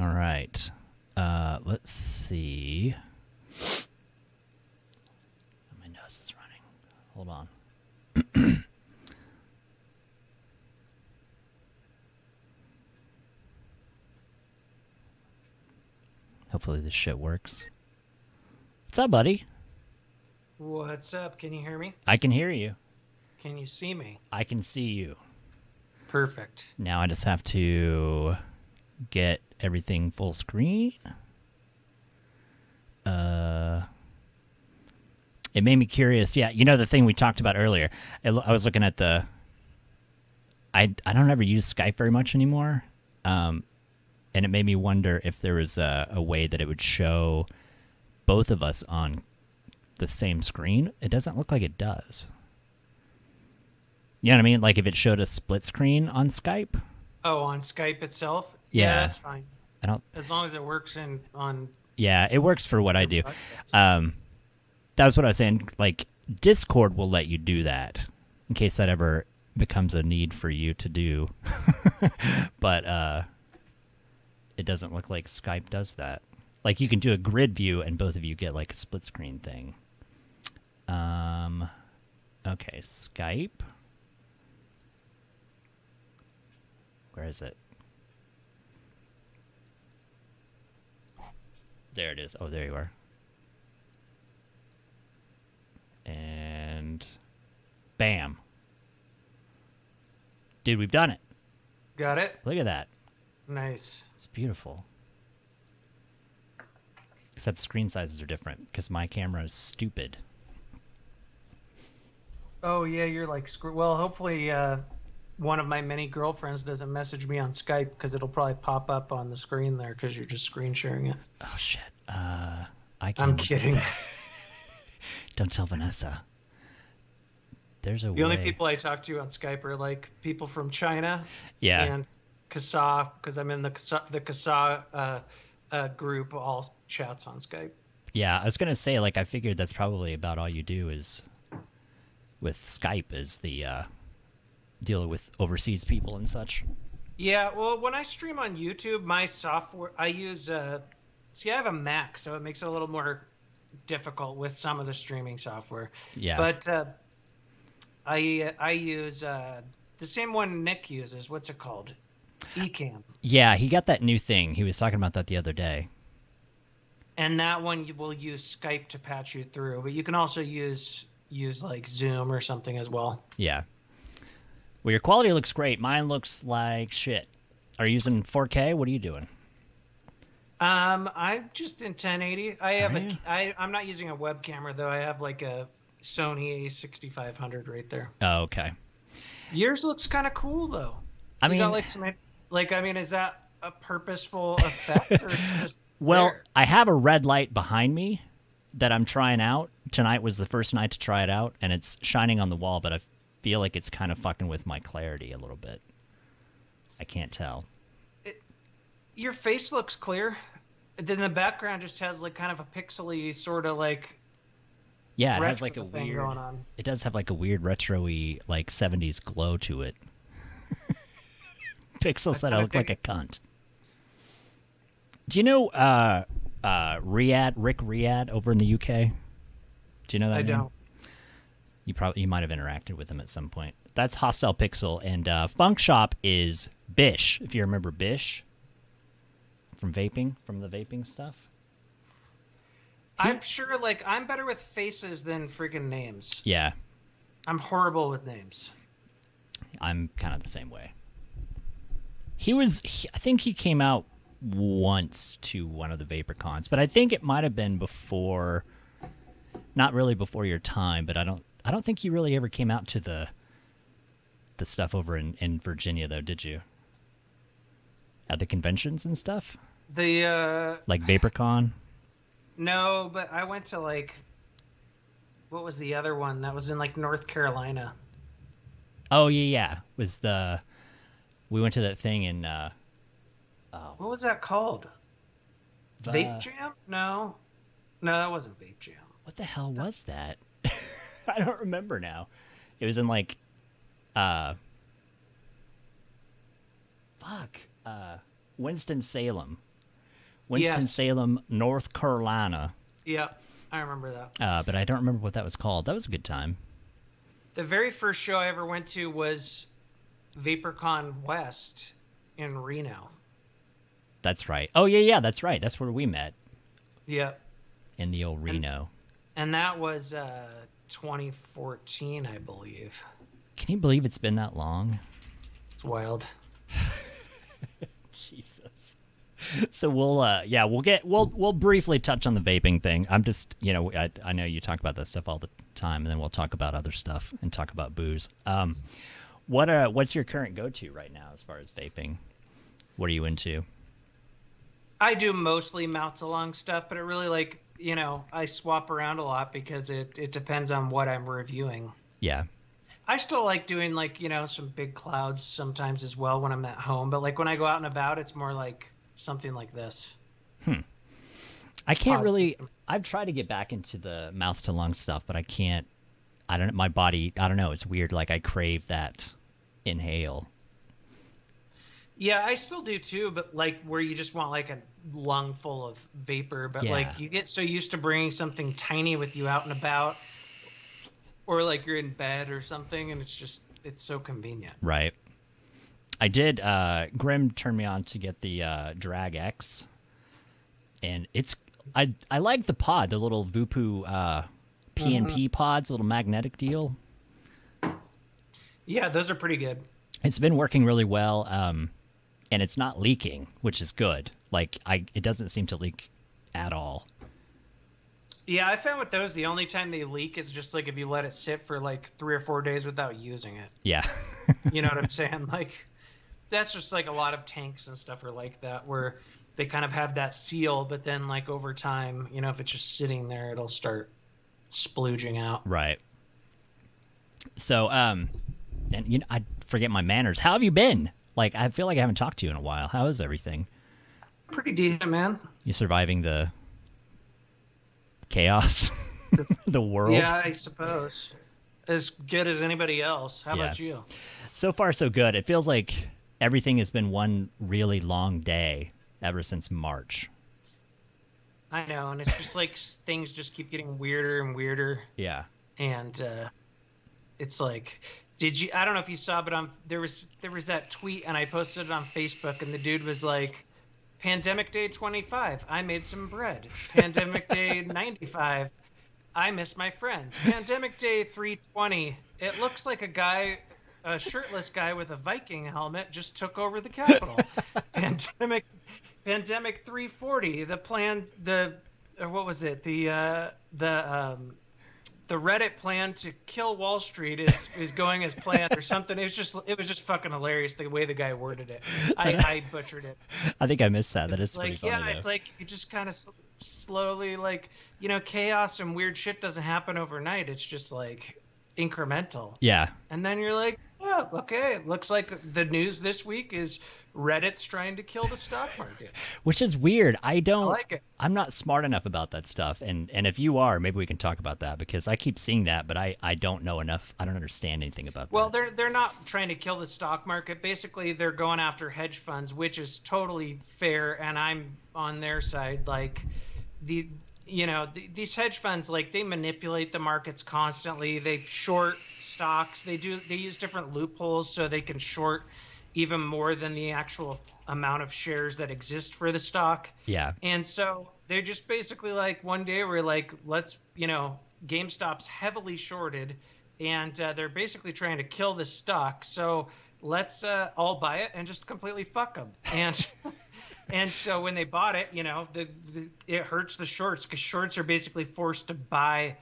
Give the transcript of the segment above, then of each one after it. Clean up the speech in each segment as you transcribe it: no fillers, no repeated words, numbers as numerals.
All right. Let's see. My nose is running. Hold on. Hopefully this shit works. What's up, buddy? What's up? Can you hear me? I can hear you. Can you see me? I can see you. Perfect. Now I just have to get everything full screen. It made me curious. Yeah, you know the thing we talked about earlier. I was looking at the. I don't ever use Skype very much anymore, and it made me wonder if there was a way that it would show both of us on the same screen. It doesn't look like it does. You know what I mean? Like if it showed a split screen on Skype. Oh, on Skype itself? Yeah, that's fine. I don't. As long as it works on. Yeah, it works for what I do. That was what I was saying. Like Discord will let you do that in case that ever becomes a need for you to do. But it doesn't look like Skype does that. Like you can do a grid view and both of you get like a split screen thing. Okay, Skype. Where is it? There it is. Oh, there you are. And bam. Dude, we've done it. Got it? Look at that. Nice. It's beautiful. Except screen sizes are different because my camera is stupid. Oh, yeah, you're like, well, hopefully one of my many girlfriends doesn't message me on Skype because it'll probably pop up on the screen there because you're just screen sharing it. Oh, shit. I'm kidding. Don't tell Vanessa. There's a way. The only people I talk to on Skype are like people from China. Yeah. And casaa, because I'm in the casaa group, all chats on Skype. Yeah, I was going to say, like, I figured that's probably about all you do is with Skype is the dealing with overseas people and such. Yeah, well, when I stream on YouTube, my software, I use, I have a Mac, so it makes it a little more difficult with some of the streaming software. Yeah. But I use the same one Nick uses. What's it called? Ecamm. Yeah, he got that new thing. He was talking about that the other day. And that one you will use Skype to patch you through, but you can also use like Zoom or something as well. Yeah. Well, your quality looks great. Mine looks like shit. Are you using 4K? What are you doing? I'm just in 1080. I'm not using a web camera though. I have like a Sony A6500 right there. Oh, okay. Yours looks kind of cool though. I mean, got like some, is that a purposeful effect or it's just well, there? I have a red light behind me that I'm trying out. Tonight was the first night to try it out, and it's shining on the wall, but I feel like it's kind of fucking with my clarity a little bit. I can't tell. Your face looks clear. Then the background just has like kind of a pixely sort of like. Yeah, it has like a thing weird. going on. It does have like a weird retro-y like 70s glow to it. Pixel said I look like a cunt. Do you know Rick Riyadh over in the UK? Do you know that I name? don't. You might have interacted with him at some point. That's Hostile Pixel, and Funk Shop is Bish. If you remember Bish from the vaping stuff. I'm sure, like, I'm better with faces than freaking names. Yeah. I'm horrible with names. I'm kind of the same way. I think he came out once to one of the VaporCons, but I think it might have been before, not really before your time, but I don't think you really ever came out to the stuff over in Virginia, though, did you? At the conventions and stuff? Like VaporCon? No, but I went to, like, what was the other one? That was in, like, North Carolina. Oh, yeah. We went to that thing in, what was that called? Vape Jam? No, that wasn't Vape Jam. What the hell was that? I don't remember now. It was in, like, Winston-Salem. Yes. Winston-Salem, North Carolina. Yep. I remember that. But I don't remember what that was called. That was a good time. The very first show I ever went to was VaporCon West in Reno. That's right. Oh, yeah, yeah, that's right. That's where we met, Yep. in the old And Reno. and that was 2014, I believe. Can you believe it's been that long? It's wild. Jesus. So we'll briefly touch on the vaping thing. I'm just, I know you talk about that stuff all the time, and then we'll talk about other stuff and talk about booze. What's your current go-to right now as far as vaping? What are you into? I do mostly mouth-to-lung stuff, but it really I swap around a lot because it depends on what I'm reviewing. Yeah. I still like doing some big clouds sometimes as well when I'm at home, but like when I go out and about, it's more like something like this. I can't Pod really. system. I've tried to get back into the mouth to lung stuff, but I can't. I don't. My body. I don't know. It's weird. Like I crave that inhale. Yeah, I still do too, but like where you just want like a lung full of vapor, but Yeah. like you get so used to bringing something tiny with you out and about, or like you're in bed or something, and it's so convenient. Right. I did. Grim turned me on to get the Drag X, and it's. I like the pod, the little Vupu PNP pods, little magnetic deal. Yeah, those are pretty good. It's been working really well, and it's not leaking, which is good. Like it doesn't seem to leak at all. Yeah, I found with those the only time they leak is just like if you let it sit for like 3 or 4 days without using it. Yeah. You know what I'm saying? Like that's just like a lot of tanks and stuff are like that where they kind of have that seal, but then like over time, if it's just sitting there, it'll start splooging out. Right. So, and I forget my manners. How have you been? Like, I feel like I haven't talked to you in a while. How is everything? Pretty decent, man. You surviving the chaos, the world? Yeah, I suppose. As good as anybody else. How Yeah. about you? So far, so good. It feels like everything has been one really long day ever since March. I know, and it's just like things just keep getting weirder and weirder. Yeah. And it's like, I don't know if you saw, but there was that tweet, and I posted it on Facebook, and the dude was like, Pandemic Day 25, I made some bread. Pandemic Day 95, I miss my friends. Pandemic Day 320, it looks like a shirtless guy with a Viking helmet just took over the Capitol. Pandemic 340, what was it? The Reddit plan to kill Wall Street is going as planned or something. It was just fucking hilarious the way the guy worded it. I butchered it. I think I missed that. That is It's pretty like, funny, yeah, though. it's like you just kind of slowly chaos and weird shit doesn't happen overnight. It's just like incremental. Yeah. And then you're like, oh, okay, it looks like the news this week is Reddit's trying to kill the stock market. Which is weird. I like it. I'm not smart enough about that stuff. And if you are, maybe we can talk about that because I keep seeing that, but I don't know enough. I don't understand anything about Well, that. they're not trying to kill the stock market. Basically, they're going after hedge funds, which is totally fair, and I'm on their side. Like these hedge funds, like they manipulate the markets constantly. They short stocks. They use different loopholes so they can short even more than the actual amount of shares that exist for the stock. Yeah. And so they're just basically like one day we're like, let's, GameStop's heavily shorted and they're basically trying to kill this stock. So let's all buy it and just completely fuck them. And and so when they bought it, it hurts the shorts because shorts are basically forced to buy.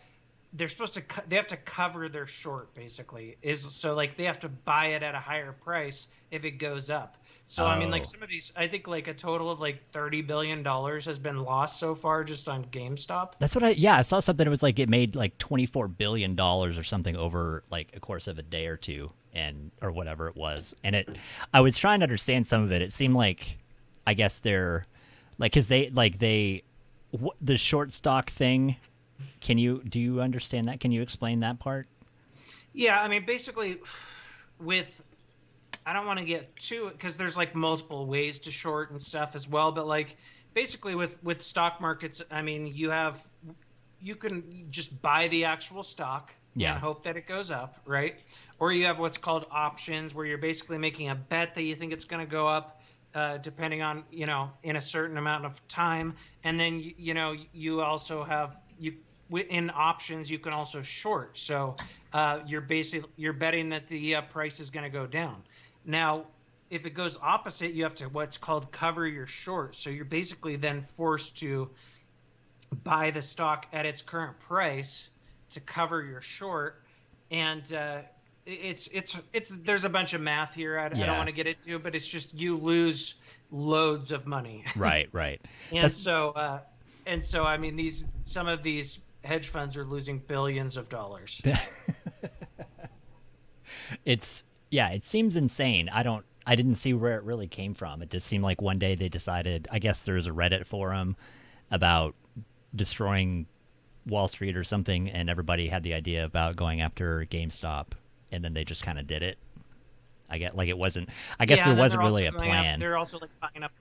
They're supposed to they have to cover their short basically they have to buy it at a higher price if it goes up. So I mean, like some of these, I think like a total of like $30 billion has been lost so far just on GameStop. That's what I saw something. It was like it made like $24 billion or something over like a course of a day or two or whatever it was. And I was trying to understand some of it. It seemed like, I guess they're like, cause the short stock thing. Do you understand that? Can you explain that part? Yeah. I mean, basically I don't want to get too, because there's like multiple ways to short and stuff as well, but like basically with stock markets, I mean, you can just buy the actual stock and Yeah. hope that it goes up, right? Or you have what's called options, where you're basically making a bet that you think it's going to go up, depending on, in a certain amount of time. And then you also have in options you can also short. So you're betting that the price is going to go down. Now, if it goes opposite, you have to what's called cover your short. So you're basically then forced to buy the stock at its current price to cover your short. And it's there's a bunch of math here. I don't Yeah. want to get into, but it's just you lose loads of money. Right. Right. and That's so uh, I mean, some of these hedge funds are losing billions of dollars. it's yeah. It seems insane. I didn't see where it really came from. It just seemed like one day they decided. I guess there's a Reddit forum about destroying Wall Street or something, and everybody had the idea about going after GameStop, and then they just kind of did it. I get like it wasn't. I guess Yeah, there and then wasn't they're also really a going up. plan. They're also like buying up.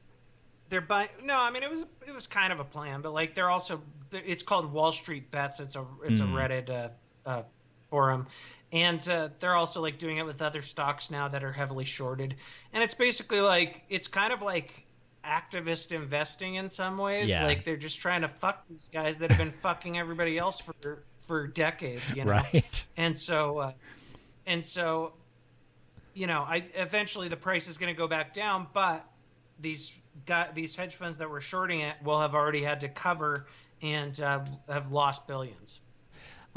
They're buying. No, I mean it was kind of a plan, but like they're also. It's called Wall Street Bets. It's a Reddit forum, and they're also like doing it with other stocks now that are heavily shorted. And it's basically like it's kind of like activist investing in some ways. Yeah. Like they're just trying to fuck these guys that have been fucking everybody else for decades, Right. And so I eventually the price is going to go back down, but these hedge funds that were shorting it will have already had to cover and have lost billions.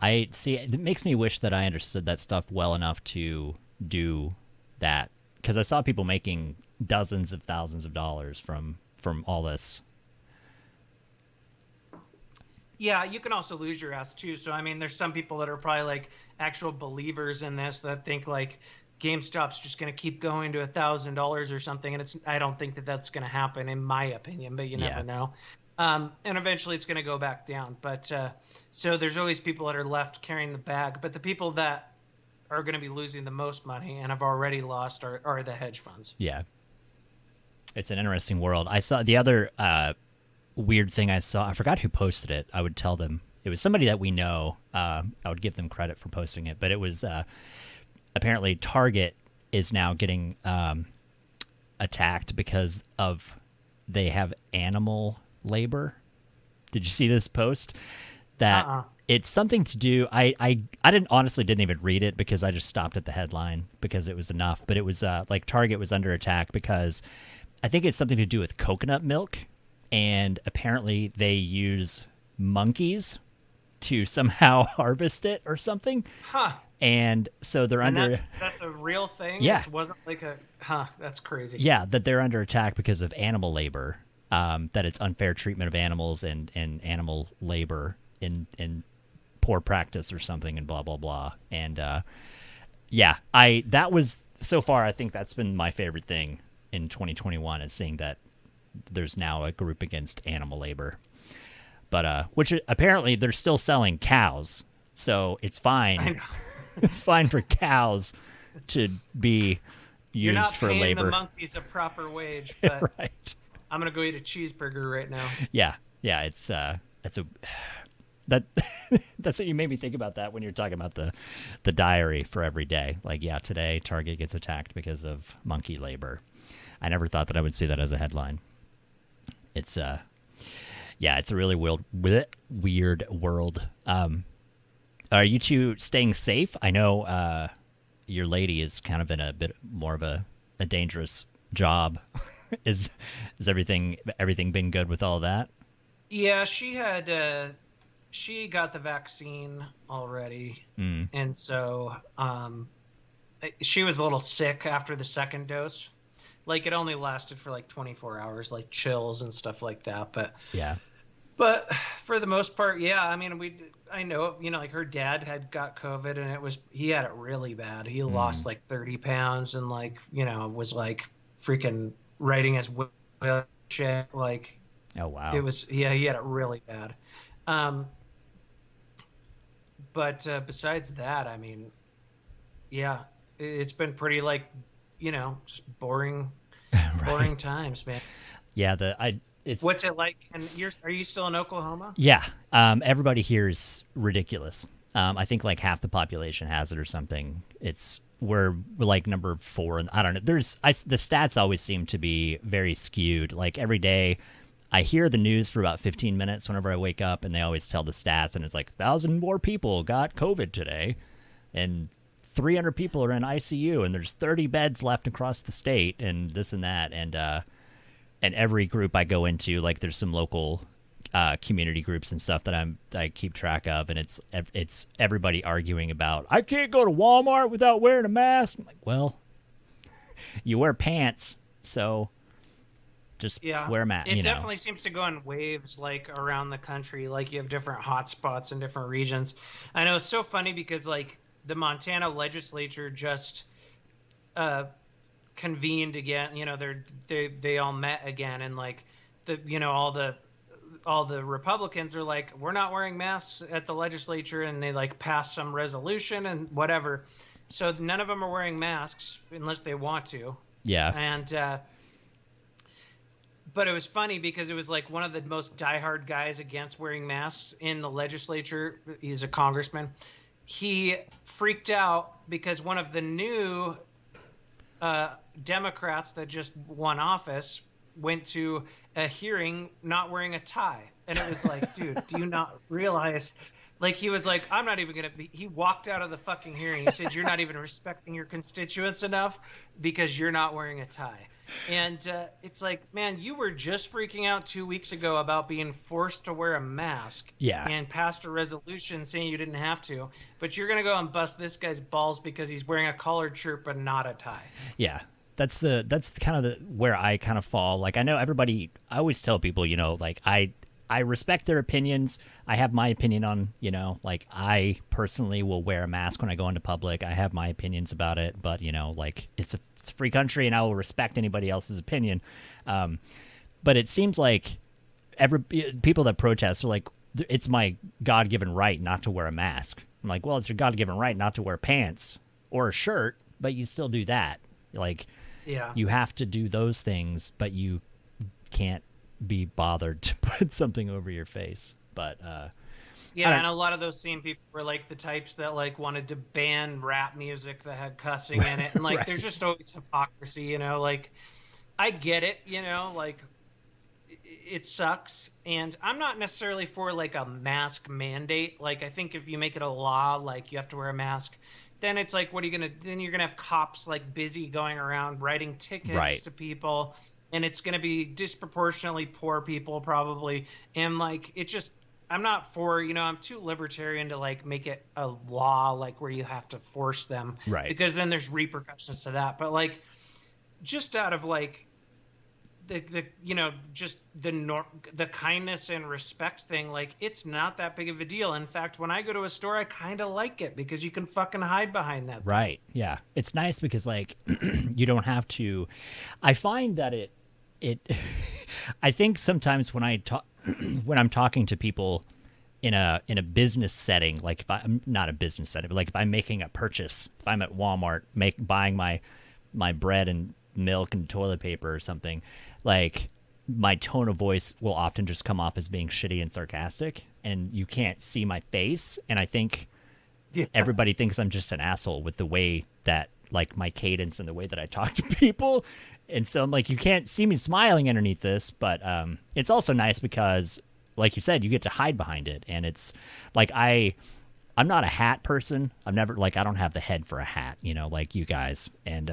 I see. It makes me wish that I understood that stuff well enough to do that, because I saw people making dozens of thousands of dollars from all this. Yeah, you can also lose your ass too. So I mean, there's some people that are probably like actual believers in this that think like GameStop's just going to keep going to $1,000 or something, and I don't think that that's going to happen in my opinion, but you never know. And eventually it's going to go back down. But so there's always people that are left carrying the bag, but the people that are going to be losing the most money and have already lost are the hedge funds. Yeah. It's an interesting world. I saw the other weird thing I saw. I forgot who posted it. I would tell them. It was somebody that we know. I would give them credit for posting it, but it was apparently Target is now getting attacked because of they have animal labor. Did you see this post? That it's something to do. I didn't even read it because I just stopped at the headline because it was enough. But it was like Target was under attack because I think it's something to do with coconut milk, and apparently they use monkeys to somehow harvest it or something. Huh. And so they're under. That's a real thing. Yeah. It wasn't like that's crazy. Yeah, that they're under attack because of animal labor. That it's unfair treatment of animals and animal labor in poor practice or something, and blah blah blah. And that was so far. I think that's been my favorite thing in 2021 is seeing that there's now a group against animal labor. But which apparently they're still selling cows, so it's fine. I know. It's fine for cows to be You're used not for paying labor. the monkeys a proper wage, but Right. I'm gonna go eat a cheeseburger right now. Yeah. It's that's what you made me think about that when you're talking about the diary for every day. Like, yeah, today Target gets attacked because of monkey labor. I never thought that I would see that as a headline. It's it's a really weird world. Are you two staying safe? I know your lady is kind of in a bit more of a dangerous job. Is everything been good with all that? Yeah, she got the vaccine already, and so she was a little sick after the second dose. Like it only lasted for like 24 hours, like chills and stuff like that. But for the most part, yeah. I mean, I know, like her dad had got COVID, and he had it really bad. He lost like 30 pounds, and like was like freaking writing his will shit. Like, oh wow, he had it really bad. But besides that, I mean, yeah, it's been pretty like just boring right. times, man. Yeah, it's What's it like? And are you still in Oklahoma? yeah. Everybody here is ridiculous. I think like half the population has it or something. We're like number 4, and I don't know. The stats always seem to be very skewed. Like every day, I hear the news for about 15 minutes whenever I wake up, and they always tell the stats, and it's like 1,000 more people got COVID today, and 300 people are in ICU, and there's 30 beds left across the state, and this and that, and every group I go into, like there's some local community groups and stuff that I keep track of, and it's everybody arguing about I can't go to Walmart without wearing a mask. I'm like, well, you wear pants, so just wear a mask. It definitely seems to go in waves, like around the country. Like you have different hotspots in different regions. I know it's so funny because like the Montana legislature just convened again. You know, they all met again, and like all the Republicans are like, we're not wearing masks at the legislature, and they like pass some resolution and whatever. So none of them are wearing masks unless they want to. Yeah. And but it was funny because it was like one of the most diehard guys against wearing masks in the legislature. He's a congressman. He freaked out because one of the new Democrats that just won office went to a hearing not wearing a tie. And it was like, dude, do you not realize? Like, he was like, I'm not even going to be. He walked out of the fucking hearing. He said, you're not even respecting your constituents enough because you're not wearing a tie. And it's like, man, you were just freaking out 2 weeks ago about being forced to wear a mask. Yeah. And passed a resolution saying you didn't have to. But you're going to go and bust this guy's balls because he's wearing a collared shirt but not a tie. Yeah. That's kind of where I kind of fall. Like, I know everybody, I always tell people, you know, like I respect their opinions. I have my opinion on, you know, like I personally will wear a mask when I go into public. I have my opinions about it, but you know, like it's a free country and I will respect anybody else's opinion. But it seems like people that protest are like, it's my God-given right not to wear a mask. I'm like, well, it's your God-given right not to wear pants or a shirt, but you still do that. Like, yeah, you have to do those things, but you can't be bothered to put something over your face. But yeah, and a lot of those same people were like the types that like wanted to ban rap music that had cussing in it, and like there's just always hypocrisy, you know. Like I get it, you know, like it sucks, and I'm not necessarily for like a mask mandate. Like I think if you make it a law, like you have to wear a mask, then it's like, what are you gonna? Then you're gonna have cops like busy going around writing tickets to people, and it's gonna be disproportionately poor people probably, and like it just. I'm not for, you know, I'm too libertarian to like make it a law like where you have to force them, right? Because then there's repercussions to that. But like, just out of like the you know, just the kindness and respect thing, like it's not that big of a deal. In fact, when I go to a store, I kind of like it because you can fucking hide behind that. Right. Yeah. It's nice because like you don't have to. I find that it I think sometimes when I talk when I'm talking to people in a business setting, like if I'm not a business setting, but like if I'm making a purchase, if I'm at Walmart buying my bread and milk and toilet paper or something, like my tone of voice will often just come off as being shitty and sarcastic, and you can't see my face, and I think everybody thinks I'm just an asshole with the way that like my cadence and the way that I talk to people. And so I'm like, you can't see me smiling underneath this, but it's also nice because, like you said, you get to hide behind it. And it's like I'm not a hat person. I don't have the head for a hat, you know, like you guys. And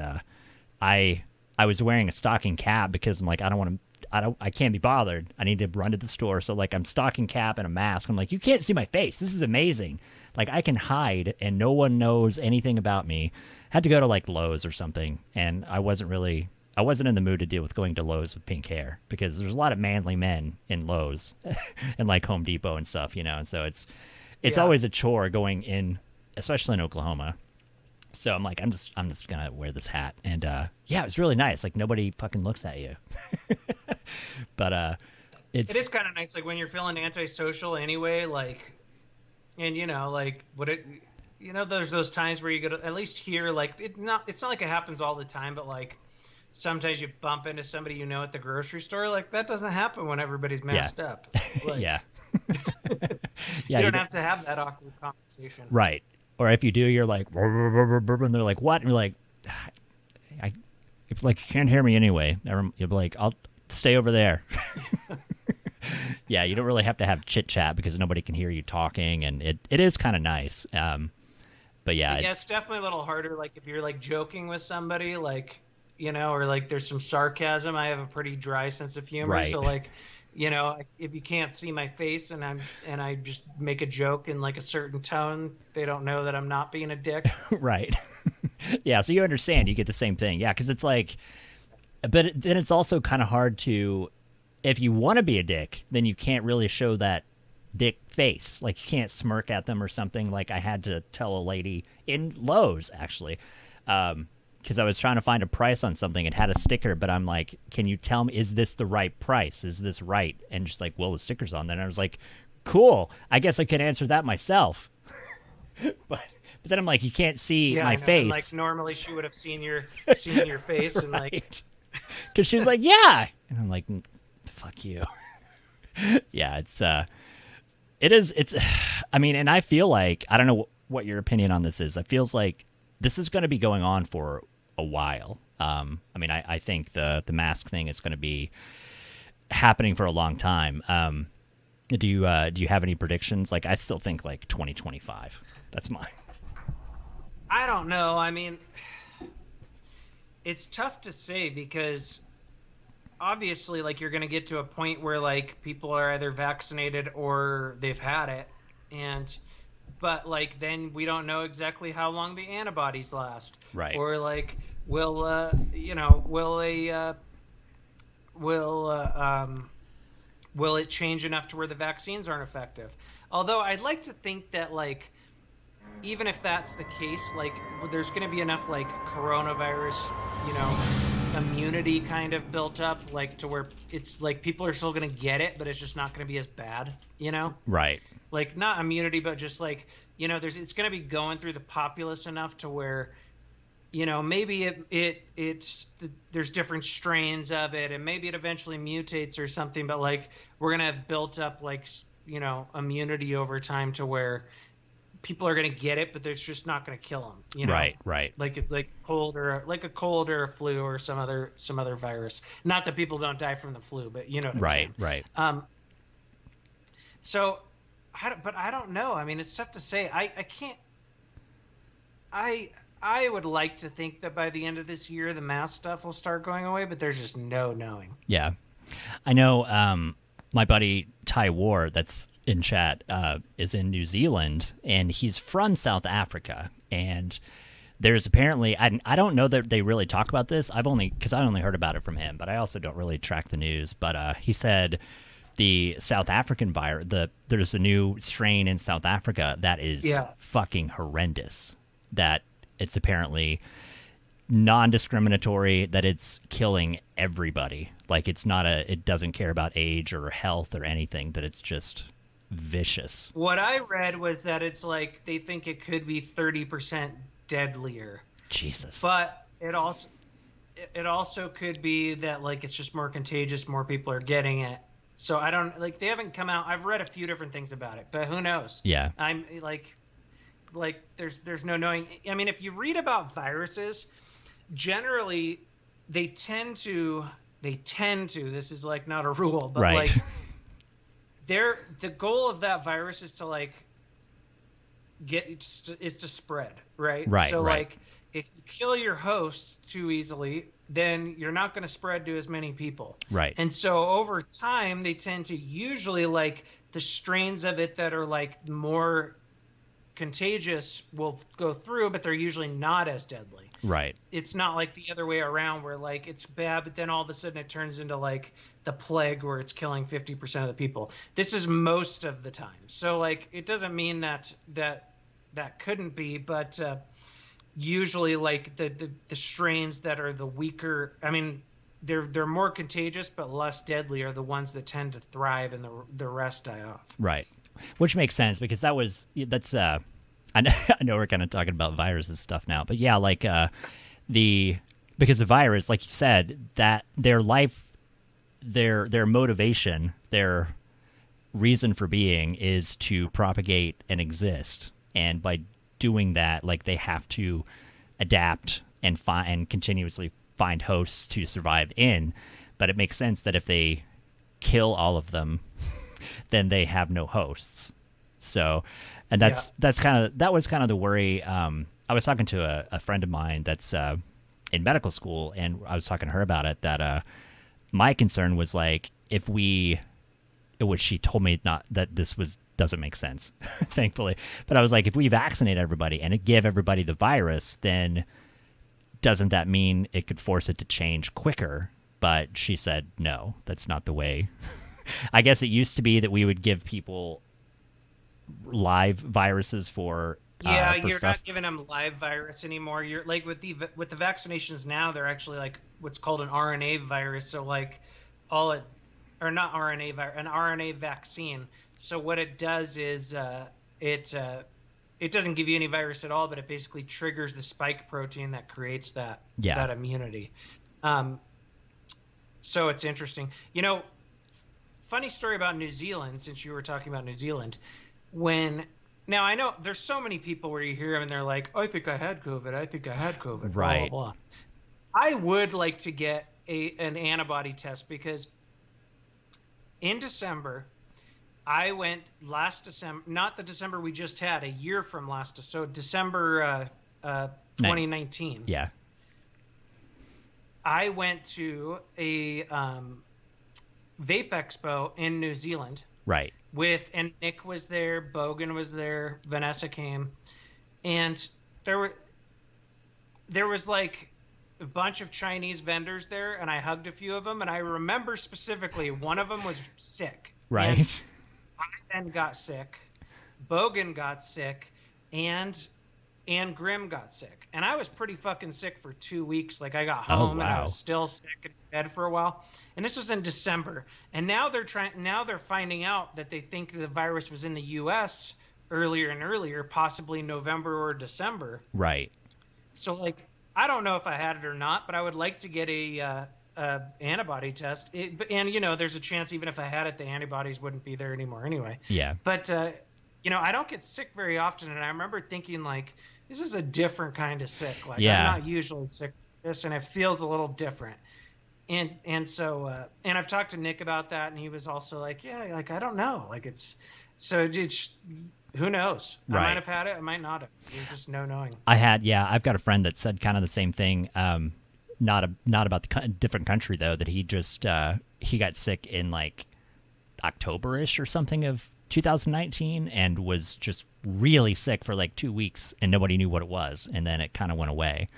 I was wearing a stocking cap because I'm like, I can't be bothered. I need to run to the store. So like I'm stocking cap and a mask. I'm like, you can't see my face. This is amazing. Like I can hide and no one knows anything about me. Had to go to like Lowe's or something, and I wasn't in the mood to deal with going to Lowe's with pink hair because there's a lot of manly men in Lowe's and like Home Depot and stuff, you know. And so it's always a chore going in, especially in Oklahoma. So I'm like, I'm just gonna wear this hat, and yeah, it was really nice. Like nobody fucking looks at you. But it is kind of nice, like when you're feeling antisocial anyway, like, and you know, like you know, there's those times where you get at least hear like it's not like it happens all the time, but like sometimes you bump into somebody you know at the grocery store. Like that doesn't happen when everybody's Yeah. masked up. Like Yeah. Yeah. you You don't don't, have to have that awkward conversation. right. Or if you do, you're like, and they're like, what? And you're like, I, you're like, you can't hear me anyway. You're like, I'll stay over there. Yeah, you don't really have to have chit chat because nobody can hear you talking, and it is kind of nice. But yeah, Yeah, it's definitely a little harder. Like if you're like joking with somebody, like or like there's some sarcasm. I have a pretty dry sense of humor, right, so like, if you can't see my face and I just make a joke in like a certain tone, they don't know that I'm not being a dick. right. Yeah, so you understand, you get the same thing. Yeah, because it's like, but then it's also kind of hard to, if you want to be a dick, then you can't really show that dick face. Like you can't smirk at them or something. Like I had to tell a lady in Lowe's actually, because I was trying to find a price on something. It had a sticker, but I'm like, can you tell me, is this the right price? Is this right? And just like, well, the sticker's on there. And I was like, cool. I guess I could answer that myself. but then I'm like, you can't see my face. And like normally she would have seen your face and like, right. Because she was like, yeah. And I'm like, fuck you. Yeah, it's I mean, and I feel like, I don't know what your opinion on this is. It feels like this is going to be going on for a while. I mean, I think the mask thing is going to be happening for a long time. Do you have any predictions? Like, I still think like 2025. That's mine. I don't know. I mean, it's tough to say because obviously like you're going to get to a point where like people are either vaccinated or they've had it, but like then we don't know exactly how long the antibodies last, Right. or like will it change enough to where the vaccines aren't effective? Although I'd like to think that like even if that's the case, like there's going to be enough like coronavirus, immunity kind of built up, like to where it's like people are still going to get it, but it's just not going to be as bad, Right. Like not immunity, but just like, it's going to be going through the populace enough to where, maybe there's different strains of it and maybe it eventually mutates or something, but like we're going to have built up like, immunity over time to where people are going to get it, but it's just not going to kill them. Right. Like a cold or a flu or some other virus. Not that people don't die from the flu, but you know what I'm saying. Right. So, I don't know. I mean, it's tough to say. I can't. I would like to think that by the end of this year, the mask stuff will start going away, but there's just no knowing. Yeah, I know. My buddy Ty Ward, that's in chat, is in New Zealand, and he's from South Africa. And there's apparently, I don't know that they really talk about this. Because I only heard about it from him, but I also don't really track the news. But he said the South African virus, there's a new strain in South Africa that is fucking horrendous. That it's apparently non-discriminatory, that it's killing everybody. Like it doesn't care about age or health or anything, that it's just vicious. What I read was that it's like they think it could be 30% deadlier. Jesus. But it also could be that like it's just more contagious, more people are getting it. So I don't like, they haven't come out. I've read a few different things about it, but who knows? Yeah. I'm like there's no knowing. I mean, if you read about viruses, generally they tend to, this is like not a rule, but right. like the goal of that virus is to like is to spread, right? Right. So right. like if you kill your host too easily, then you're not going to spread to as many people. Right. And so over time, they tend to usually like the strains of it that are like more contagious will go through, but they're usually not as deadly. Right. It's not like the other way around where like it's bad, but then all of a sudden it turns into like the plague where it's killing 50% of the people. This is most of the time. So like it doesn't mean that couldn't be, but usually like the strains that are the weaker, I mean, they're more contagious but less deadly are the ones that tend to thrive and the rest die off. Right. Which makes sense because that's I know we're kind of talking about viruses stuff now, but yeah, like the because the virus, like you said, that their life, their motivation, their reason for being is to propagate and exist, and by doing that, like they have to adapt and find and continuously find hosts to survive in. But it makes sense that if they kill all of them, then they have no hosts. So, and that's that was kind of the worry. I was talking to a friend of mine that's in medical school, and I was talking to her about it. That my concern was like if we, which she told me not that this was doesn't make sense, thankfully. But I was like, if we vaccinate everybody and give everybody the virus, then doesn't that mean it could force it to change quicker? But she said, no, that's not the way. I guess it used to be that we would give people live viruses for you're stuff. not giving them live virus anymore. You're like with the vaccinations now, they're actually like what's called an RNA virus. So like or not RNA virus, an RNA vaccine. So what it does is it doesn't give you any virus at all, but it basically triggers the spike protein that creates that immunity. So it's interesting. Funny story about New Zealand, since you were talking about New Zealand. Now I know there's so many people where you hear them and they're like, I think I had COVID. I think I had COVID. Right. Blah, blah, blah. I would like to get an antibody test because in December, I went last December, not the December we just had, a year from so December 2019. Yeah. I went to a vape expo in New Zealand. Right. And Nick was there, Bogan was there, Vanessa came, and there was like a bunch of Chinese vendors there, and I hugged a few of them, and I remember specifically one of them was sick. Right. And I then got sick, Bogan got sick, and Grimm got sick. And I was pretty fucking sick for 2 weeks. Like I got home and I was still sick in bed for a while. And this was in December. And now they're finding out that they think the virus was in the US earlier and earlier, possibly November or December. Right. So like I don't know if I had it or not, but I would like to get a antibody test. And there's a chance even if I had it, the antibodies wouldn't be there anymore anyway. Yeah. But I don't get sick very often, and I remember thinking like, this is a different kind of sick. Like I'm not usually sick like this, and it feels a little different. And so and I've talked to Nick about that, and he was also like, yeah, like I don't know, like who knows? Right. I might have had it, I might not have. There's just no knowing. I've got a friend that said kind of the same thing. Not about the different country though. That he just he got sick in like October-ish or something of 2019 and was just really sick for like 2 weeks and nobody knew what it was, and then it kind of went away,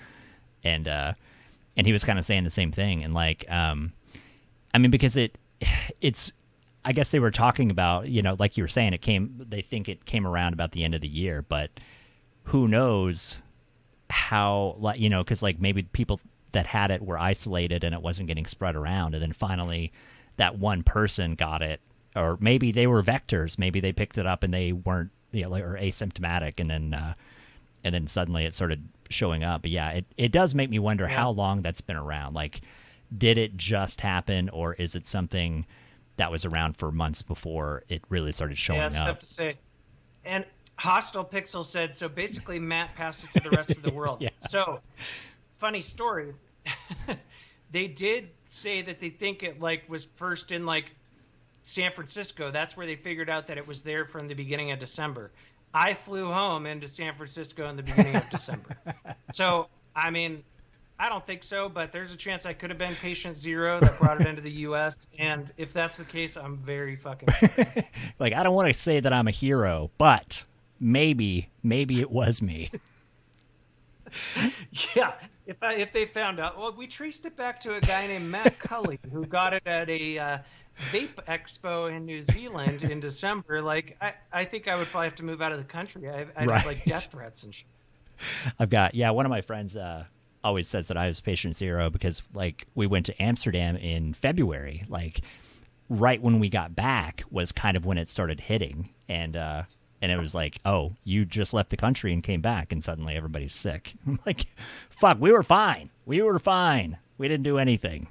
and he was kind of saying the same thing, and like I mean, because it's I guess they were talking about, like you were saying, they think it came around about the end of the year, but who knows how, like, because like maybe people that had it were isolated and it wasn't getting spread around, and then finally that one person got it. Or maybe they were vectors. Maybe they picked it up and they weren't, or asymptomatic, and then suddenly it started showing up. But yeah, it does make me wonder how long that's been around. Like, did it just happen, or is it something that was around for months before it really started showing up? Yeah, it's tough to say. And Hostile Pixel said, so basically Matt passed it to the rest of the world. Yeah. So, funny story. They did say that they think it was first in San Francisco. That's where they figured out that it was there from the beginning of December. I flew home into San Francisco in the beginning of December. So, I mean, I don't think so, but there's a chance I could have been patient zero that brought it into the U.S. And if that's the case, I'm very fucking sorry. I don't want to say that I'm a hero, but maybe it was me. Yeah. If they found out, well, we traced it back to a guy named Matt Cully who got it at a vape expo in New Zealand in December. I think I would probably have to move out of the country. I'd have death threats and shit. I've got, one of my friends always says that I was patient zero because we went to Amsterdam in February, right when we got back was kind of when it started hitting. And And it was like, oh, you just left the country and came back, and suddenly everybody's sick. I'm like, fuck, we were fine. We were fine. We didn't do anything.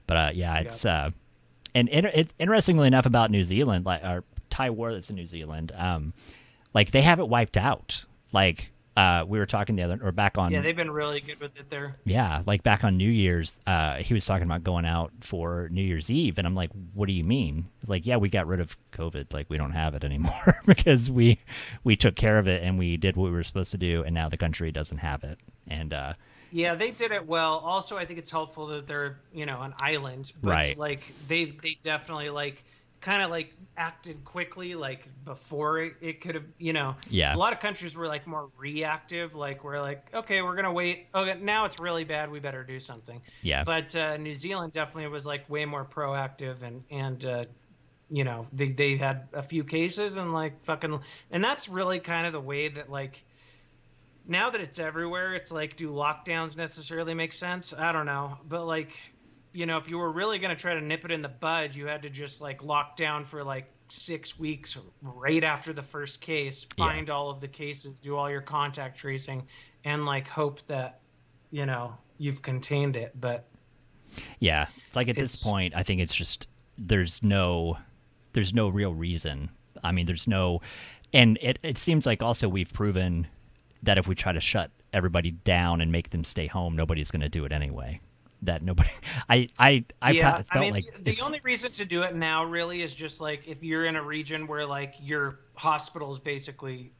But yeah, it's and interestingly enough about New Zealand, like our Thai war that's in New Zealand, like they have it wiped out. Like we were talking the other or back on. Yeah, they've been really good with it there. Yeah, like back on New Year's, he was talking about going out for New Year's Eve, and I'm like, "What do you mean?" He's like, "Yeah, we got rid of COVID. Like, we don't have it anymore because we took care of it and we did what we were supposed to do, and now the country doesn't have it." And yeah, they did it well. Also, I think it's helpful that they're an island, but right, like they definitely like kind of like acted quickly like before it could have yeah, a lot of countries were like more reactive, like we're like, okay, we're gonna wait, okay, now it's really bad, we better do something. yeah, But New Zealand definitely was like way more proactive, and they had a few cases and like fucking, and that's really kind of the way that like now that it's everywhere, it's like, do lockdowns necessarily make sense? I don't know, but like, if you were really going to try to nip it in the bud, you had to just like lock down for like 6 weeks right after the first case, find all of the cases, do all your contact tracing, and like hope that you've contained it. But yeah, it's like at this point, I think it's just there's no real reason. I mean, there's no, and it seems like also we've proven that if we try to shut everybody down and make them stay home, nobody's going to do it anyway. That nobody, I've kind of felt like the only reason to do it now really is just like if you're in a region where like your hospital is basically,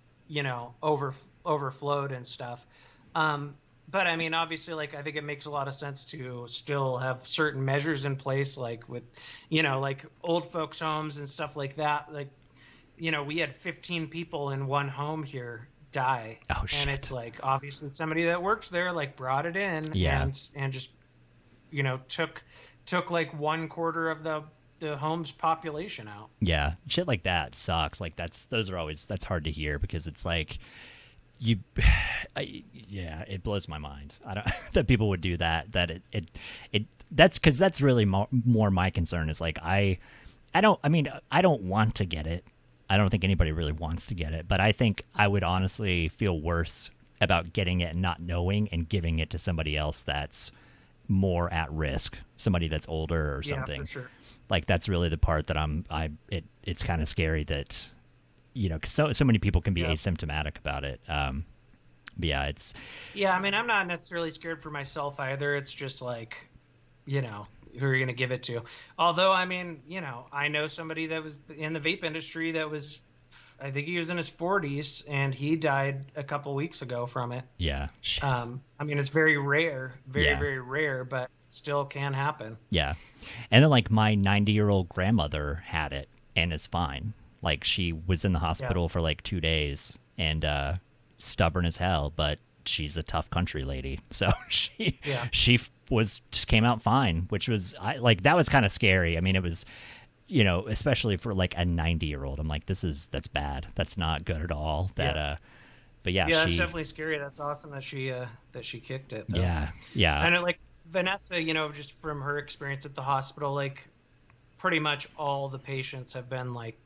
overflowed and stuff. But I mean, obviously, like I think it makes a lot of sense to still have certain measures in place, like with, like old folks' homes and stuff like that. Like, we had 15 people in one home here die. Oh shit. And it's like obviously somebody that works there like brought it in and just took like 1/4 of the home's population out. Yeah, shit like that sucks. Like that's hard to hear because it's like it blows my mind. I don't that people would do that. That that's because that's really more my concern is like I don't want to get it. I don't think anybody really wants to get it, but I think I would honestly feel worse about getting it and not knowing and giving it to somebody else that's more at risk, somebody that's older or something. Yeah, for sure. Like that's really the part that it's kind of scary that, cause so many people can be asymptomatic about it. But yeah, I mean, I'm not necessarily scared for myself either. It's just like, who are you going to give it to? Although, I mean, I know somebody that was in the vape industry that was, I think he was in his 40s and he died a couple weeks ago from it. Yeah. Shit. I mean, it's very rare, very rare, but it still can happen. Yeah. And then like my 90-year-old grandmother had it and is fine. Like she was in the hospital for like 2 days and stubborn as hell, but she's a tough country lady. So she just came out fine, which was that was kind of scary. I mean, it was, especially for like a 90-year-old. I'm like, that's bad. That's not good at all. But yeah, it's definitely scary. That's awesome that she kicked it, though. Yeah. And like Vanessa, just from her experience at the hospital, like pretty much all the patients have been like,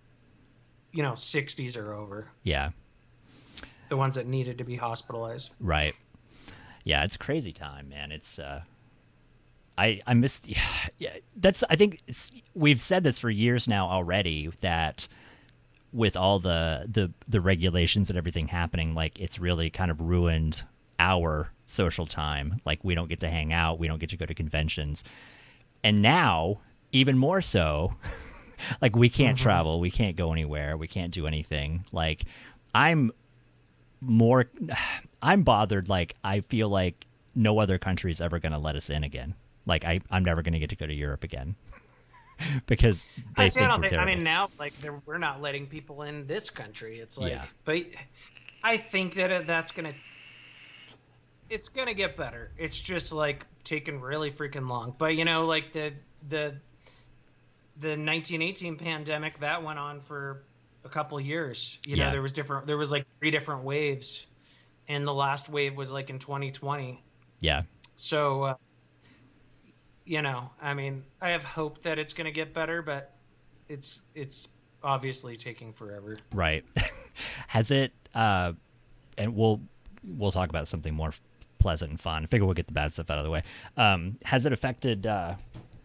60s or over. Yeah. The ones that needed to be hospitalized. Right. Yeah, it's a crazy time, man. It's I miss I think we've said this for years now already that with all the regulations and everything happening, like it's really kind of ruined our social time. Like we don't get to hang out, we don't get to go to conventions. And now even more so, like we can't travel, we can't go anywhere, we can't do anything. Like I'm bothered. Like I feel like no other country is ever going to let us in again. Like I'm never going to get to go to Europe again because they think we're terrible. I mean, now like we're not letting people in this country. It's like, but I think that it's gonna get better. It's just like taking really freaking long. But like the 1918 pandemic that went on for a couple of years. There was like 3 different waves, and the last wave was like in 2020. Yeah. So, I mean, I have hope that it's going to get better, but it's obviously taking forever. Right. has it and we'll talk about something more pleasant and fun. I figure we'll get the bad stuff out of the way. Has it affected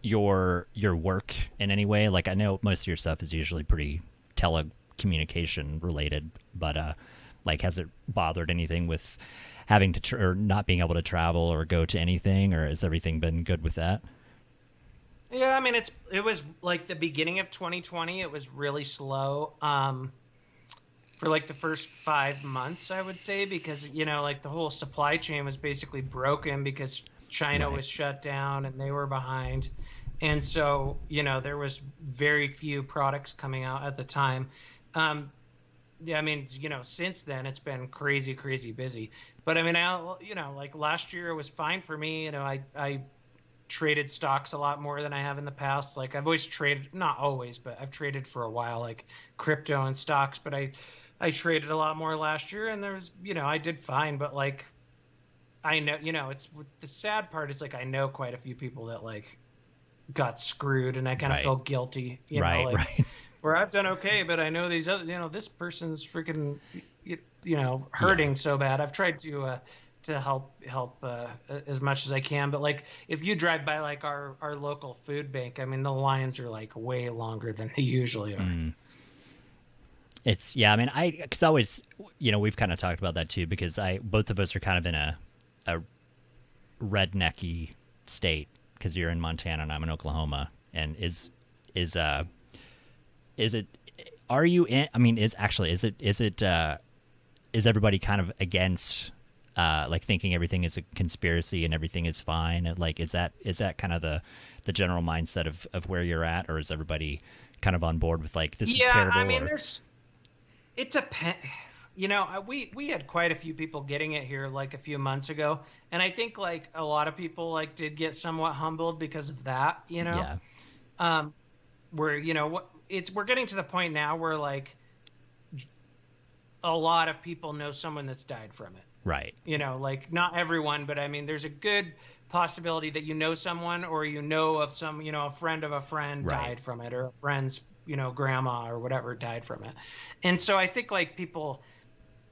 your work in any way? Like, I know most of your stuff is usually pretty telecommunication related, but like, has it bothered anything with having to or not being able to travel or go to anything, or has everything been good with that? Yeah, I mean, it was like the beginning of 2020. It was really slow for like the first 5 months, I would say, because like the whole supply chain was basically broken because China Right. was shut down and they were behind, and so there was very few products coming out at the time. Yeah, I mean, since then it's been crazy, crazy busy. But I mean, like last year it was fine for me. I traded stocks a lot more than I have in the past. Like I've always traded, not always, but I've traded for a while, like crypto and stocks. But I traded a lot more last year, and there was, I did fine. But like I know, it's the sad part is like I know quite a few people that like got screwed, and I kind of Right. feel guilty, Right. like Right. where I've done okay, but I know these other, this person's freaking, Yeah. hurting so bad. I've tried to help as much as I can, but like if you drive by like our local food bank, I mean the lines are like way longer than they usually are. It's yeah. I mean, because I always, we've kind of talked about that too, because both of us are kind of in a rednecky state, because you're in Montana and I'm in Oklahoma, and is it are you in? I mean, is everybody kind of against like thinking everything is a conspiracy and everything is fine? And, like, is that kind of the general mindset of where you're at, or is everybody kind of on board with like this is Yeah, I terrible? mean, Or it depends. We had quite a few people getting it here like a few months ago, and I think like a lot of people like did get somewhat humbled because of that. yeah, Um, where we're getting to the point now where like a lot of people know someone that's died from it. right, Like not everyone, but I mean, there's a good possibility that someone, or of some, a friend of a friend right, died from it, or a friend's, grandma or whatever died from it. And so I think like people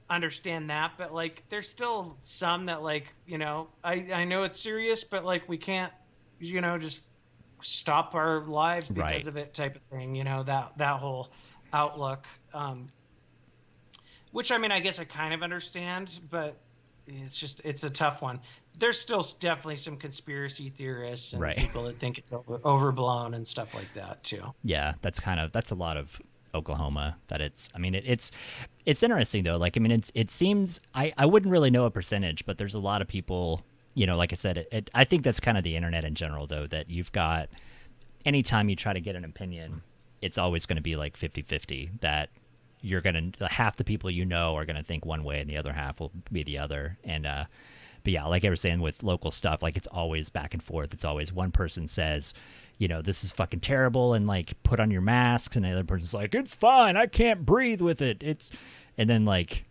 understand that, but like there's still some that like, I know it's serious, but like we can't, just stop our lives because right. of it type of thing, that whole outlook. Which I mean, I guess I kind of understand, but it's a tough one. There's still definitely some conspiracy theorists and Right. people that think it's overblown and stuff like that too. Yeah, that's a lot of Oklahoma. That it's. I mean, it's interesting though. Like, I mean, it seems I wouldn't really know a percentage, but there's a lot of people. Like I said, I think that's kind of the internet in general, though, that you've got anytime you try to get an opinion, it's always going to be like 50-50, that you're going to half the people are going to think one way and the other half will be the other. And but yeah, like I was saying with local stuff, like it's always back and forth. It's always one person says, this is fucking terrible, and like put on your masks, and the other person's like, it's fine, I can't breathe with it. And then like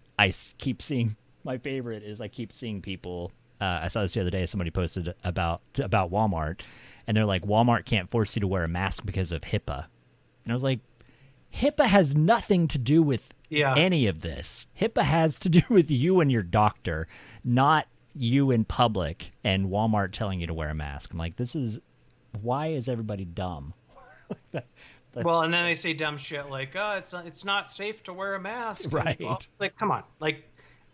keep seeing, my favorite is I keep seeing people. I saw this the other day. Somebody posted about Walmart, and they're like, Walmart can't force you to wear a mask because of HIPAA. And I was like, HIPAA has nothing to do with Yeah. any of this. HIPAA has to do with you and your doctor, not you in public and Walmart telling you to wear a mask. I'm like, why is everybody dumb? Well, and then they say dumb shit like, "Oh, it's not safe to wear a mask." And, well, Right. like, come on, like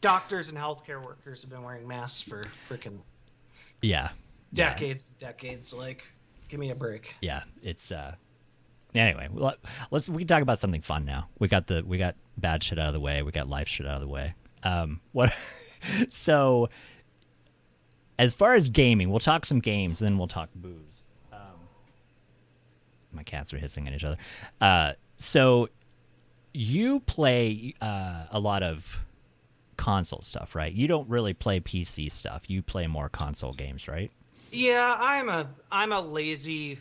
doctors and healthcare workers have been wearing masks for freaking Yeah. Yeah. decades and decades. Like, give me a break. Yeah. It's anyway, we can talk about something fun now. We got bad shit out of the way. We got life shit out of the way. What so as far as gaming, we'll talk some games, and then we'll talk booze. My cats are hissing at each other. So you play a lot of console stuff, right? You don't really play PC stuff. You play more console games, right? Yeah, I'm a lazy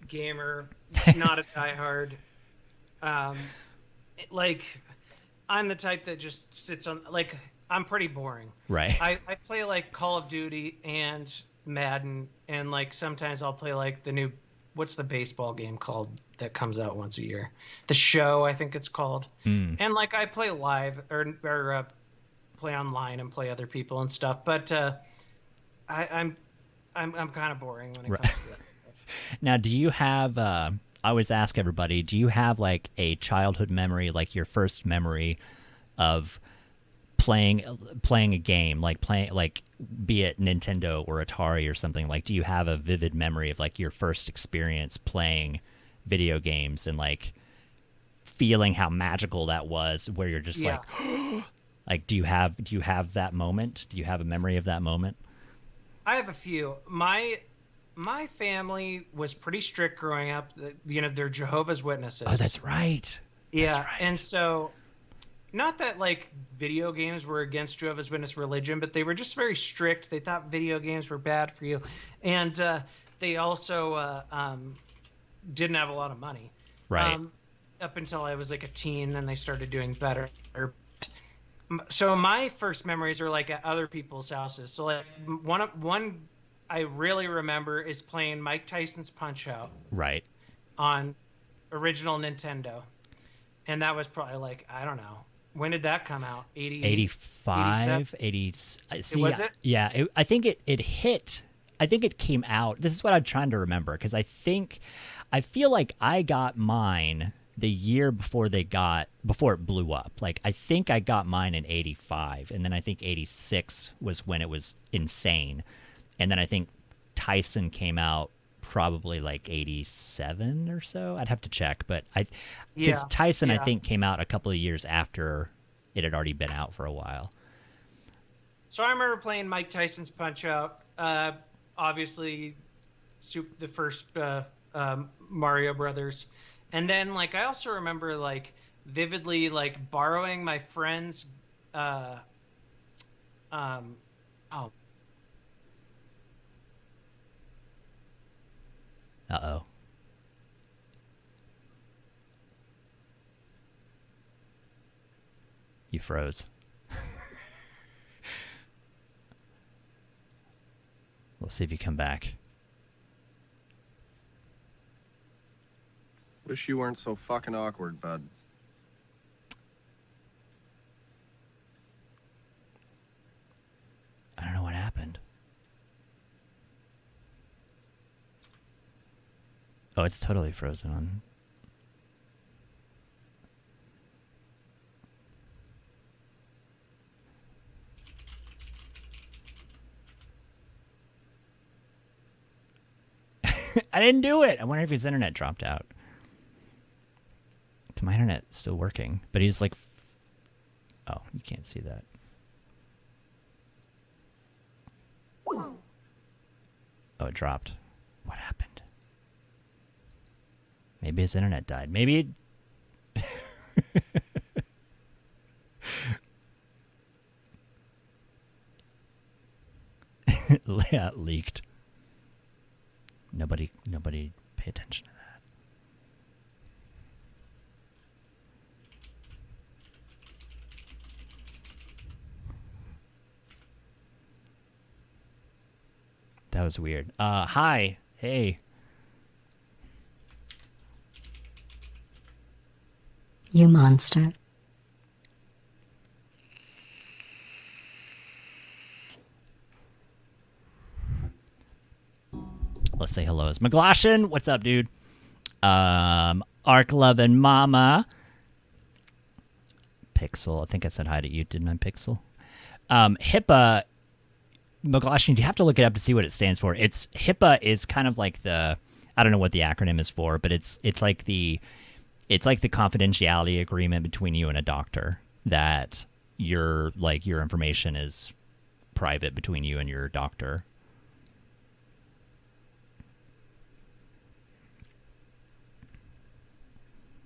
gamer, not a diehard. Um, like I'm the type that just sits on like I'm pretty boring. Right. I play like Call of Duty and Madden, and like sometimes I'll play like the new what's the baseball game called that comes out once a year? The Show, I think it's called. And like I play live or play online and play other people and stuff, but I'm kind of boring when it comes to that stuff. Now, do you have? I always ask everybody, do you have like a childhood memory, like your first memory of playing a game, like playing, like be it Nintendo or Atari or something? Like, do you have a vivid memory of like your first experience playing video games and like feeling how magical that was, where you're just like do you have that moment? Do you have a memory of that moment? I have a few. My family was pretty strict growing up. You know, they're Jehovah's Witnesses. Oh, that's right. Yeah, That's right. and so not that like video games were against Jehovah's Witness religion, but they were just very strict. They thought video games were bad for you, and they also didn't have a lot of money. Right. Up until I was like a teen, and they started doing better. So my first memories are like at other people's houses. So like one I really remember is playing Mike Tyson's Punch-Out! Right. On original Nintendo. And that was probably like, I don't know. When did that come out? 85? 80. See, was it? Yeah, I think it hit. I think it came out. This is what I'm trying to remember, because I feel like I got mine the year before it blew up. Like, I think I got mine in 85, and then I think 86 was when it was insane. And then I think Tyson came out probably like 87 or so. I'd have to check, but because Tyson, I think, came out a couple of years after it had already been out for a while. So I remember playing Mike Tyson's Punch-Out! Obviously, the first Mario Brothers. And then, like, I also remember, like, vividly, like, borrowing my friend's Uh-oh. You froze. We'll see if you come back. Wish you weren't so fucking awkward, bud. I don't know what happened. Oh, it's totally frozen on. I didn't do it. I wonder if his internet dropped out. My internet's still working, but he's like, oh, you can't see that. Oh, it dropped. What happened? Maybe his internet died. Maybe it... Yeah, it leaked. Nobody pay attention to that. That was weird. Hi. Hey. You monster. Let's say hello. It's McGlashan. What's up, dude? Arc Lovin' Mama. Pixel. I think I said hi to you, didn't I, Pixel? HIPAA. McGlashan, you have to look it up to see what it stands for. It's HIPAA is kind of like the, I don't know what the acronym is for, but it's like the confidentiality agreement between you and a doctor, that your information is private between you and your doctor.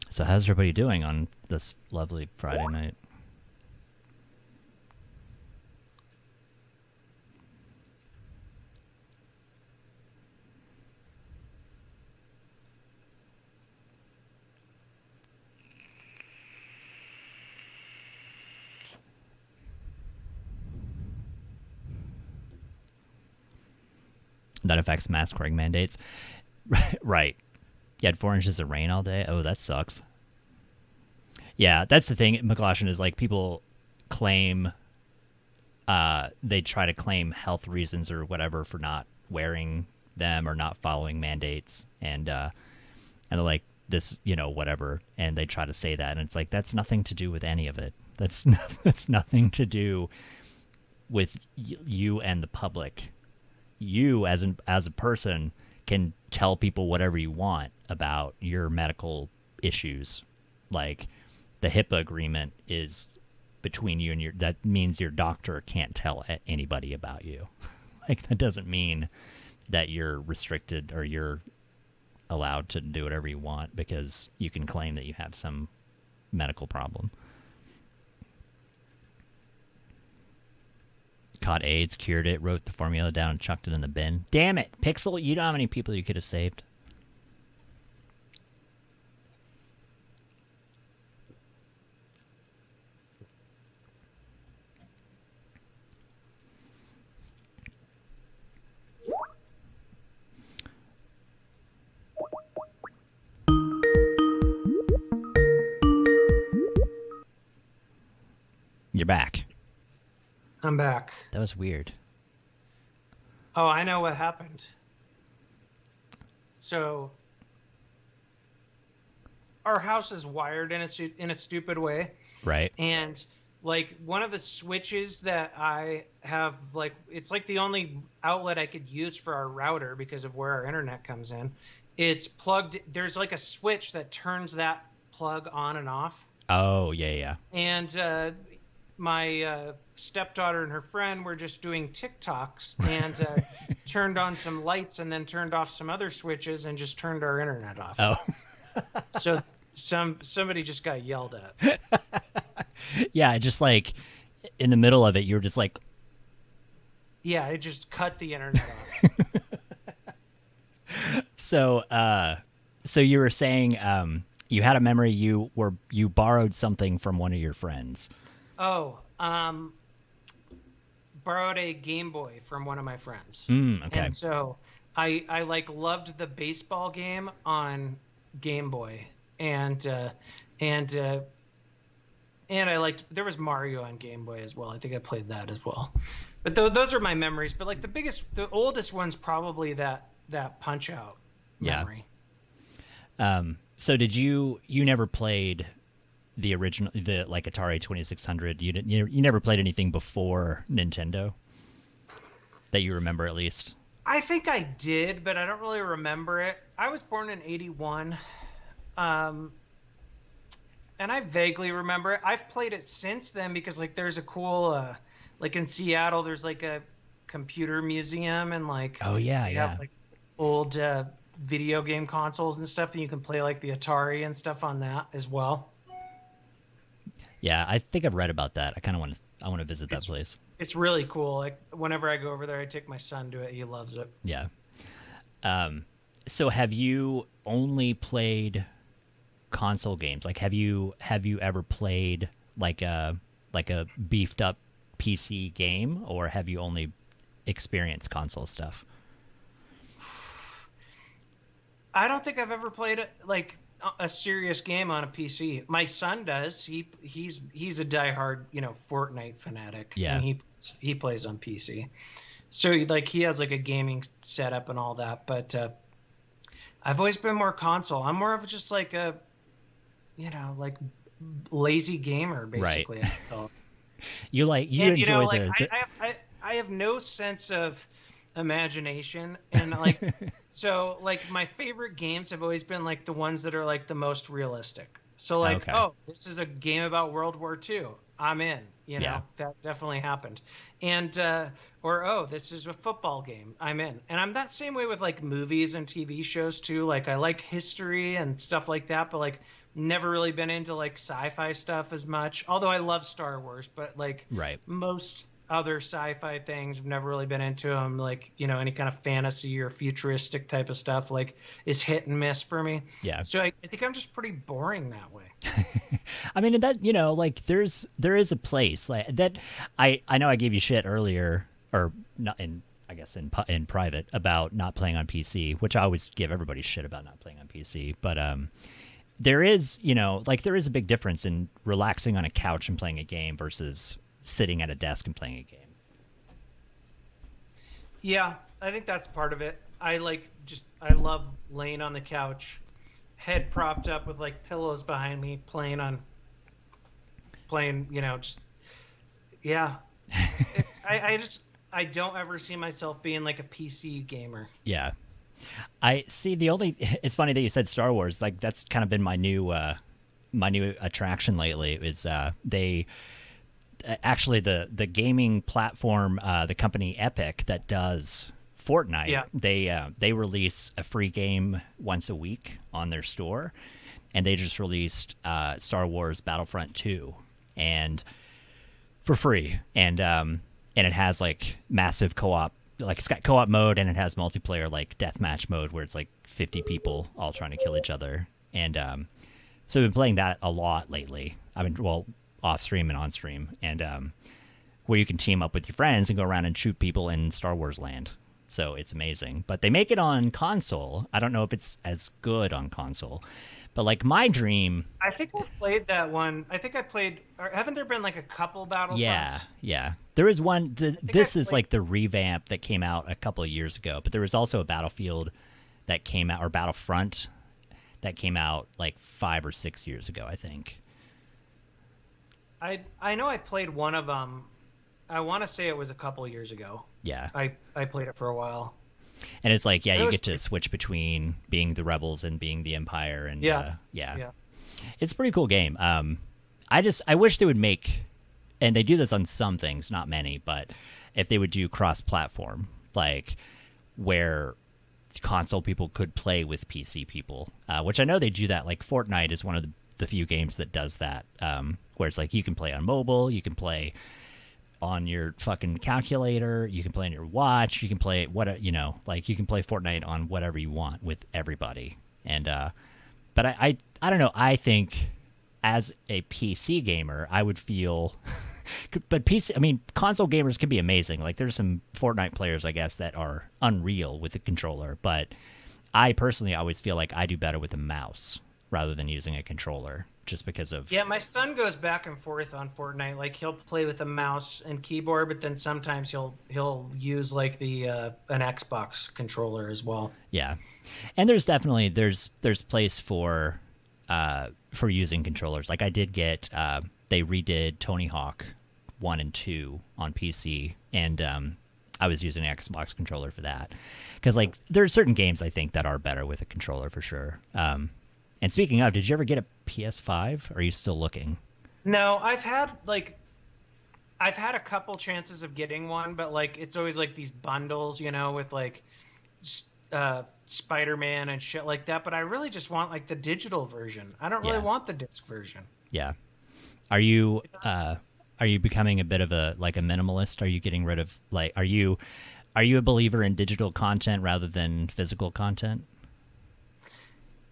So how's everybody doing on this lovely Friday night? That affects mask wearing mandates. Right. You had 4 inches of rain all day. Oh, that sucks. Yeah, that's the thing, McLaughlin, is like people claim, they try to claim health reasons or whatever for not wearing them or not following mandates, and they're like this, whatever, and they try to say that, and it's like that's nothing to do with any of it. That's nothing to do with you and the public. You as a person can tell people whatever you want about your medical issues. Like the HIPAA agreement is between you and that means your doctor can't tell anybody about you. Like that doesn't mean that you're restricted or you're allowed to do whatever you want because you can claim that you have some medical problem. Caught AIDS, cured it, wrote the formula down, and chucked it in the bin. Damn it, Pixel! You know how many people you could have saved? You're back. I'm back. That was weird. Oh, I know what happened. So, our house is wired in a stupid way. Right. And like one of the switches that I have, like it's like the only outlet I could use for our router because of where our internet comes in. It's plugged. There's like a switch that turns that plug on and off. Oh, yeah. And my stepdaughter and her friend were just doing TikToks and turned on some lights and then turned off some other switches and just turned our internet off. Oh. So somebody just got yelled at. Yeah, just like in the middle of it, you were just like... Yeah, it just cut the internet off. So you were saying you had a memory you borrowed something from one of your friends. Oh, borrowed a Game Boy from one of my friends. Okay. And so I like loved the baseball game on Game Boy, and I liked, there was Mario on Game Boy as well. I think I played that as well. But those are my memories. But like the oldest one's probably that Punch Out memory. Yeah. So did you never played the original, the like Atari 2600? You never played anything before Nintendo that you remember, at least? I think I did, but I don't really remember it. I was born in 81. And I vaguely remember it. I've played it since then because like there's a cool like in Seattle there's like a computer museum and like have like old video game consoles and stuff, and you can play like the Atari and stuff on that as well. Yeah, I think I've read about that. I want to visit that place. It's really cool. Like whenever I go over there, I take my son to it. He loves it. Yeah. So have you only played console games? Like have you ever played like a beefed up PC game, or have you only experienced console stuff? I don't think I've ever played like a serious game on a PC. My son does. He's a diehard, Fortnite fanatic. Yeah. And he plays on PC. So like he has like a gaming setup and all that, but I've always been more console. I'm more of just like a like lazy gamer basically. Right. You enjoy I have no sense of imagination, and like so like my favorite games have always been like the ones that are like the most realistic. So like, oh, this is a game about World War II. I'm in. That definitely happened. And or oh, this is a football game. I'm in. And I'm that same way with like movies and TV shows too. Like I like history and stuff like that, but like never really been into like sci-fi stuff as much. Although I love Star Wars, but like most other sci-fi things I've never really been into them. Like any kind of fantasy or futuristic type of stuff like is hit and miss for me. Yeah. So I think I'm just pretty boring that way. I mean that like there is a place like that. I know I gave you shit earlier, or not, and I guess in private about not playing on PC, which I always give everybody shit about not playing on PC. But there is, there is a big difference in relaxing on a couch and playing a game versus sitting at a desk and playing a game. Yeah, I think that's part of it. I love laying on the couch, head propped up with like pillows behind me, playing, yeah. I don't ever see myself being like a PC gamer. Yeah. I see it's funny that you said Star Wars. Like that's kind of been my new attraction lately is they actually the gaming platform, the company Epic that does Fortnite. Yeah. They release a free game once a week on their store, and they just released Star Wars Battlefront 2 and for free. And it has like massive co-op, like it's got co-op mode and it has multiplayer like deathmatch mode where it's like 50 people all trying to kill each other. And so I've been playing that a lot lately. Off stream and on stream, and where you can team up with your friends and go around and shoot people in Star Wars land. So it's amazing. But they make it on console. I don't know if it's as good on console, but like my dream. I think I played that one. I think I played. Haven't there been like a couple Battlefronts? Yeah. There is one. This is like the revamp that came out a couple of years ago. But there was also a Battlefield that came out, or Battlefront that came out like 5 or 6 years ago, I think. I know I played one of them. I want to say it was a couple years ago. Yeah. I played it for a while. And it's like, you get to switch between being the rebels and being the Empire. And yeah. It's a pretty cool game. I wish they would make, and they do this on some things, not many, but if they would do cross-platform, like where console people could play with PC people, which I know they do that. Like Fortnite is one of the few games that does that, where it's like you can play on mobile, you can play on your fucking calculator, you can play on your watch, you can play like you can play Fortnite on whatever you want with everybody. And but I don't know, I think as a PC gamer I would feel but console gamers can be amazing. Like there's some Fortnite players I guess that are unreal with the controller, but I personally always feel like I do better with a mouse rather than using a controller, just because of... Yeah, my son goes back and forth on Fortnite. Like, he'll play with a mouse and keyboard, but then sometimes he'll use, like, an Xbox controller as well. Yeah. And there's definitely... There's place for using controllers. Like, I did get... they redid Tony Hawk 1 and 2 on PC, and I was using an Xbox controller for that. Because, like, there are certain games, I think, that are better with a controller, for sure. And speaking of, did you ever get a PS5? Or are you still looking? No, I've had a couple chances of getting one, but like it's always like these bundles, with like Spider-Man and shit like that. But I really just want like the digital version. I don't really want the disc version. Yeah. Are you becoming a bit of a minimalist? Are you getting rid of are you a believer in digital content rather than physical content?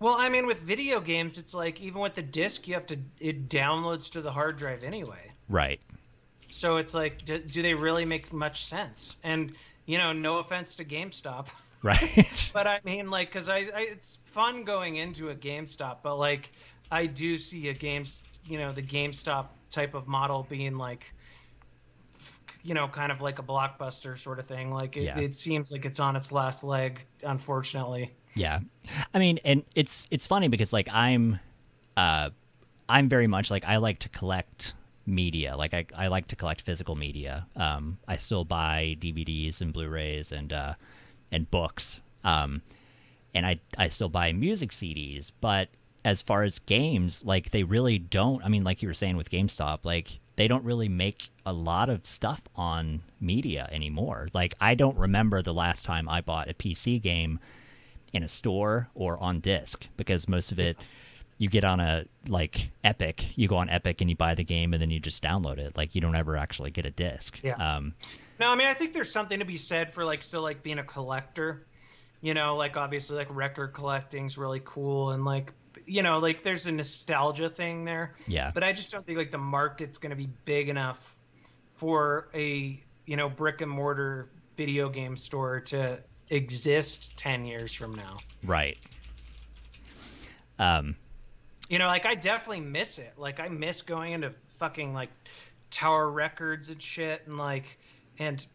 Well, I mean, with video games, it's like even with the disc, it downloads to the hard drive anyway. Right. So it's like, do they really make much sense? And no offense to GameStop, right? But I mean, like, because it's fun going into a GameStop, but like, I do see the GameStop type of model being like, kind of like a Blockbuster sort of thing. Like, it seems like it's on its last leg, unfortunately. Yeah. I mean, and it's funny because like I'm very much like I like to collect media. Like I like to collect physical media. I still buy DVDs and Blu-rays and books. And I still buy music CDs, but as far as games, like they really don't, I mean, like you were saying with GameStop, like they don't really make a lot of stuff on media anymore. Like I don't remember the last time I bought a PC game in a store or on disc, because most of it you get on Epic. You go on Epic and you buy the game and then you just download it. Like you don't ever actually get a disc. Yeah. No, I mean, I think there's something to be said for like still like being a collector. Like obviously like record collecting's really cool, and like like there's a nostalgia thing there. Yeah. But I just don't think like the market's going to be big enough for a brick and mortar video game store to exist 10 years from now. Right. Like I definitely miss it. Like I miss going into fucking like Tower Records and shit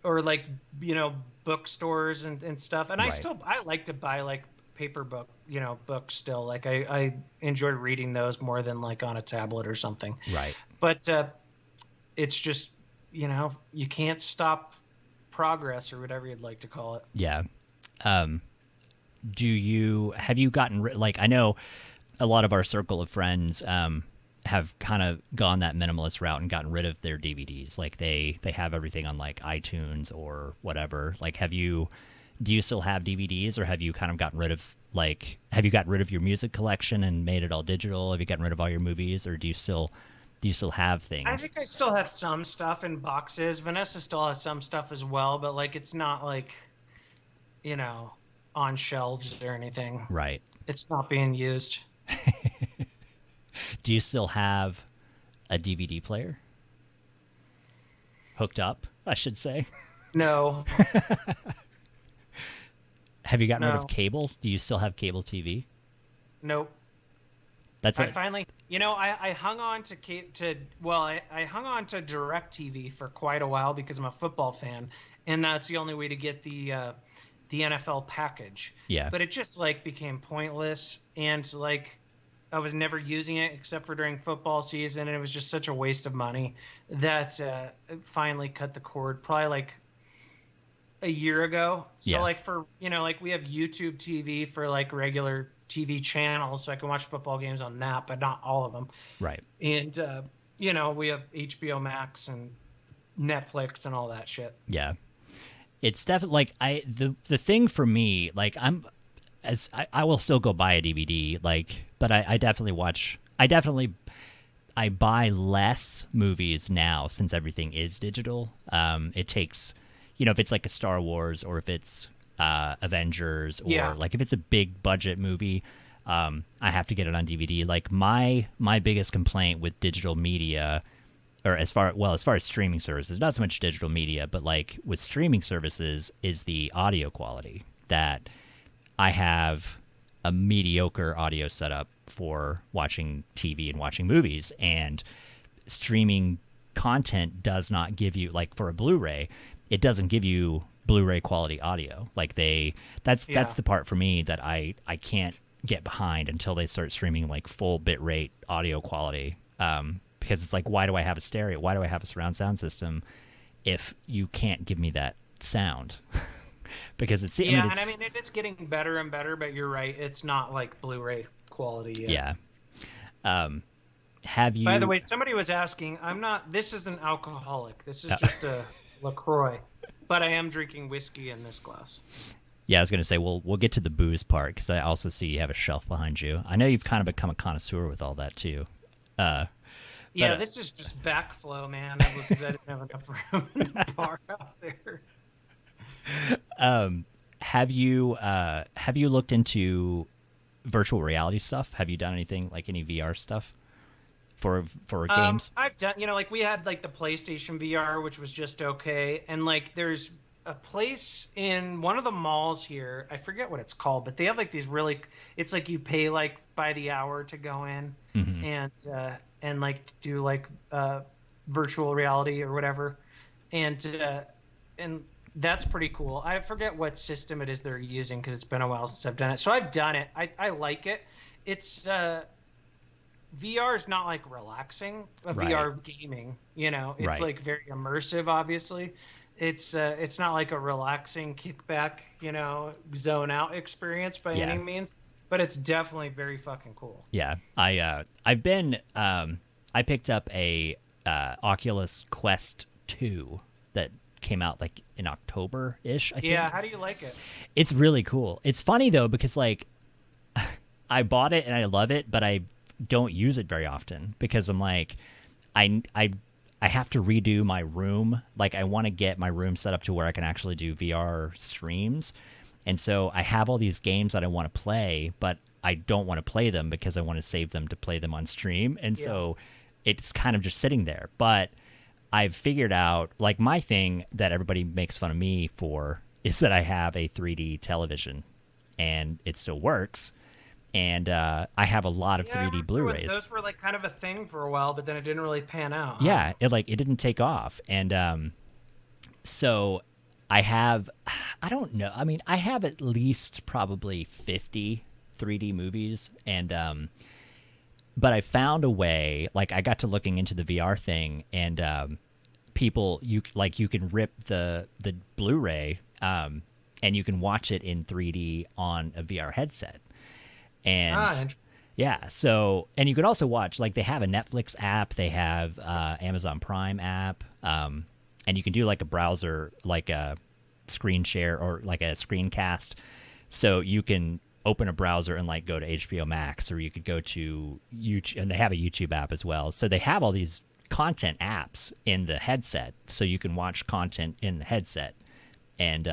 or bookstores and stuff. And Right. I like to buy like paper books still. Like I enjoy reading those more than like on a tablet or something. Right. But it's just, you can't stop progress or whatever you'd like to call it. Yeah. Have you gotten like, I know a lot of our circle of friends have kind of gone that minimalist route and gotten rid of their DVDs. Like they have everything on like iTunes or whatever. Like do you still have DVDs, or have you kind of gotten rid of your music collection and made it all digital? Have you gotten rid of all your movies, or do you still have things? I think I still have some stuff in boxes. Vanessa still has some stuff as well, but like it's not like, on shelves or anything. Right. It's not being used. Do you still have a DVD player hooked up, I should say? No. Have you gotten rid of cable? Do you still have cable TV? Nope. That's I it. finally, I hung on I hung on to DirecTV for quite a while because I'm a football fan, and that's the only way to get the NFL package. Yeah. But it just like became pointless, and like I was never using it except for during football season, and it was just such a waste of money that finally cut the cord probably like a year ago. So Yeah. like for, like we have YouTube TV for like regular TV channels, so I can watch football games on that, but not all of them. Right. And, we have HBO Max and Netflix and all that shit. Yeah. It's definitely like the thing for me, like I will still go buy a DVD, like, but I buy less movies now since everything is digital. It takes, if it's like a Star Wars or if it's Avengers or like if it's a big budget movie, I have to get it on DVD. Like my biggest complaint with digital media, or as far as streaming services, not so much digital media, but like with streaming services, is the audio quality. That I have a mediocre audio setup for watching TV and watching movies, and streaming content does not give you, like for a Blu-ray, it doesn't give you Blu-ray quality audio. Like that's the part for me that I can't get behind until they start streaming like full bitrate audio quality. Because it's like, why do I have a stereo? Why do I have a surround sound system if you can't give me that sound? Because it is getting better and better, but you're right, it's not like Blu-ray quality yet. Yeah. Have you? By the way, somebody was asking. This isn't alcoholic. This is just a LaCroix, but I am drinking whiskey in this glass. Yeah, I was gonna say we'll get to the booze part, because I also see you have a shelf behind you. I know you've kind of become a connoisseur with all that too. This is just backflow, man, because I didn't have enough room in the bar out there. Have you looked into virtual reality stuff? Have you done anything like any VR stuff for games? I've done, like we had like the PlayStation VR, which was just okay, and like there's a place in one of the malls here, I forget what it's called, but they have like these really, it's like you pay like by the hour to go in, mm-hmm. and like do like virtual reality or whatever, and that's pretty cool. I forget what system it is they're using because it's been a while since I've done it. So I've done it. I like it. It's VR is not like relaxing. Right. VR gaming, it's right. like very immersive. Obviously, it's not like a relaxing kickback, zone out experience by any means. But it's definitely very fucking cool. Yeah, I've been I picked up a Oculus Quest 2 that came out like in October-ish, I think. Yeah, how do you like it? It's really cool. It's funny though, because like I bought it and I love it, but I don't use it very often because I'm like I have to redo my room. Like I want to get my room set up to where I can actually do VR streams. And so I have all these games that I want to play, but I don't want to play them because I want to save them to play them on stream. And so it's kind of just sitting there. But I've figured out, like, my thing that everybody makes fun of me for is that I have a 3D television, and it still works. And I have a lot of Yeah, I 3D remember Blu-rays. those were like kind of a thing for a while, but then it didn't really pan out. Huh? Yeah, it didn't take off, and so I have, I don't know. I mean, I have at least probably 50 3D movies, and but I found a way. Like, I got to looking into the VR thing, and people, you can rip the Blu-ray, and you can watch it in 3D on a VR headset, and yeah. So, and you can also watch, like, they have a Netflix app, they have Amazon Prime app, and you can do like a browser, like a screen share or like a screencast. So you can open a browser and like go to HBO Max, or you could go to YouTube, and they have a YouTube app as well. So they have all these content apps in the headset, so you can watch content in the headset, and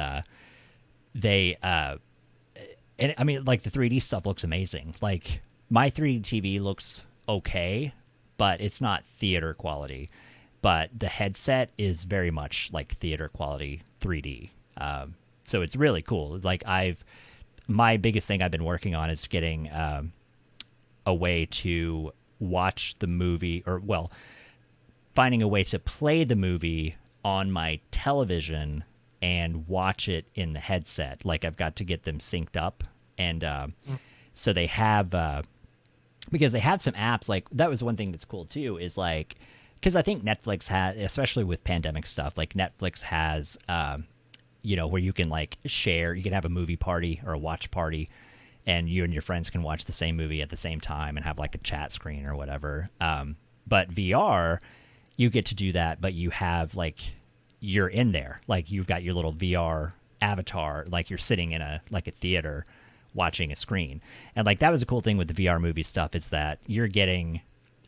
they and I mean, like, the 3D stuff looks amazing. Like, my 3D TV looks okay, but it's not theater quality. But the headset is very much like theater quality 3D. So it's really cool. Like, my biggest thing I've been working on is getting a way to watch the movie, or, well, finding a way to play the movie on my television and watch it in the headset. Like, I've got to get them synced up, and so they have because they have some apps. Like, that was one thing that's cool too, is like, because I think Netflix has, especially with pandemic stuff, like, Netflix has where you can, like, share, you can have a movie party or a watch party, and you and your friends can watch the same movie at the same time and have like a chat screen or whatever. But VR, you get to do that, but you have, like, you're in there, like, you've got your little VR avatar, like, you're sitting in a theater watching a screen. And, like, that was a cool thing with the VR movie stuff, is that you're getting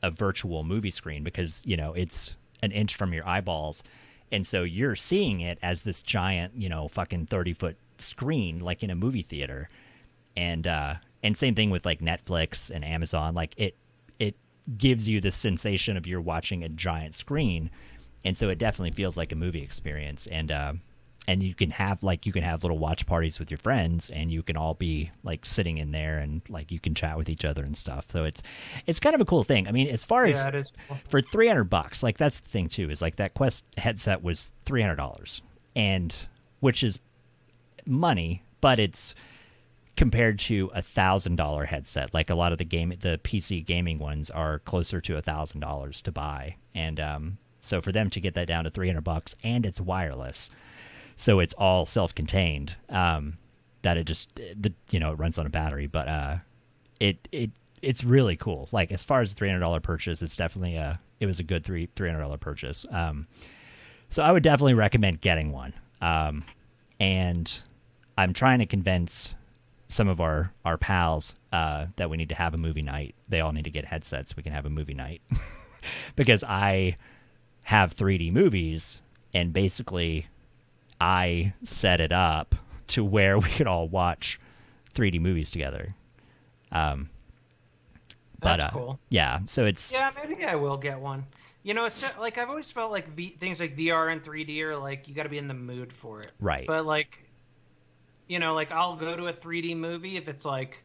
a virtual movie screen, because, it's an inch from your eyeballs, and so you're seeing it as this giant, fucking 30-foot screen, like in a movie theater. And same thing with, like, Netflix and Amazon. Like, it gives you the sensation of you're watching a giant screen, and so it definitely feels like a movie experience. And you can have little watch parties with your friends, and you can all be, like, sitting in there, and, like, you can chat with each other and stuff. So it's kind of a cool thing. I mean, as far as it is cool. For $300, like, that's the thing too, is like that Quest headset was $300, and which is money, but it's compared to $1,000 headset. Like, a lot of the PC gaming ones are closer to $1,000 to buy, and so for them to get that down to $300, and it's wireless, so it's all self-contained, that it just it runs on a battery, but it's really cool. Like, as far as the $300 purchase, it's definitely it was a good $300 purchase. So I would definitely recommend getting one. And I'm trying to convince some of our pals that we need to have a movie night. They all need to get headsets. We can have a movie night because I have 3D movies, and basically I set it up to where we could all watch 3D movies together. That's cool. Yeah, so it's... Yeah, maybe I will get one. It's just, like, I've always felt like things like VR and 3D are, like, you got to be in the mood for it. Right. But, like, like, I'll go to a 3D movie if it's, like,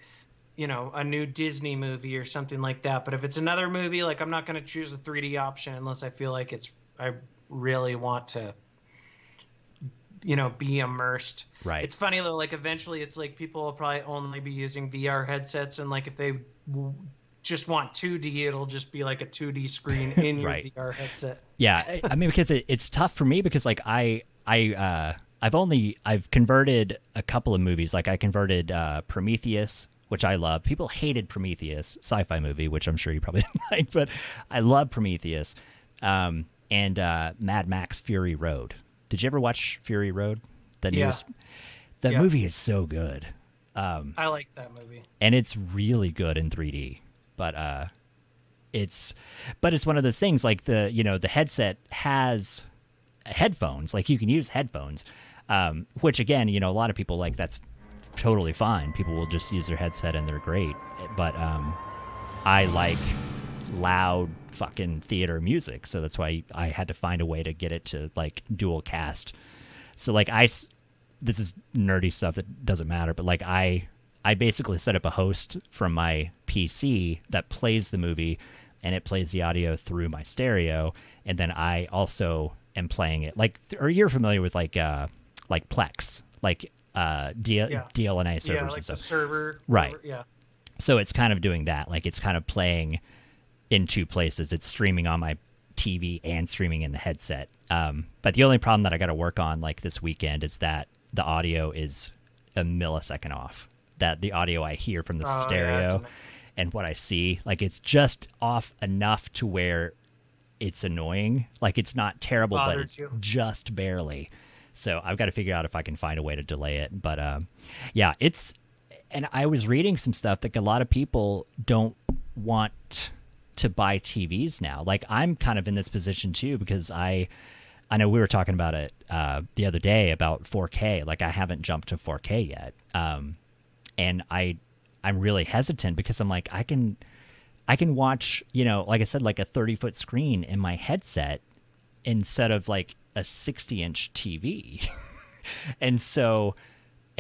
a new Disney movie or something like that. But if it's another movie, like, I'm not going to choose a 3D option unless I feel like I really want to, be immersed. Right. It's funny though, like, eventually it's like people will probably only be using VR headsets, and, like, if they just want 2D, it'll just be like a 2D screen in your right. VR headset. Yeah, I mean, because it's tough for me, because, like, I've converted a couple of movies. Like, I converted Prometheus, which I love. People hated Prometheus, sci-fi movie, which I'm sure you probably didn't like, but I love Prometheus. And Mad Max Fury Road. Did you ever watch Fury Road? The newest. The movie is so good. I like that movie, and it's really good in 3D. But it's one of those things, like, the headset has headphones, like, you can use headphones, which, again, a lot of people, like, that's totally fine. People will just use their headset and they're great. But I like loud fucking theater music, so that's why I had to find a way to get it to like dual cast. So like this is nerdy stuff that doesn't matter, but like I basically set up a host from my PC that plays the movie, and it plays the audio through my stereo, and then I also am playing it like. Or you're familiar with like Plex, like DLNA servers like and stuff, the server, right? Yeah. So it's kind of doing that. Like it's kind of playing in two places. It's streaming on my TV and streaming in the headset. But the only problem that I got to work on like this weekend is that the audio is a millisecond off. That the audio I hear from the stereo and what I see, like it's just off enough to where it's annoying. Like it's not terrible, but it's just barely. So I've got to figure out if I can find a way to delay it. But yeah, it's. And I was reading some stuff that a lot of people don't want to buy TVs now. Like I'm kind of in this position too, because I know we were talking about it the other day about 4K. Like I haven't jumped to 4K yet, and I'm really hesitant because I'm like I can watch, you know, like I said, like a 30-foot screen in my headset instead of like a 60-inch TV, and so.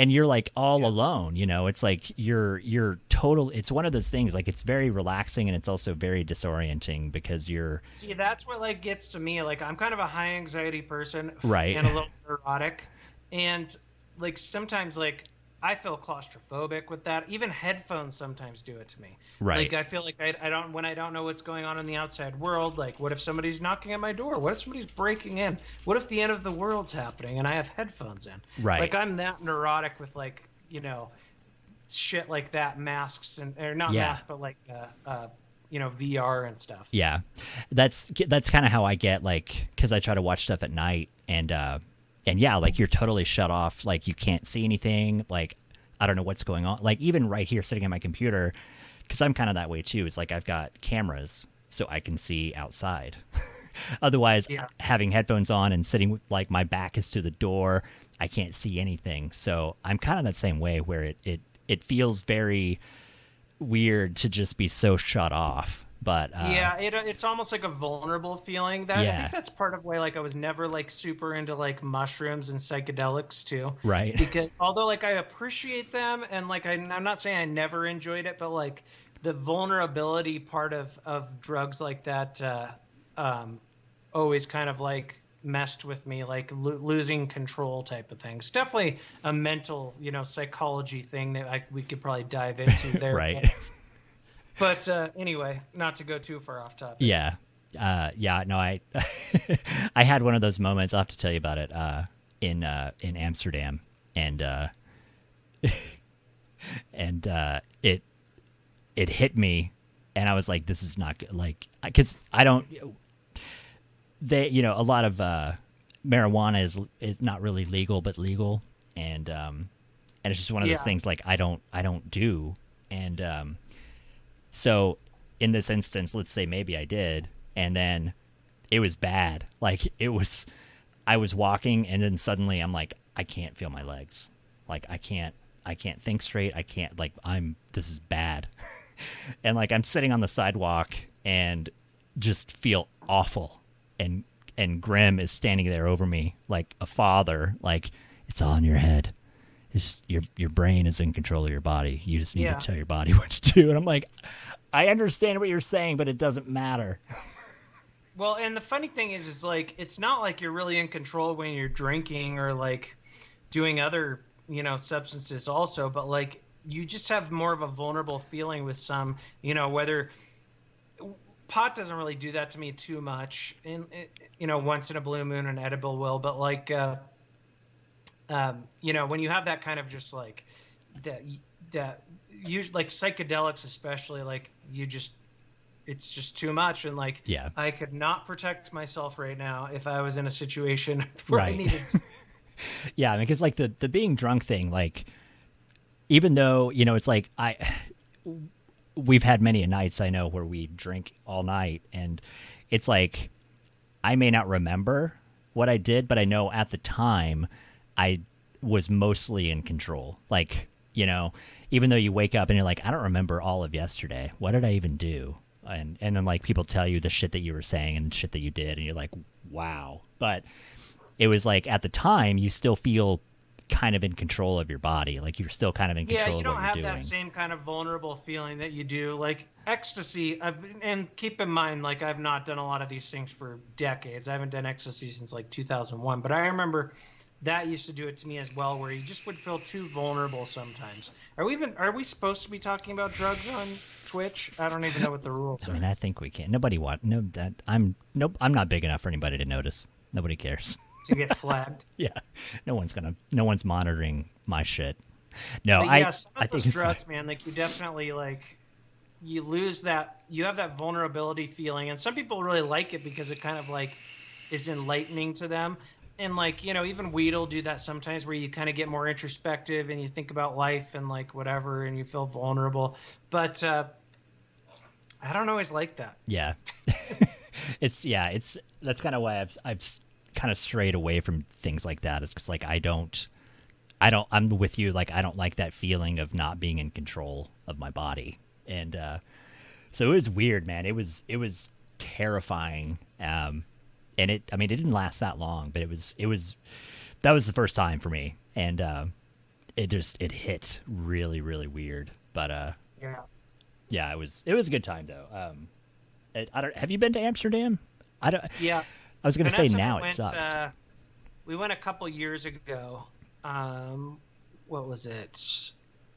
And you're like all alone, you know, it's like you're total. It's one of those things, like it's very relaxing and it's also very disorienting because you're. See, that's what like gets to me. Like I'm kind of a high anxiety person, right? And a little neurotic, and like sometimes like I feel claustrophobic with that. Even headphones sometimes do it to me. Right. Like I feel like I don't when I don't know what's going on in the outside world. Like what if somebody's knocking at my door? What if somebody's breaking in? What if the end of the world's happening and I have headphones in? Right. Like I'm that neurotic with like, you know, shit like that, masks and or not masks, but like you know, VR and stuff. Yeah, that's kind of how I get, like, because I try to watch stuff at night and yeah, like you're totally shut off. Like you can't see anything. Like I don't know what's going on. Like even right here sitting at my computer, because I'm kind of that way too. It's like I've got cameras so I can see outside. Otherwise, having headphones on and sitting like my back is to the door, I can't see anything. So I'm kind of that same way where it feels very weird to just be so shut off. But it's almost like a vulnerable feeling. That I think that's part of why like I was never like super into like mushrooms and psychedelics too. Right. Because although like I appreciate them and like I'm not saying I never enjoyed it, but like the vulnerability part of drugs like that always kind of like messed with me, like losing control type of things. Definitely a mental, you know, psychology thing that we could probably dive into there. Right. But anyway, not to go too far off topic. Yeah. No, I I had one of those moments. I'll have to tell you about it in Amsterdam, and it hit me, and I was like, this is not good. Like, because I don't. You know, a lot of marijuana is not really legal, but legal, and it's just one of those things like I don't do, and so in this instance, let's say maybe I did, and then it was bad. Like I was walking, and then suddenly I'm like, I can't feel my legs. Like I can't think straight. I can't, like, this is bad. And like I'm sitting on the sidewalk and just feel awful. And Grim is standing there over me like a father, like, it's all in your head. It's your brain is in control of your body. You just need to tell your body what to do. And I'm like, I understand what you're saying, but it doesn't matter. Well, and the funny thing is like, it's not like you're really in control when you're drinking or like doing other, you know, substances also, but like you just have more of a vulnerable feeling with some, you know, whether pot doesn't really do that to me too much. And, you know, once in a blue moon, an edible will, but like, you know, when you have that kind of just like that usually like psychedelics, especially, like it's just too much. And like, I could not protect myself right now if I was in a situation where I needed to. Yeah, because like the being drunk thing, like, even though, you know, it's like we've had many nights, I know, where we drink all night, and it's like I may not remember what I did, but I know at the time I was mostly in control. Like, you know, even though you wake up and you're like, I don't remember all of yesterday. What did I even do? and then like people tell you the shit that you were saying and shit that you did, and you're like, wow. But it was like at the time you still feel kind of in control of your body, like you're still kind of in control you of don't what have you're doing. that same kind of vulnerable feeling that you do like ecstasy. And keep in mind, like I've not done a lot of these things for decades. I haven't done ecstasy since like 2001, but I remember that used to do it to me as well, where you just would feel too vulnerable sometimes. Are we supposed to be talking about drugs on Twitch? I don't even know what the rules I are. mean, I think we can. Nobody want no that I'm not big enough for anybody to notice. Nobody cares. To get flagged. Yeah, no one's monitoring my shit. No, But yeah, some I of think those it's drugs, fine. man, like you definitely like you lose that, you have that vulnerability feeling, and some people really like it because it kind of like is enlightening to them. And like, you know, even weed will do that sometimes, where you kind of get more introspective and you think about life and like whatever, and you feel vulnerable. But I don't always like that. Yeah, it's that's kind of why I've kind of strayed away from things like that. It's because like I'm with you. Like I don't like that feeling of not being in control of my body, and so it was weird, man. It was terrifying. And it didn't last that long, but it was that was the first time for me, and it hit really really weird. But Yeah. yeah, it was a good time though. I don't, have you been to Amsterdam? Yeah. I was gonna say Vanessa now it went, sucks. We went a couple years ago. What was it?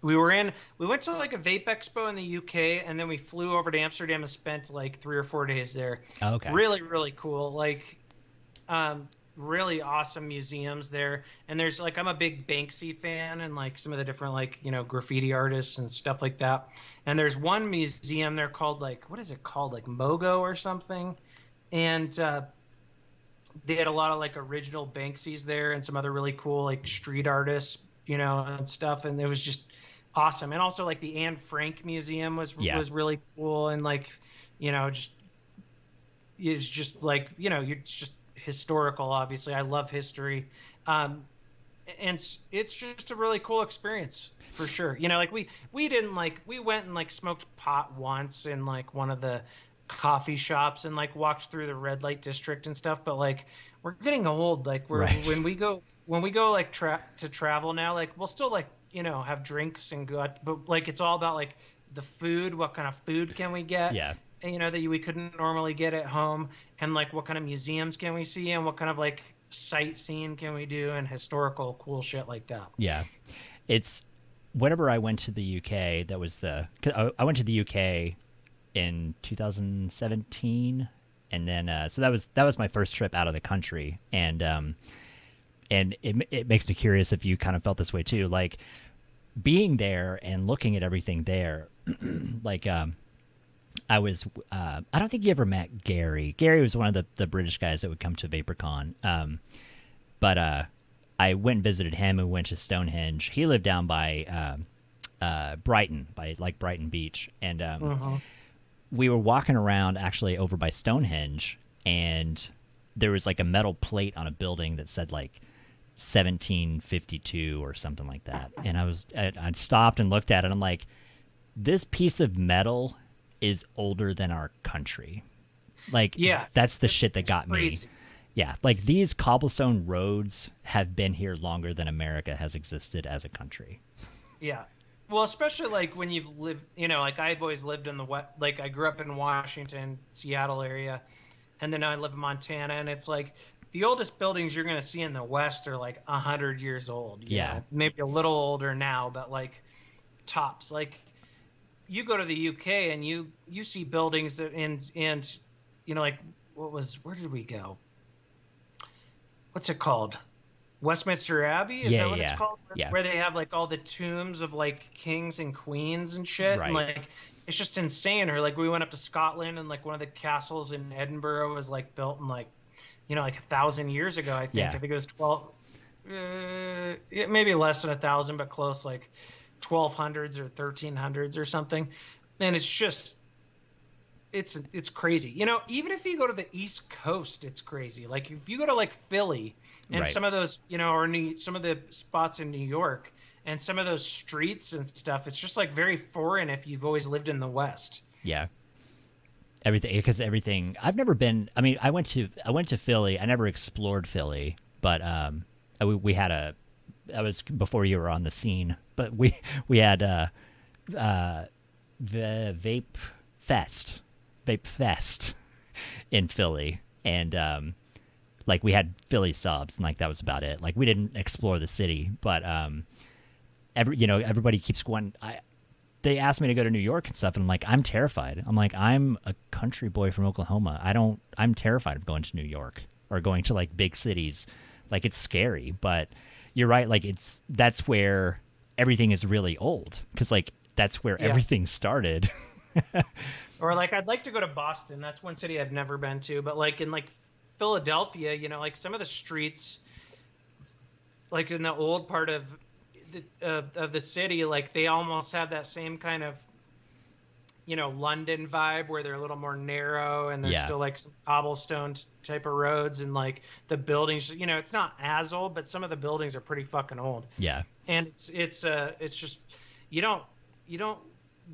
We went to like a vape expo in the UK, and then we flew over to Amsterdam and spent like 3 or 4 days there. Oh, okay. Really, really cool. Like, really awesome museums there. And there's like, I'm a big Banksy fan, and like some of the different like, you know, graffiti artists and stuff like that. And there's one museum there called like, what is it called? Like Mogo or something. And, they had a lot of like original Banksies there and some other really cool like street artists, you know, and stuff. And it was just awesome. And also like the Anne Frank Museum was really cool, and like, you know, just is just like, you know, it's just historical. Obviously, I love history, and it's just a really cool experience for sure. You know, like we didn't like, we went and like smoked pot once in like one of the coffee shops and like walked through the red light district and stuff, but like we're getting old. Like Right. when we go like to travel now, like we'll still like, you know, have drinks and go out, but like it's all about like the food. What kind of food can we get? Yeah. And, you know, that we couldn't normally get at home, and like what kind of museums can we see, and what kind of like sightseeing can we do, and historical cool shit like that. Yeah, it's whenever I went to the UK, that was I went to the UK in 2017, and then so that was my first trip out of the country, and it makes me curious if you kind of felt this way too, like being there and looking at everything there. Like I was I don't think you ever met Gary. Gary was one of the British guys that would come to VaporCon, but I went and visited him and went to Stonehenge. He lived down by Brighton, by like Brighton Beach, and we were walking around actually over by Stonehenge, and there was like a metal plate on a building that said like 1752 or something like that. And I stopped and looked at it, and I'm like, this piece of metal is older than our country. Like, Yeah, that's the shit that got crazy. me. Yeah, like these cobblestone roads have been here longer than America has existed as a country. Yeah. Well, especially like when you've lived, you know, like I've always lived in the West, like I grew up in Washington, Seattle area, and then I live in Montana, and it's like the oldest buildings you're going to see in the West are like 100 years old. You Yeah. know? Maybe a little older now, but like tops. Like you go to the UK and you see buildings that, and you know, like where did we go? What's it called? Westminster Abbey? Is Yeah, that what it's yeah, called? yeah. Where they have like all the tombs of like kings and queens and shit. Right. And like it's just insane. Or like we went up to Scotland, and like one of the castles in Edinburgh was like built in like, you know, like 1,000 years ago, I think. Yeah. I think it was 12, maybe less than 1,000, but close, like 1200s or 1300s or something. And it's just, it's crazy. You know, even if you go to the East Coast, it's crazy. Like if you go to like Philly and Right. some of those, you know, or some of the spots in New York and some of those streets and stuff, it's just like very foreign if you've always lived in the West. Yeah. everything, because everything. I've never been. I mean, I went to Philly. I never explored Philly, but we had a. That was before you were on the scene, but we had the vape fest in Philly, and like we had Philly subs, and like that was about it. Like we didn't explore the city, but everybody keeps going. They asked me to go to New York and stuff, and I'm like, I'm terrified. I'm like, I'm a country boy from Oklahoma. I'm terrified of going to New York or going to like big cities. Like it's scary, but you're right. Like that's where everything is really old, because like that's where everything started. Or like I'd like to go to Boston. That's one city I've never been to, but like in like Philadelphia, like some of the streets, like in the old part of the city, like they almost have that same kind of London vibe, where they're a little more narrow, and there's still like some cobblestone type of roads, and like the buildings, it's not as old, but some of the buildings are pretty fucking old. Yeah. And it's just you don't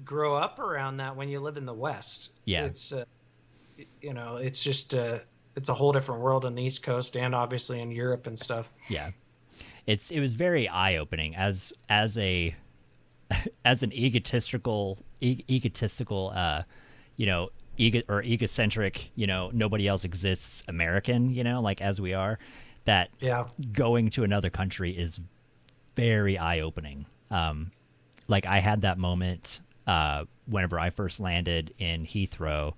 grow up around that when you live in the West. Yeah. It's it's just it's a whole different world on the East Coast, and obviously in Europe and stuff. Yeah. It was very eye-opening as an egocentric, egocentric, nobody else exists American, like as we are, that going to another country is very eye-opening. Like I had that moment whenever I first landed in Heathrow,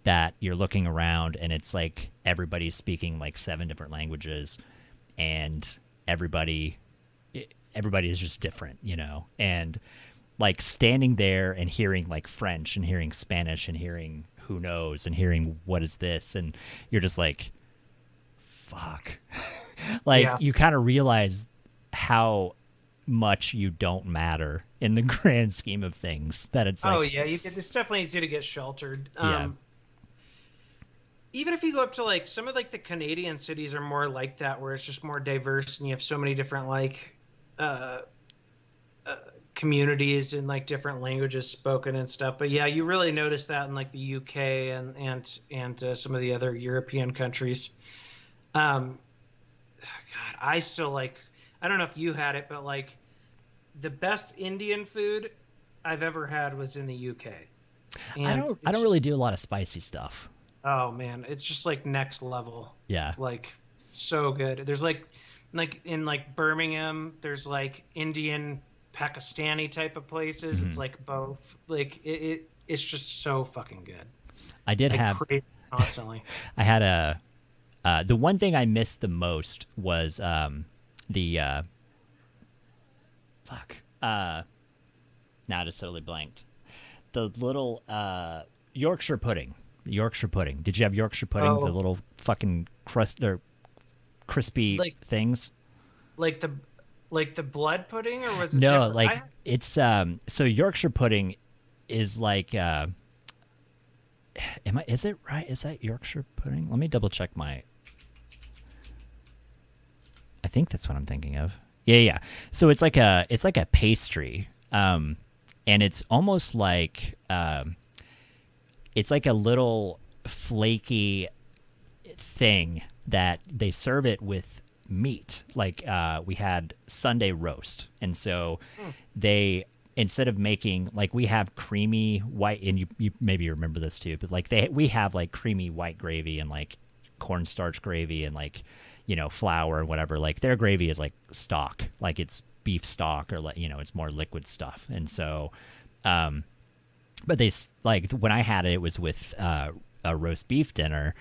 that you're looking around and it's like everybody's speaking like 7 different languages, and everybody is just different, and like standing there and hearing like French and hearing Spanish and hearing who knows and hearing what is this, and you're just like, fuck. Like you kind of realize how much you don't matter in the grand scheme of things, that it's like, it's definitely easy to get sheltered. Even if you go up to like some of like the Canadian cities are more like that, where it's just more diverse and you have so many different like communities and like different languages spoken and stuff. But yeah, you really notice that in like the UK and some of the other European countries. God, I still like, I don't know if you had it, but like the best Indian food I've ever had was in the UK. And I don't really do a lot of spicy stuff. Oh man, it's just like next level. Yeah. Like so good. There's like in like Birmingham, there's like Indian Pakistani type of places. Mm-hmm. It's like both. Like it's just so fucking good. I did have constantly. I had the one thing I missed the most was the now I just totally blanked. The little Yorkshire pudding. Yorkshire pudding. Did you have Yorkshire pudding? Oh. The little fucking crust or crispy things. Like the blood pudding, or was it? No, like it's so Yorkshire pudding is like is it right? Is that Yorkshire pudding? Let me double check my. I think that's what I'm thinking of. Yeah. So it's like a pastry, and it's almost like it's like a little flaky thing that they serve it with meat. Like we had Sunday roast, and so they, instead of making, like, we have creamy white, and you maybe remember this too, but like we have like creamy white gravy and like cornstarch gravy and like flour and whatever. Like their gravy is like stock, like it's beef stock, or like it's more liquid stuff. And so but they, like, when I had it, it was with a roast beef dinner,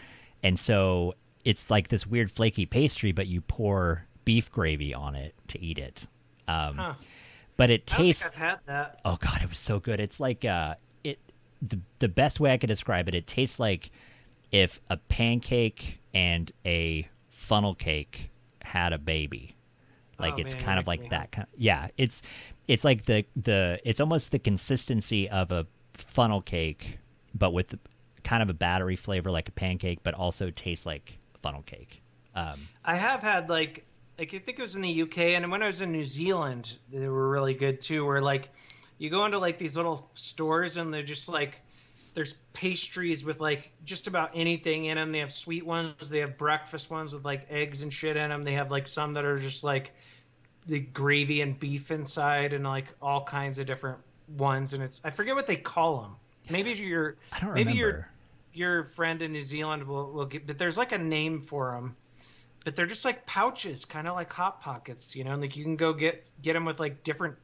and so it's like this weird flaky pastry, but you pour beef gravy on it to eat it. But it tastes. I don't think I've had that. Oh god, it was so good. It's like the best way I could describe it. It tastes like if a pancake and a funnel cake had a baby. Like it's kind of like that kind. Yeah, it's like it's almost the consistency of a funnel cake, but with kind of a battery flavor like a pancake, but also tastes like funnel cake. I have had like I think it was in the UK, and when I was in New Zealand, they were really good too. Where like you go into like these little stores, and they're just like there's pastries with like just about anything in them. They have sweet ones, they have breakfast ones with like eggs and shit in them. They have like some that are just like the gravy and beef inside, and like all kinds of different ones. And it's, I forget what they call them. Maybe I don't maybe remember. your friend in New Zealand will get, but there's like a name for them. But they're just like pouches, kind of like Hot Pockets, you know, and like you can go get them with like different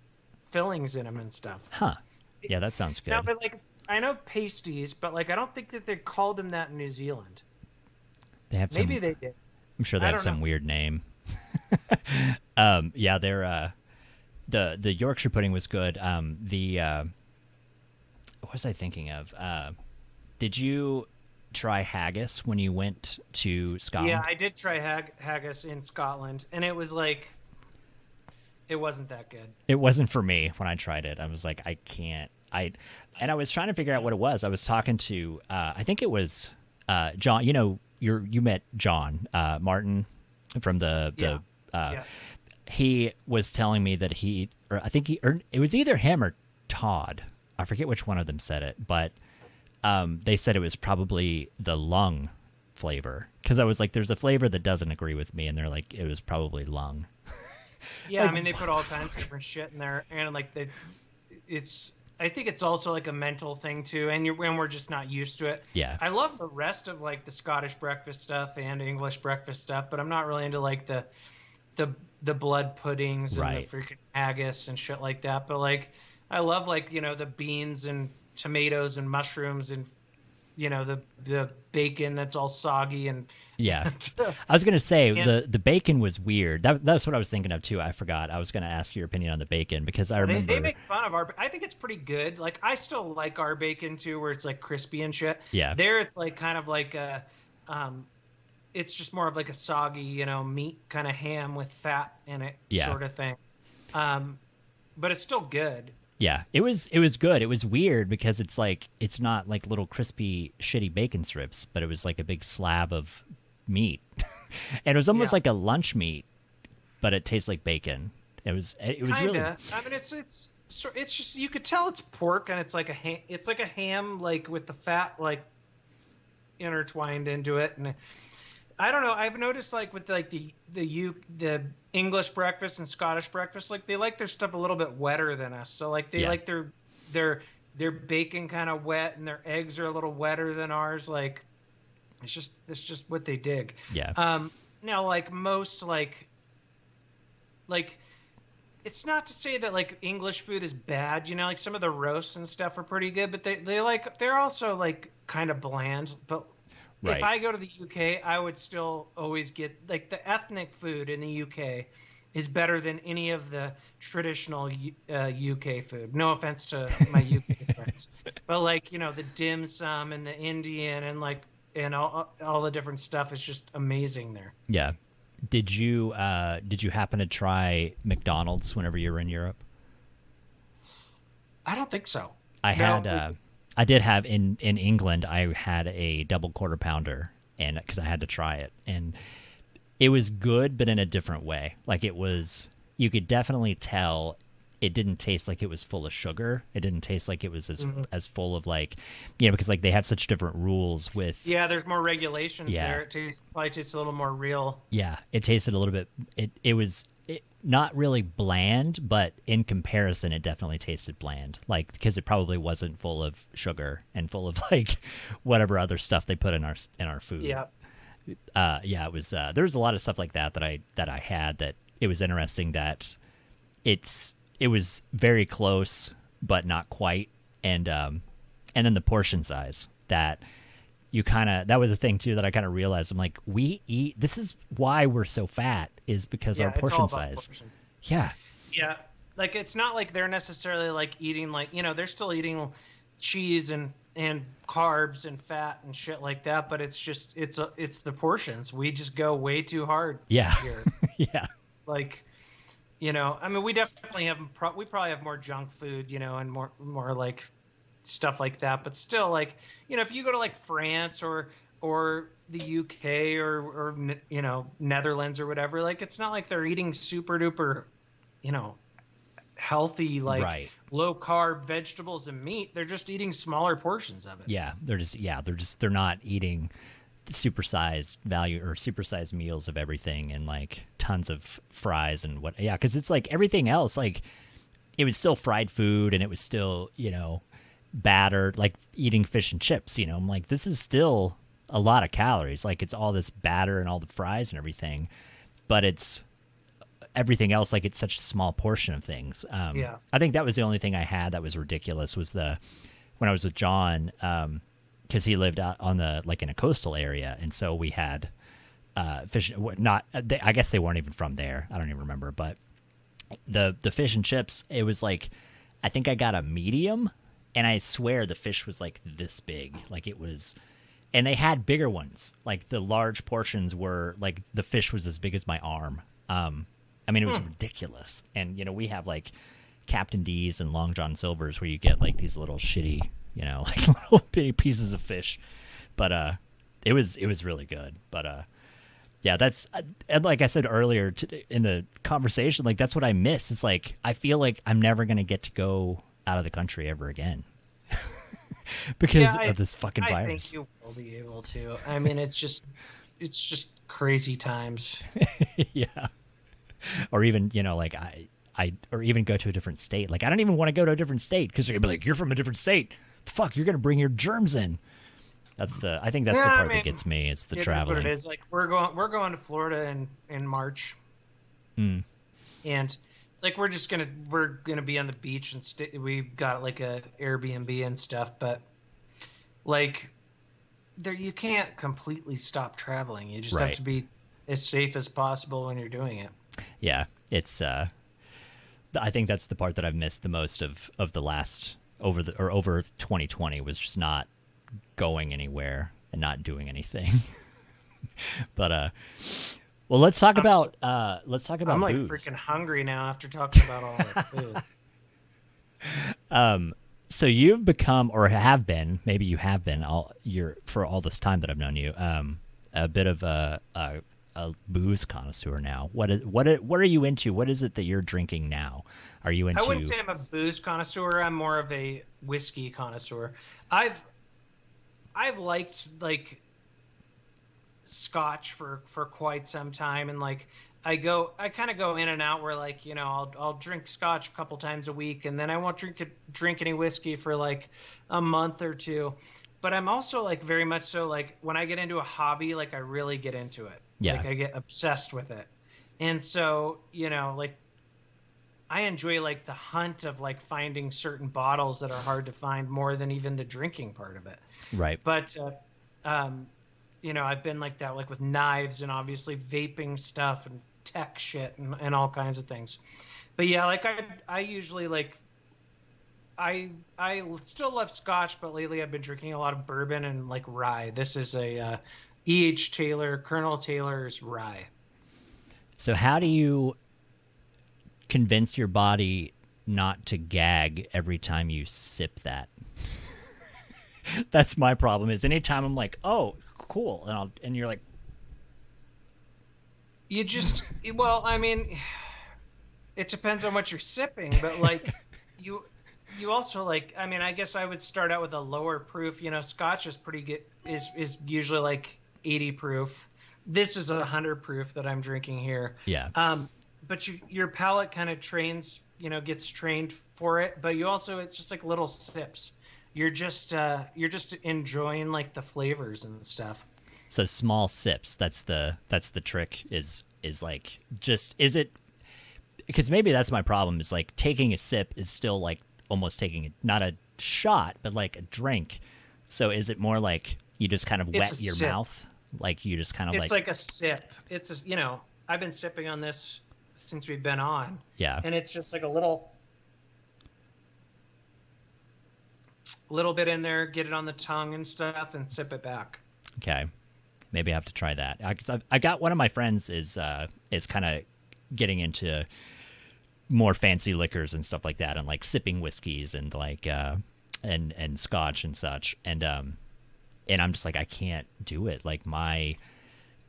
fillings in them and stuff. Huh. Yeah, that sounds Now, good. but like I know pasties, but like I don't think that they called them that in New Zealand. They have Maybe some. they did. I'm sure they I have don't some know. weird name. Yeah, they're the Yorkshire pudding was good. What was I thinking of? Did you try haggis when you went to Yeah, Scotland? I did try haggis in Scotland, and it was like it wasn't that good. It wasn't for me when I tried it. I was like, I can't. And I was trying to figure out what it was. I was talking to, I think it was John. You know, you met John Martin from Yeah, the. yeah. He was telling me that or I think or it was either him or Todd. I forget which one of them said it, but they said it was probably the lung flavor, because I was like, there's a flavor that doesn't agree with me, and they're like, it was probably lung. Yeah, I mean they put all kinds of different shit in there, and like it's. I think it's also like a mental thing too, and we're just not used to it. Yeah. I love the rest of like the Scottish breakfast stuff and English breakfast stuff, but I'm not really into like the blood puddings and Right. the freaking haggis and shit like that. But like I love like, you know, the beans and tomatoes and mushrooms and, you know, the bacon that's all soggy and Yeah. I was gonna say and the bacon was weird. That's what I was thinking of too. I forgot. I was gonna ask your opinion on the bacon because I they remember. make fun of our. I think it's pretty good. Like I still like our bacon too, where it's like crispy and shit. Yeah. There, it's like kind of like a, it's just more of like a soggy, you know, meat kind of ham with fat in it, Yeah. sort of thing. But it's still good. Yeah, it was good. It was weird because it's like it's not like little crispy shitty bacon strips, but it was like a big slab of meat, and it was almost Yeah. like a lunch meat, but it tastes like bacon. It was really. Kinda. I mean, it's just you could tell it's pork and it's like it's like a ham like with the fat like intertwined into it, and I don't know. I've noticed like with like the English breakfast and Scottish breakfast, like they like their stuff a little bit wetter than us. So like they Yeah. like their bacon kind of wet and their eggs are a little wetter than ours. Like it's just what they dig. Yeah. Now like most like it's not to say that like English food is bad, you know, like some of the roasts and stuff are pretty good, but they're also like kind of bland. But Right. if I go to the UK, I would still always get like the ethnic food in the UK is better than any of the traditional UK food. No offense to my UK friends, but like, you know, the dim sum and the Indian and like and all the different stuff is just amazing there. Yeah. Did you happen to try McDonald's whenever you were in Europe? I don't think so. I No, had I did have in England. I had a double quarter pounder, and because I had to try it, and it was good, but in a different way. Like it was, you could definitely tell it didn't taste like it was full of sugar. It didn't taste like it was as full of like, you know, because like they have such different rules with. yeah, there's more regulations Yeah. there. Probably tastes a little more real. Yeah, it tasted a little bit. It was not really bland, but in comparison, it definitely tasted bland. Like because it probably wasn't full of sugar and full of like whatever other stuff they put in our food. Yeah. Yeah, it was. There was a lot of stuff like that I had that it was interesting that it was very close but not quite, and then the portion size that. That was a thing too that I kind of realized. I'm like, we eat. This is why we're so fat, is because Yeah, our it's all portion about size. portions. Yeah, Yeah, like it's not like they're necessarily like eating like, you know, they're still eating cheese and carbs and fat and shit like that, but it's just it's the portions. We just go way too hard yeah, here. yeah, Like, you know, I mean, we definitely have we probably have more junk food, you know, and more like stuff like that, but still, like, you know, if you go to like France or the UK or you know, Netherlands or whatever, like it's not like they're eating super duper, you know, healthy, like Right. low carb vegetables and meat. They're just eating smaller portions of it. Yeah, they're not eating supersized value or supersized meals of everything and like tons of fries and what. Yeah, because it's like everything else, like it was still fried food and it was still, battered, like eating fish and chips. I'm like, this is still a lot of calories. Like it's all this batter and all the fries and everything, but it's everything else, like it's such a small portion of things. Yeah. I think that was the only thing I had that was ridiculous was when I was with John, because he lived out on in a coastal area, and so we had fish. I guess they weren't even from there. I don't even remember, but the fish and chips, it was like, I think I got a medium, and I swear the fish was like this big, like it was. And they had bigger ones. Like the large portions were like the fish was as big as my arm. I mean, it was ridiculous. And we have like Captain D's and Long John Silver's where you get like these little shitty, like little bitty pieces of fish. But it was really good. But yeah, that's, and like I said earlier in the conversation, like that's what I miss. It's like I feel like I'm never gonna get to go out of the country ever again. Because of this fucking virus. I think you will be able to. I mean, it's just crazy times. Yeah. Or even, like or even go to a different state. Like I don't even want to go to a different state because they're gonna be like, you're from a different state. The fuck, you're gonna bring your germs in. I think that's the part that gets me. It's the traveling. Is what it is. Like we're going to Florida in March. And like we're gonna be on the beach and we've got like a Airbnb and stuff, but like there you can't completely stop traveling. You just have to be as safe as possible when you're doing it. Yeah, it's I think that's the part that I've missed the most of the last over 2020 was just not going anywhere and not doing anything. But well, let's talk about I'm like booze. freaking hungry now after talking about all that food. So you've become, or have been, maybe you have been for all this time that I've known you, a bit of a booze connoisseur now. What are you into? What is it that you're drinking now? Are you into? I wouldn't say I'm a booze connoisseur. I'm more of a whiskey connoisseur. I've liked like Scotch for quite some time, and like I kind of go in and out where like I'll drink Scotch a couple times a week, and then I won't drink any whiskey for like a month or two. But I'm also like very much so like when I get into a hobby, like I really get into it. Yeah. Like I get obsessed with it, and so like I enjoy like the hunt of like finding certain bottles that are hard to find more than even the drinking part of it. Right. But I've been like that, like with knives and obviously vaping stuff and tech shit and all kinds of things. But yeah, like I usually like, I still love Scotch, but lately I've been drinking a lot of bourbon and like rye. This is a E.H. Taylor, Colonel Taylor's rye. So how do you convince your body not to gag every time you sip that? That's my problem. Is anytime I'm like, oh, cool, and you're like, you just well, I mean, it depends on what you're sipping, but like you also like, I mean, I guess I would start out with a lower proof. Scotch is pretty good. Is usually like 80 proof. This is 100 proof that I'm drinking here. Yeah. But your palate kind of gets trained for it. But you also, it's just like little sips. You're just enjoying like the flavors and stuff. So small sips. That's the trick. Is like just is it? Because maybe that's my problem. Is like taking a sip is still like almost taking not a shot, but like a drink. So is it more like you just kind of wet your mouth? Like you just kind of it's like a sip. It's I've been sipping on this since we've been on. Yeah. And it's just like a little bit in there, get it on the tongue and stuff, and sip it back. Okay. Maybe I have to try that. Because I got one of my friends is kind of getting into more fancy liquors and stuff like that, and like sipping whiskeys and like and Scotch and such, and I'm just like, I can't do it. Like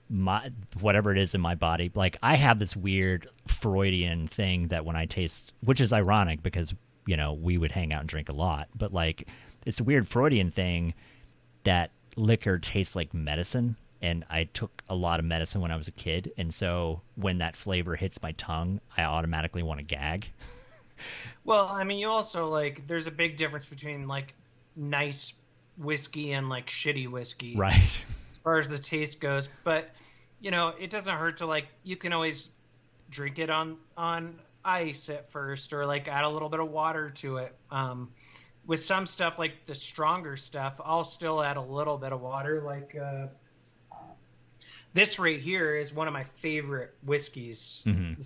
my whatever it is in my body. Like I have this weird Freudian thing that when I taste, which is ironic because we would hang out and drink a lot, but like it's a weird Freudian thing that liquor tastes like medicine. And I took a lot of medicine when I was a kid, and so when that flavor hits my tongue, I automatically want to gag. Well, I mean, you also like there's a big difference between like nice whiskey and like shitty whiskey, Right. as far as the taste goes. But it doesn't hurt to like you can always drink it on ice at first, or like add a little bit of water to it. With some stuff like the stronger stuff, I'll still add a little bit of water. Like this right here is one of my favorite whiskeys, the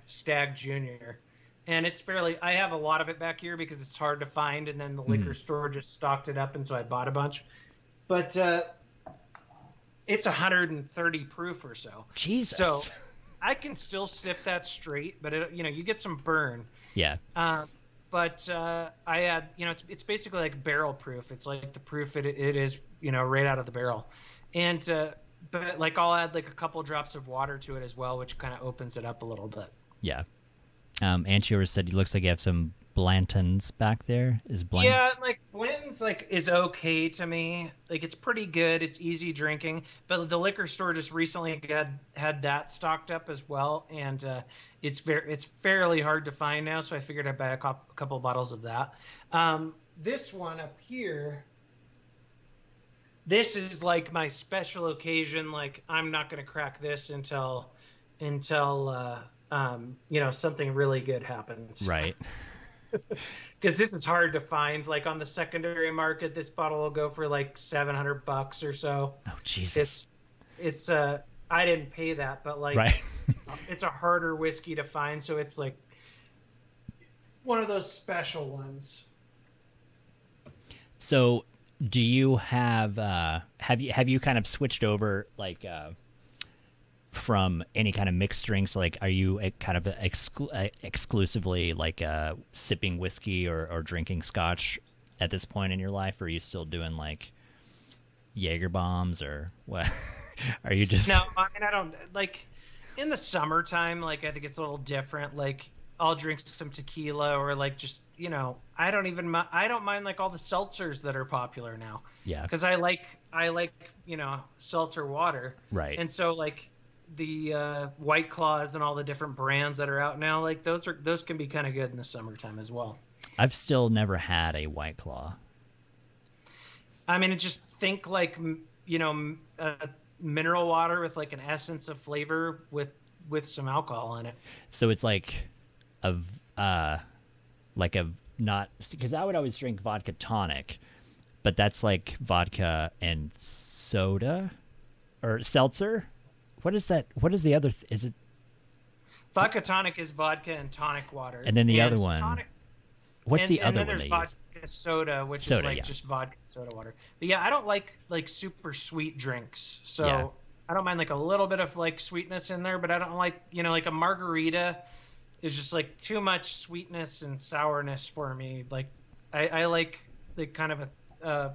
Stag Junior. And it's I have a lot of it back here because it's hard to find, and then the liquor store just stocked it up, and so I bought a bunch. But it's 130 proof or so. Jesus. So I can still sip that straight, but you get some burn. Yeah. But I add, it's basically like barrel proof. It's like the proof it is, right out of the barrel. And but like I'll add like a couple drops of water to it as well, which kind of opens it up a little bit. Yeah. Antiora said it looks like you have some Blantons back there. Is Blant? Yeah, like Blanton's like is okay to me. Like it's pretty good. It's easy drinking. But the liquor store just recently had that stocked up as well, and it's fairly hard to find now. So I figured I'd buy a couple bottles of that. This one up here. This is like my special occasion. Like I'm not gonna crack this until something really good happens. Right. Because this is hard to find. Like on the secondary market, this bottle will go for like $700 or so. Oh Jesus! It's I didn't pay that, but like right. It's a harder whiskey to find, so it's like one of those special ones. So, do you have you kind of switched over like from any kind of mixed drinks? Like, are you kind of exclusively like sipping whiskey or drinking scotch at this point in your life? Or are you still doing like Jaeger bombs or what? Are you just... No, I mean, I don't like in the summertime. Like, I think it's a little different. Like, I'll drink some tequila or like just I don't mind like all the seltzers that are popular now. Yeah, because I like seltzer water. Right. And so like the White Claws and all the different brands that are out now, like those can be kind of good in the summertime as well. I've still never had a White Claw. I mean, just think like mineral water with like an essence of flavor with some alcohol in it. So it's like not, because I would always drink vodka tonic, but that's like vodka and soda or seltzer. What is that? What is the other? Is it vodka tonic? Is vodka and tonic water, and then the other one. What's the other one? And then there's vodka soda, which is like just vodka and soda water. But yeah, I don't like super sweet drinks, so I don't mind like a little bit of like sweetness in there, but I don't like like a margarita is just like too much sweetness and sourness for me. Like I like kind of a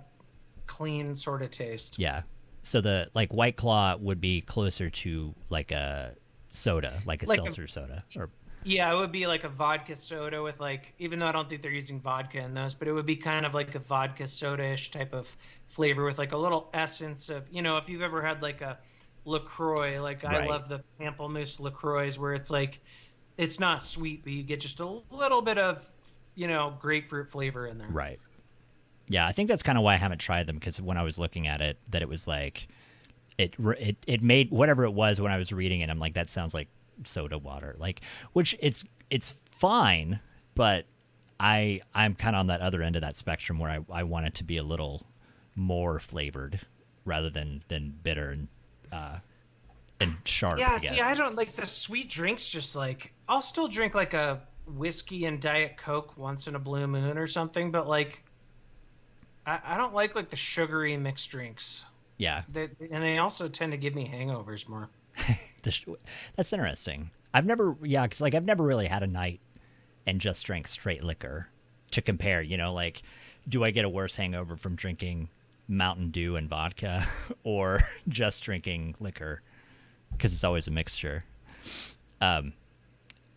clean sort of taste. Yeah. So the like White Claw would be closer to like a soda, like a seltzer soda, or yeah, it would be like a vodka soda with like, even though I don't think they're using vodka in those, but it would be kind of like a vodka soda-ish type of flavor with like a little essence of, if you've ever had like a LaCroix, like I love the Pamplemousse LaCroix where it's like, it's not sweet, but you get just a little bit of, grapefruit flavor in there. Right. Yeah, I think that's kind of why I haven't tried them, because when I was looking at it, that it was like, it made whatever it was when I was reading it. I'm like, that sounds like soda water, like, which it's fine, but I'm kind of on that other end of that spectrum where I want it to be a little more flavored rather than bitter and sharp. Yeah, I guess. see, I don't like the sweet drinks. Just like I'll still drink like a whiskey and Diet Coke once in a blue moon or something, but like I don't like the sugary mixed drinks. Yeah, and they also tend to give me hangovers more. That's interesting. I've never really had a night and just drank straight liquor to compare. Like, do I get a worse hangover from drinking Mountain Dew and vodka or just drinking liquor? because it's always a mixture.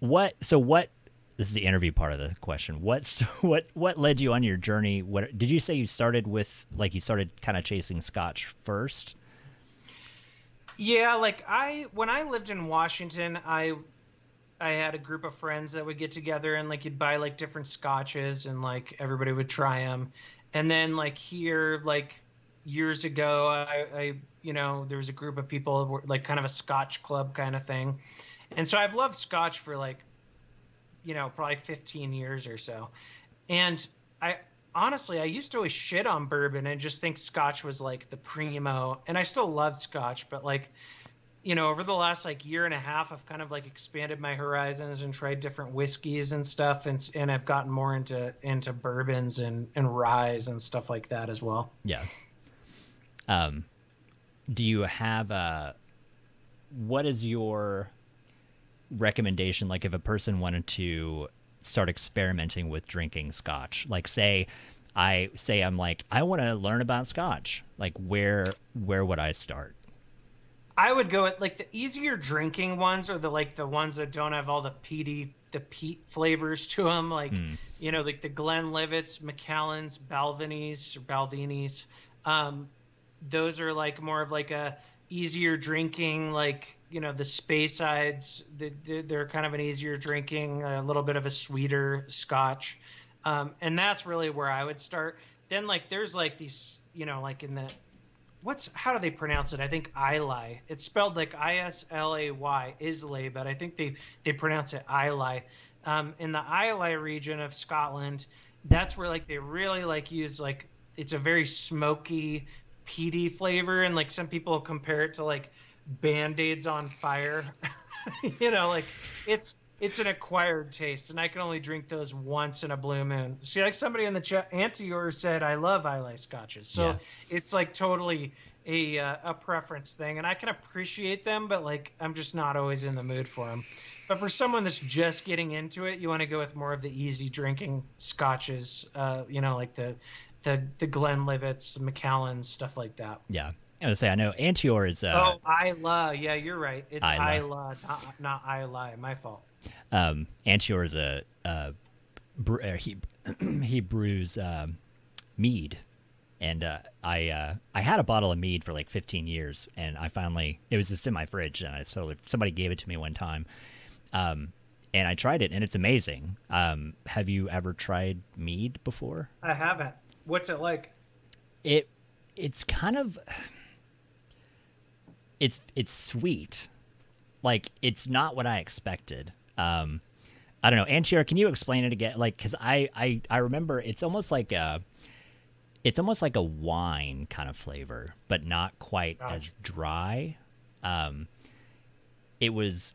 What this is the interview part of the question. What led you on your journey? What did you say you started with? Like you started kind of chasing Scotch first? Yeah, like when I lived in Washington, I had a group of friends that would get together and like you'd buy like different scotches and like everybody would try them. And then like here, like years ago, I there was a group of people like kind of a Scotch club kind of thing. And so I've loved Scotch for like, probably 15 years or so. And I honestly, I used to always shit on bourbon and just think Scotch was like the primo. And I still love Scotch, but like, over the last like year and a half, I've kind of like expanded my horizons and tried different whiskeys and stuff. And I've gotten more into bourbons and ryes and stuff like that as well. Yeah. Do you have what is your recommendation? Like if a person wanted to start experimenting with drinking Scotch, like I'm like, I want to learn about Scotch. Like where would I start? I would go at like the easier drinking ones, or the ones that don't have all the peat flavors to them, like like the Glenlivets, Macallans, Balvinis. Those are like more of like a easier drinking, like the Speysides. They're kind of an easier drinking, a little bit of a sweeter Scotch, and that's really where I would start. Then like there's like these, like in the how do they pronounce it? I think Islay. It's spelled like Islay, Islay, but I think they pronounce it Islay. In the Islay region of Scotland, that's where like they really like use like it's a very smoky, peaty flavor, and like some people compare it to like Band-Aids on fire. Like it's an acquired taste, and I can only drink those once in a blue moon. See, like somebody in the chat, Antior said, I love Islay scotches. So it's like totally a preference thing, and I can appreciate them, but like I'm just not always in the mood for them. But for someone that's just getting into it, you want to go with more of the easy drinking scotches, like the Glenlivets, the Macallans, stuff like that. Yeah. I was say I know Antior is Islay. Yeah, you're right. It's Islay, not Islay. My fault. Antior is he brews mead, and I had a bottle of mead for like 15 years, and it was just in my fridge, and somebody gave it to me one time, and I tried it, and it's amazing. Have you ever tried mead before? I haven't. What's it like? It's kind of it's sweet, like it's not what I expected. I don't know, Antier, can you explain it again? Like, because I remember it's almost like a wine kind of flavor, but not quite as dry. It was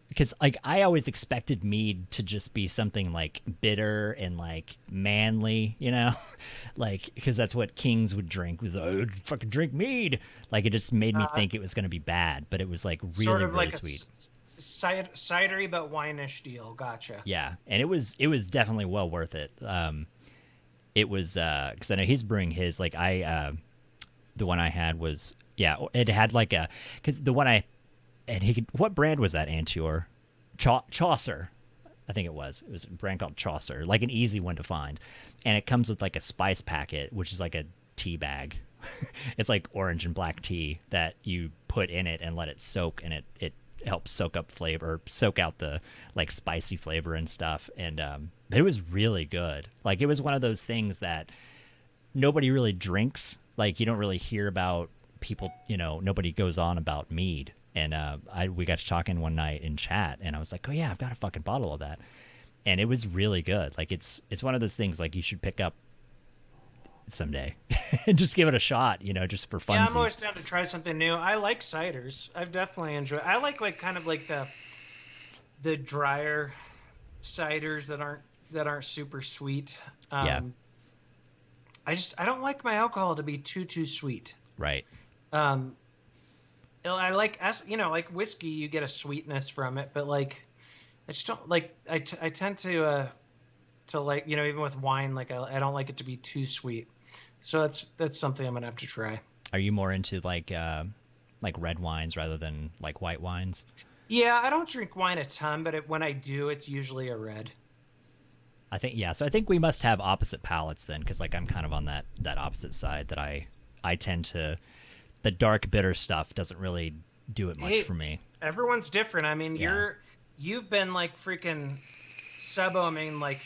because like I always expected mead to just be something like bitter and like manly, like because that's what kings would drink. Was fucking drink mead. Like it just made me think it was going to be bad, but it was like really sort of really like sweet. Cidery but wine-ish deal. Gotcha. Yeah, and it was definitely well worth it. It was because I know he's brewing his like the one I had was it had like because the one what brand was that, Antior? Chaucer, I think it was a brand called Chaucer, like an easy one to find, and it comes with like a spice packet, which is like a tea bag. It's like orange and black tea that you put in it and let it soak, and it helps soak up flavor, soak out the like spicy flavor and stuff. And it was really good. Like it was one of those things that nobody really drinks. Like you don't really hear about people, nobody goes on about mead. And we got to talking one night in chat, and I was like, oh yeah, I've got a fucking bottle of that. And it was really good. Like it's one of those things like you should pick up someday and just give it a shot, just for fun. Yeah, I'm always down to try something new. I like ciders. I've definitely enjoyed. I like kind of like the drier ciders that aren't super sweet. I don't like my alcohol to be too sweet. Right. I like like whiskey, you get a sweetness from it, but like I just don't like. I tend to like even with wine, like I don't like it to be too sweet. So that's something I'm gonna have to try. Are you more into like like red wines rather than like white wines. Yeah, I don't drink wine a ton, but when I do, it's usually a red. I think so. I think we must have opposite palates then, because like I'm kind of on that opposite side that I tend to the dark bitter stuff doesn't really do it much for me. Everyone's different. I mean, you've been like freaking sub-ohming like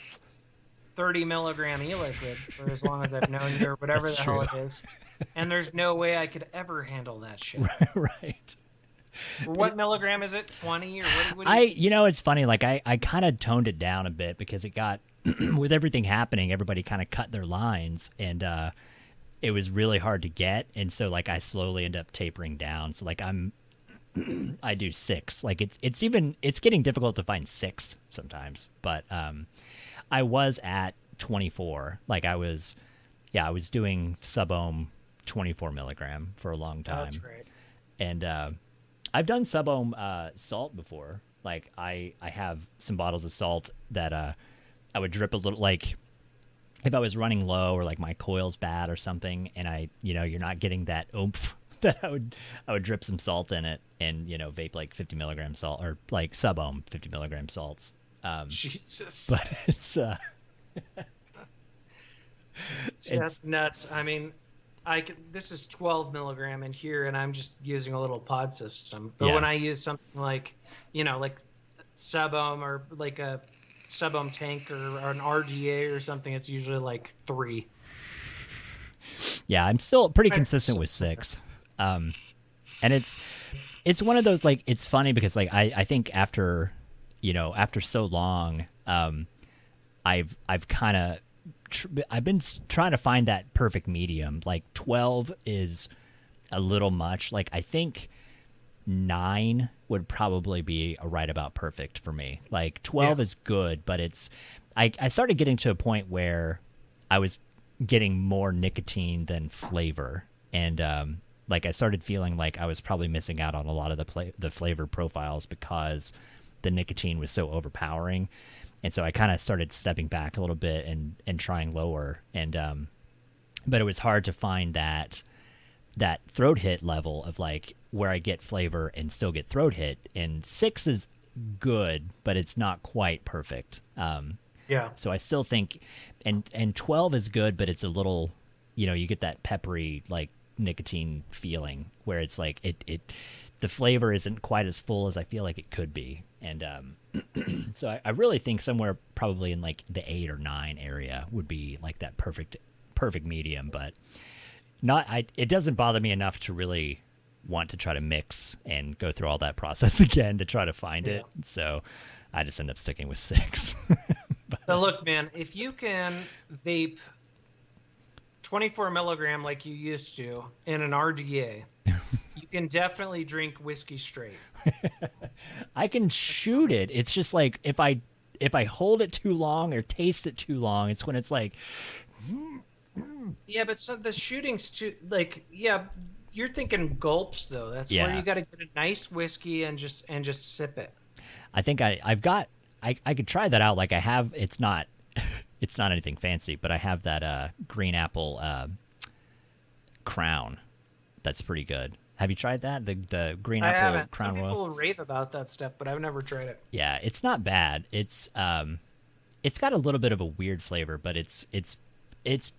30 milligram e-liquid for as long as I've known you, or whatever the hell it is. And there's no way I could ever handle that shit. Right. What milligram is it? 20 or what? It's funny. Like I kind of toned it down a bit because it got with everything happening, everybody kind of cut their lines, and it was really hard to get. And so like I slowly end up tapering down. So like I do 6. Like it's getting difficult to find 6 sometimes. But I was at 24. Like I was doing sub-ohm 24 milligram for a long time. That's great. And I've done sub-ohm salt before. Like I have some bottles of salt that I would drip a little, like if I was running low or like my coil's bad or something, and you're not getting that oomph, that I would drip some salt in it and vape like 50 milligram salt, or like sub-ohm 50 milligram salts. Jesus. But it's that's nuts. I mean, this is 12 milligram in here, and I'm just using a little pod system. But when I use something like, like sub-ohm or like a sub-ohm tank or an RDA or something, it's usually like 3. Yeah, I'm still pretty consistent with 6. And it's one of those, like, it's funny because like I think after so long, I've kind of I've been trying to find that perfect medium. Like 12 is a little much. Like I think 9 would probably be a right about perfect for me. Like 12 is good, but I started getting to a point where I was getting more nicotine than flavor, and like I started feeling like I was probably missing out on a lot of the flavor profiles because the nicotine was so overpowering. And so I kind of started stepping back a little bit and trying lower, and but it was hard to find that throat hit level of like where I get flavor and still get throat hit. And 6 is good, but it's not quite perfect. So I still think, and 12 is good, but it's a little, you get that peppery like nicotine feeling where it's like the flavor isn't quite as full as I feel like it could be. And so I really think somewhere probably in like the 8 or 9 area would be like that perfect medium, but it doesn't bother me enough to really want to try to mix and go through all that process again to try to find it. So I just end up sticking with 6. Now look, man, if you can vape 24 milligram like you used to in an RDA, you can definitely drink whiskey straight. I can shoot it. It's just like if I hold it too long or taste it too long, it's when it's like. Yeah, but so the shooting's too like you're thinking gulps though. That's where you got to get a nice whiskey and just sip it. I think I could try that out. Like I have, it's not anything fancy, but I have that green apple Crown. That's pretty good. Have you tried that? The green apple Crown Royal? Some people rave about that stuff, but I've never tried it. Yeah, it's not bad. It's got a little bit of a weird flavor, but it's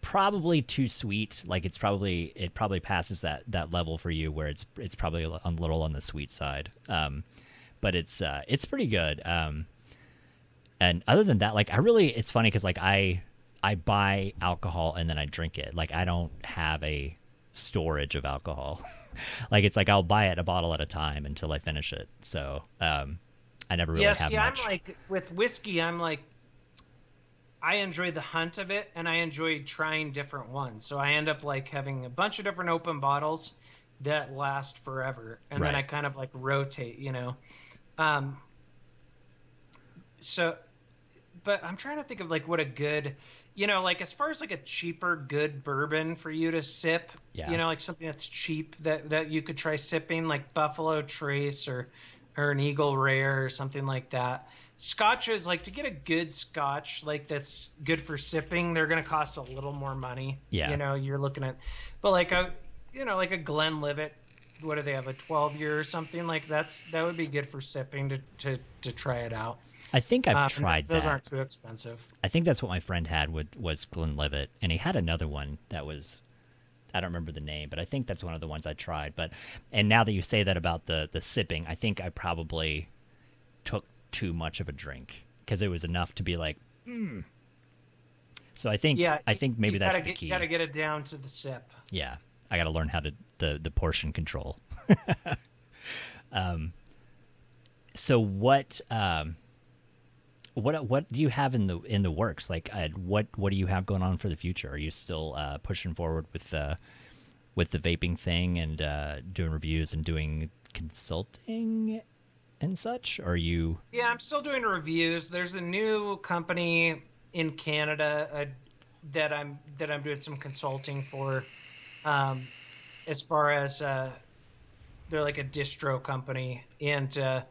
probably too sweet. Like it probably passes that level for you where it's probably a little on the sweet side. But it's pretty good. And other than that, like it's funny because like I buy alcohol and then I drink it. Like I don't have a storage of alcohol. Like it's like I'll buy it a bottle at a time until I finish it. So I never really have much. I'm like with whiskey. I'm like I enjoy the hunt of it, and I enjoy trying different ones. So I end up like having a bunch of different open bottles that last forever, and then I kind of like rotate, So, but I'm trying to think of like what a good, like as far as like a cheaper good bourbon for you to sip, like something that's cheap that you could try sipping, like Buffalo Trace or an Eagle Rare or something like that. Scotches, like to get a good scotch like that's good for sipping, they're going to cost a little more money. You're looking at, but like a like a Glenlivet what do they have, a 12-year or something like that would be good for sipping to try it out. I think I've And tried those that. aren't too expensive. I think that's what my friend had was Glenlivet, and he had another one that was, I don't remember the name, but I think that's one of the ones I tried. And now that you say that about the sipping, I think I probably took too much of a drink because it was enough to be like, So I think maybe that's the key. You gotta get it down to the sip. Yeah, I got to learn how to the portion control. So what do you have in the works? Like, what do you have going on for the future? Are you still pushing forward with the vaping thing and doing reviews and doing consulting and such? Or are you? Yeah, I'm still doing reviews. There's a new company in Canada that I'm doing some consulting for, as far as they're like a distro company, and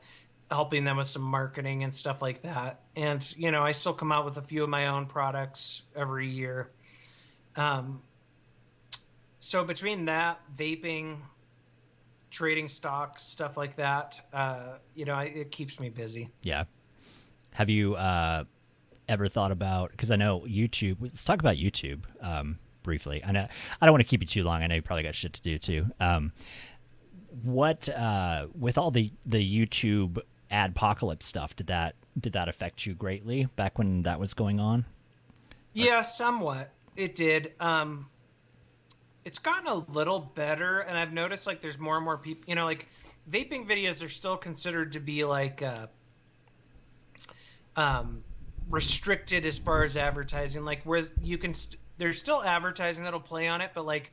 helping them with some marketing and stuff like that. And I still come out with a few of my own products every year. So between that, vaping, trading stocks, stuff like that, it keeps me busy. Yeah. Have you ever thought about, because I know YouTube, let's talk about YouTube briefly. I know I don't want to keep you too long. I know you probably got shit to do too. What with all the YouTube adpocalypse stuff, did that affect you greatly back when that was going on? Yeah, somewhat. It did. It's gotten a little better, and I've noticed like there's more and more people, like vaping videos are still considered to be like restricted as far as advertising, like where you can there's still advertising that'll play on it, but like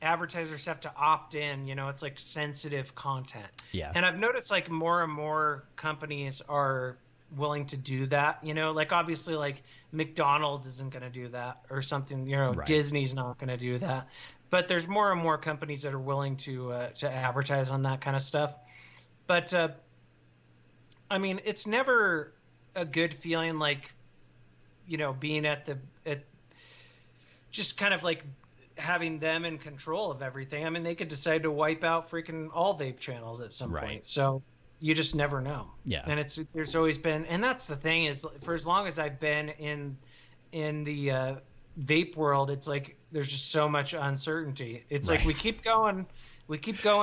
advertisers have to opt in, it's like sensitive content. Yeah. And I've noticed like more and more companies are willing to do that, like obviously like McDonald's isn't going to do that or something, Right. Disney's not going to do that, but there's more and more companies that are willing to advertise on that kind of stuff. But I mean, it's never a good feeling, like being at just kind of like having them in control of everything. I mean, they could decide to wipe out freaking all vape channels at some Right. point. So you just never know. Yeah. And there's always been, and that's the thing, is for as long as I've been in the vape world, it's like there's just so much uncertainty. It's Right. like we keep going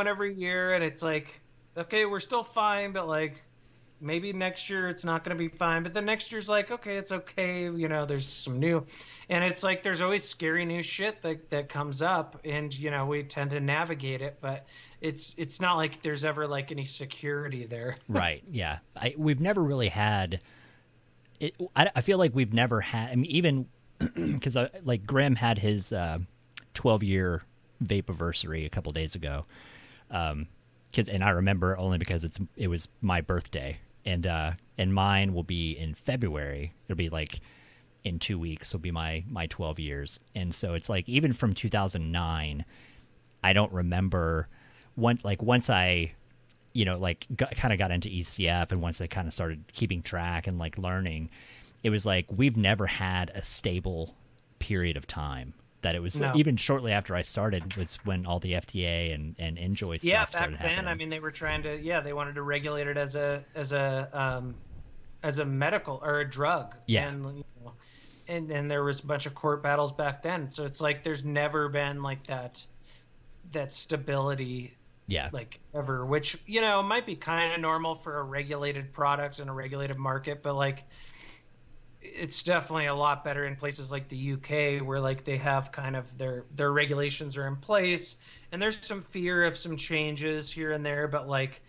every year, and it's like, okay, we're still fine, but like maybe next year it's not going to be fine, but then next year's like, okay, it's okay, there's some new, and it's like there's always scary new shit that comes up, and we tend to navigate it, but it's not like there's ever like any security there. Right. Yeah. We've never really had it. I feel like we've never had, I mean, even because like Grimm had his 12-year vape anniversary a couple days ago. And I remember only because it was my birthday, and mine will be in February. It'll be like in 2 weeks will be my 12 years. And so it's like, even from 2009, I don't remember once I, kind of got into ECF, and once I kind of started keeping track and like learning, it was like, we've never had a stable period of time. That it was even shortly after I started was when all the FDA and Enjoy stuff started happening. Yeah, back then, I mean, they were trying to, they wanted to regulate it as a medical or a drug. Yeah. And then there was a bunch of court battles back then. So it's like there's never been like that stability. Yeah. Like ever, which might be kind of normal for a regulated product in a regulated market, but like it's definitely a lot better in places like the UK, where like they have kind of their regulations are in place, and there's some fear of some changes here and there, but like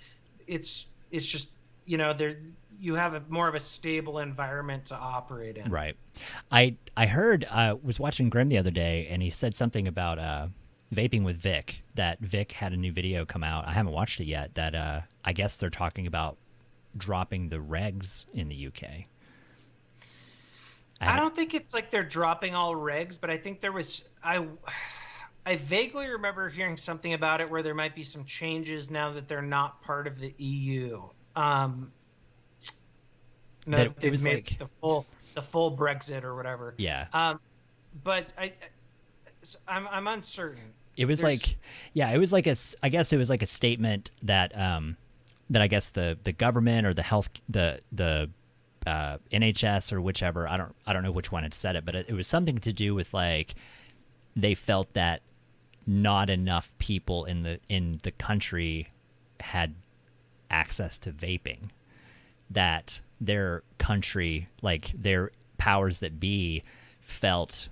it's just there you have more of a stable environment to operate in. Right. I heard, was watching Grimm the other day, and he said something about vaping with Vic, that Vic had a new video come out. I haven't watched it yet, that I guess they're talking about dropping the regs in the UK. I don't think it's like they're dropping all regs, but I think there was I vaguely remember hearing something about it where there might be some changes now that they're not part of the EU. No, it was made like the full Brexit or whatever. Yeah. But I'm uncertain. it was like, yeah, it was like I guess it was like a statement that that I guess the government or the health the NHS or whichever, I don't know which one had said it, but it was something to do with like they felt that not enough people in the country had access to vaping, that their country, like their powers that be, felt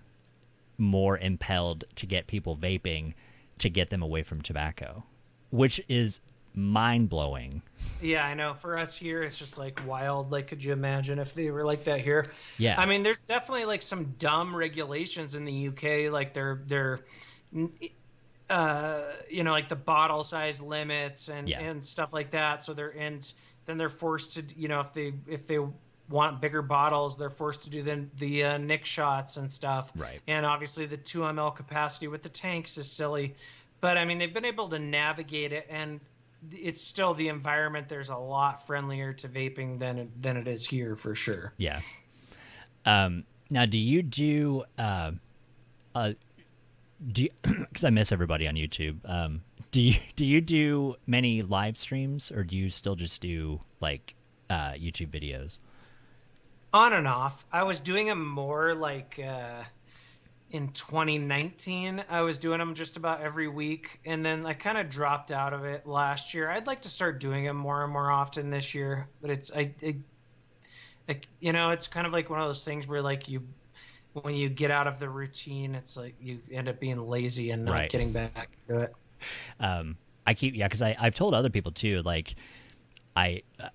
more impelled to get people vaping to get them away from tobacco, which is mind-blowing. Yeah, I know. For us here, it's just like wild. Like, could you imagine if they were like that here? Yeah. I mean, there's definitely like some dumb regulations in the UK, like they're like the bottle size limits and stuff like that. So then they're forced to, if they want bigger bottles, they're forced to do the Nick shots and stuff. Right. And obviously the 2 ml capacity with the tanks is silly, but I mean they've been able to navigate it, and it's still the environment. There's a lot friendlier to vaping than it is here for sure. Yeah. Now, do you do because I miss everybody on YouTube. Do you do many live streams, or do you still just do like YouTube videos? On and off. I was doing them more like in 2019. I was doing them just about every week, and then I kind of dropped out of it last year. I'd like to start doing them more and more often this year, but it's kind of like one of those things where like when you get out of the routine, it's like you end up being lazy and not getting back to it. Because I've told other people too, like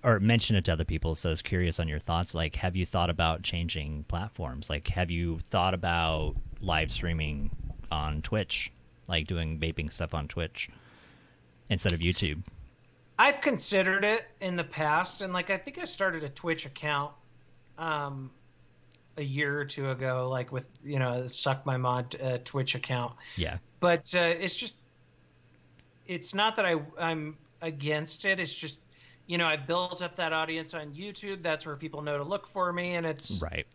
or mentioned it to other people, so I was curious on your thoughts. Like, have you thought about changing platforms? Like, have you thought about live streaming on Twitch, like doing vaping stuff on Twitch instead of YouTube? I've considered it in the past, and like I think I started a Twitch account a year or two ago, like with suckmymod Twitch account. Yeah. But it's not that I'm against it. It's just, I built up that audience on YouTube. That's where people know to look for me, and it's right.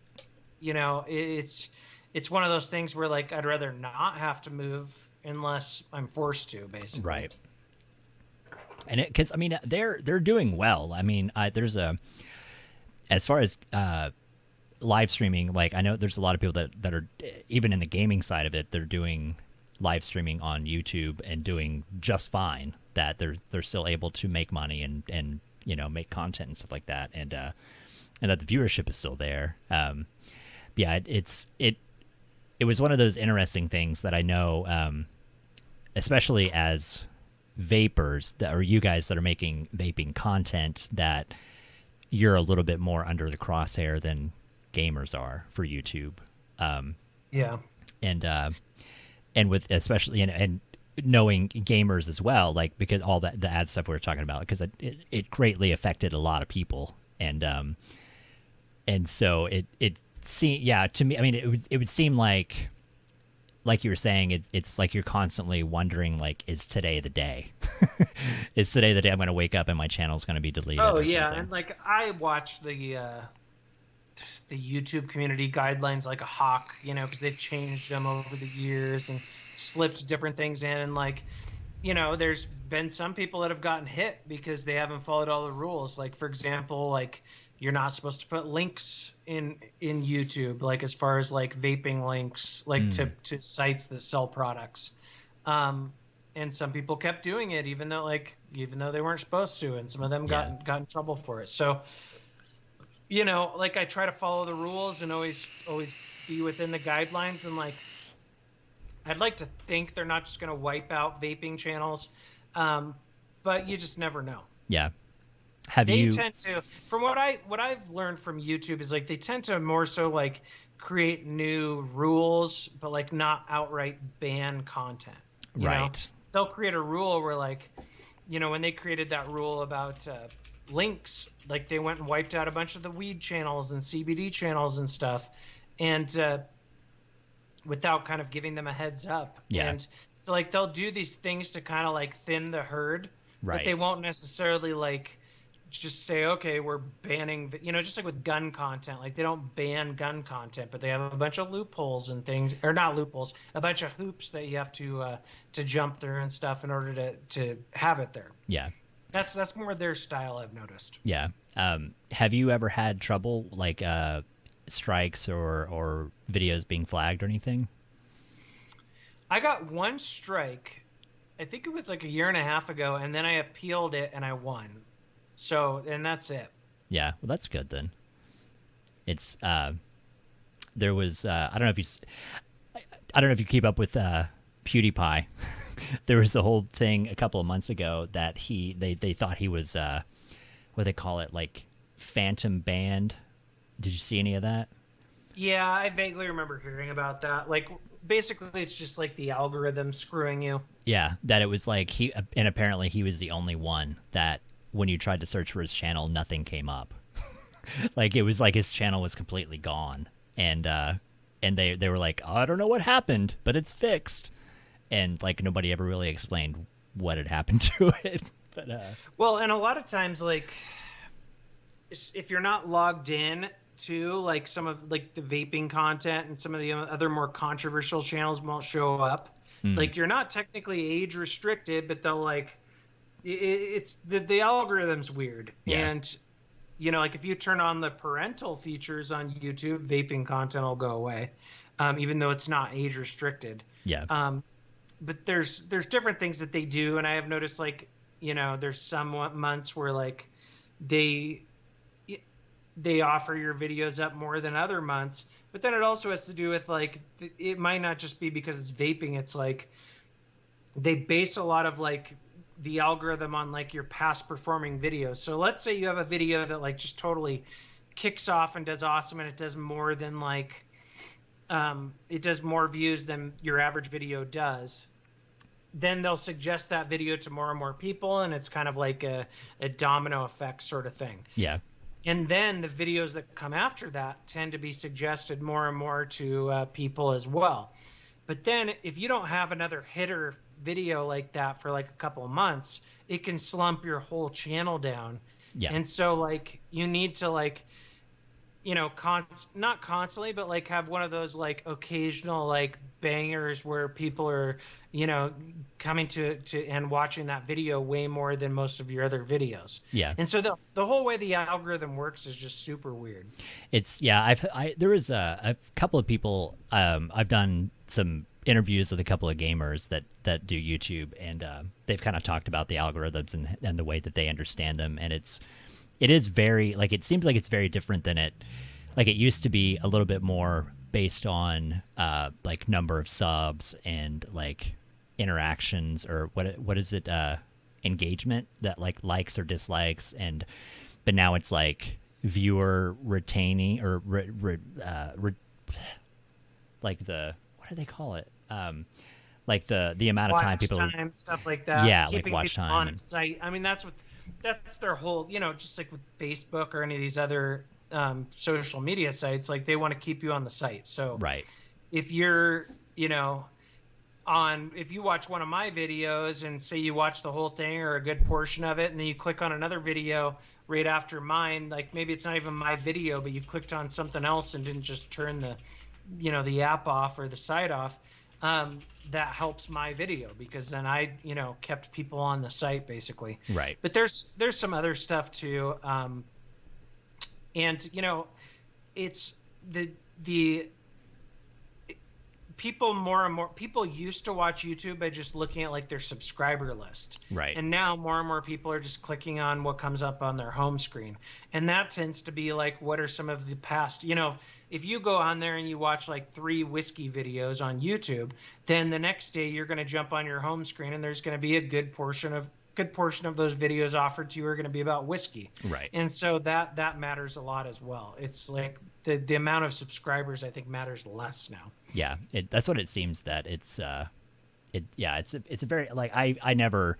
It's one of those things where like I'd rather not have to move unless I'm forced to, basically. Right. And because I mean they're doing well. I mean there's as far as live streaming, like I know there's a lot of people that are even in the gaming side of it, they're doing live streaming on YouTube and doing just fine. That they're still able to make money and make content and stuff like that, and that the viewership is still there. Yeah, it was one of those interesting things that I know, especially as vapors that are you guys that are making vaping content, that you're a little bit more under the crosshair than gamers are for YouTube. Yeah, and with especially and knowing gamers as well, like because all that the ad stuff we were talking about, because it greatly affected a lot of people, and so it seemed, yeah, to me, I mean it would seem like you were saying, it's like you're constantly wondering, like, is today the day? Is today the day I'm going to wake up and my channel's going to be deleted? Oh or yeah, something? and like I watch the YouTube community guidelines like a hawk, because they've changed them over the years and slipped different things in, and like there's been some people that have gotten hit because they haven't followed all the rules. Like, for example, like you're not supposed to put links in YouTube, like as far as like vaping links, like to sites that sell products. And some people kept doing it even though they weren't supposed to, and some of them got in trouble for it. So like I try to follow the rules and always be within the guidelines, and like I'd like to think they're not just going to wipe out vaping channels, but you just never know. Yeah. They tend to, from what I've learned from YouTube, is like they tend to more so like create new rules, but like not outright ban content. You know? They'll create a rule where like, when they created that rule about links, like they went and wiped out a bunch of the weed channels and CBD channels and stuff, and without kind of giving them a heads up. Yeah. And so like they'll do these things to kind of like thin the herd, right, but they won't necessarily like just say, okay, we're banning, just like with gun content, like they don't ban gun content, but they have a bunch of loopholes and things, or not loopholes, a bunch of hoops that you have to jump through and stuff in order to have it there. Yeah. That's more their style, I've noticed. Yeah. Have you ever had trouble like strikes or videos being flagged or anything? I got one strike, I think it was like a year and a half ago, and then I appealed it and I won. So, and that's it. Yeah, well, that's good then. It's there was I don't know if you keep up with PewDiePie. There was the whole thing a couple of months ago that they thought he was what they call it, like phantom banned. Did you see any of that? Yeah, I vaguely remember hearing about that. Like, basically, it's just like the algorithm screwing you. Yeah, that it was like and apparently he was the only one that when you tried to search for his channel, nothing came up. Like it was like his channel was completely gone, and they were like, oh, I don't know what happened, but it's fixed, and like nobody ever really explained what had happened to it. But well, and a lot of times, like if you're not logged in to like some of like the vaping content and some of the other more controversial channels won't show up. Like you're not technically age restricted, but they'll like it's the algorithm's weird. Yeah. And like if you turn on the parental features on YouTube, vaping content will go away, even though it's not age restricted. Yeah. But there's different things that they do, and I have noticed like there's some months where like they offer your videos up more than other months, but then it also has to do with like it might not just be because it's vaping. It's like they base a lot of like the algorithm on like your past performing videos. So let's say you have a video that like just totally kicks off and does awesome, and it does more than like it does more views than your average video does. Then they'll suggest that video to more and more people, and it's kind of like a domino effect sort of thing. Yeah. And then the videos that come after that tend to be suggested more and more to people as well. But then if you don't have another hitter video like that for like a couple of months, it can slump your whole channel down. Yeah. And so like you need to like, not constantly, but like have one of those like occasional like bangers where people are, coming to and watching that video way more than most of your other videos. Yeah. And so the whole way the algorithm works is just super weird. It's there was a couple of people I've done some interviews with a couple of gamers that do YouTube, and they've kind of talked about the algorithms and the way that they understand them, and it is very like it seems like it's very different than it used to be, a little bit more based on like number of subs and like interactions, or what is it, engagement, that like likes or dislikes, but now it's like viewer retaining or like the, what do they call it, like the amount of time people stuff like that. Yeah, keeping like watch people time on site. I mean that's their whole, just like with Facebook or any of these other social media sites, like they want to keep you on the site. So right. If you're if you watch one of my videos and say you watch the whole thing or a good portion of it, and then you click on another video right after mine, like maybe it's not even my video, but you clicked on something else and didn't just turn the app off or the site off, that helps my video because then I kept people on the site basically. Right. But there's some other stuff too, and it's the people, more and more people used to watch YouTube by just looking at like their subscriber list. Right. And now more and more people are just clicking on what comes up on their home screen. And that tends to be like, what are some of the past, if you go on there and you watch like 3 whiskey videos on YouTube, then the next day you're going to jump on your home screen and there's going to be a good portion of those videos offered to you are going to be about whiskey. Right. And so that matters a lot as well. It's like the amount of subscribers I think matters less now. Yeah, that's what it seems that it's it's a very like I never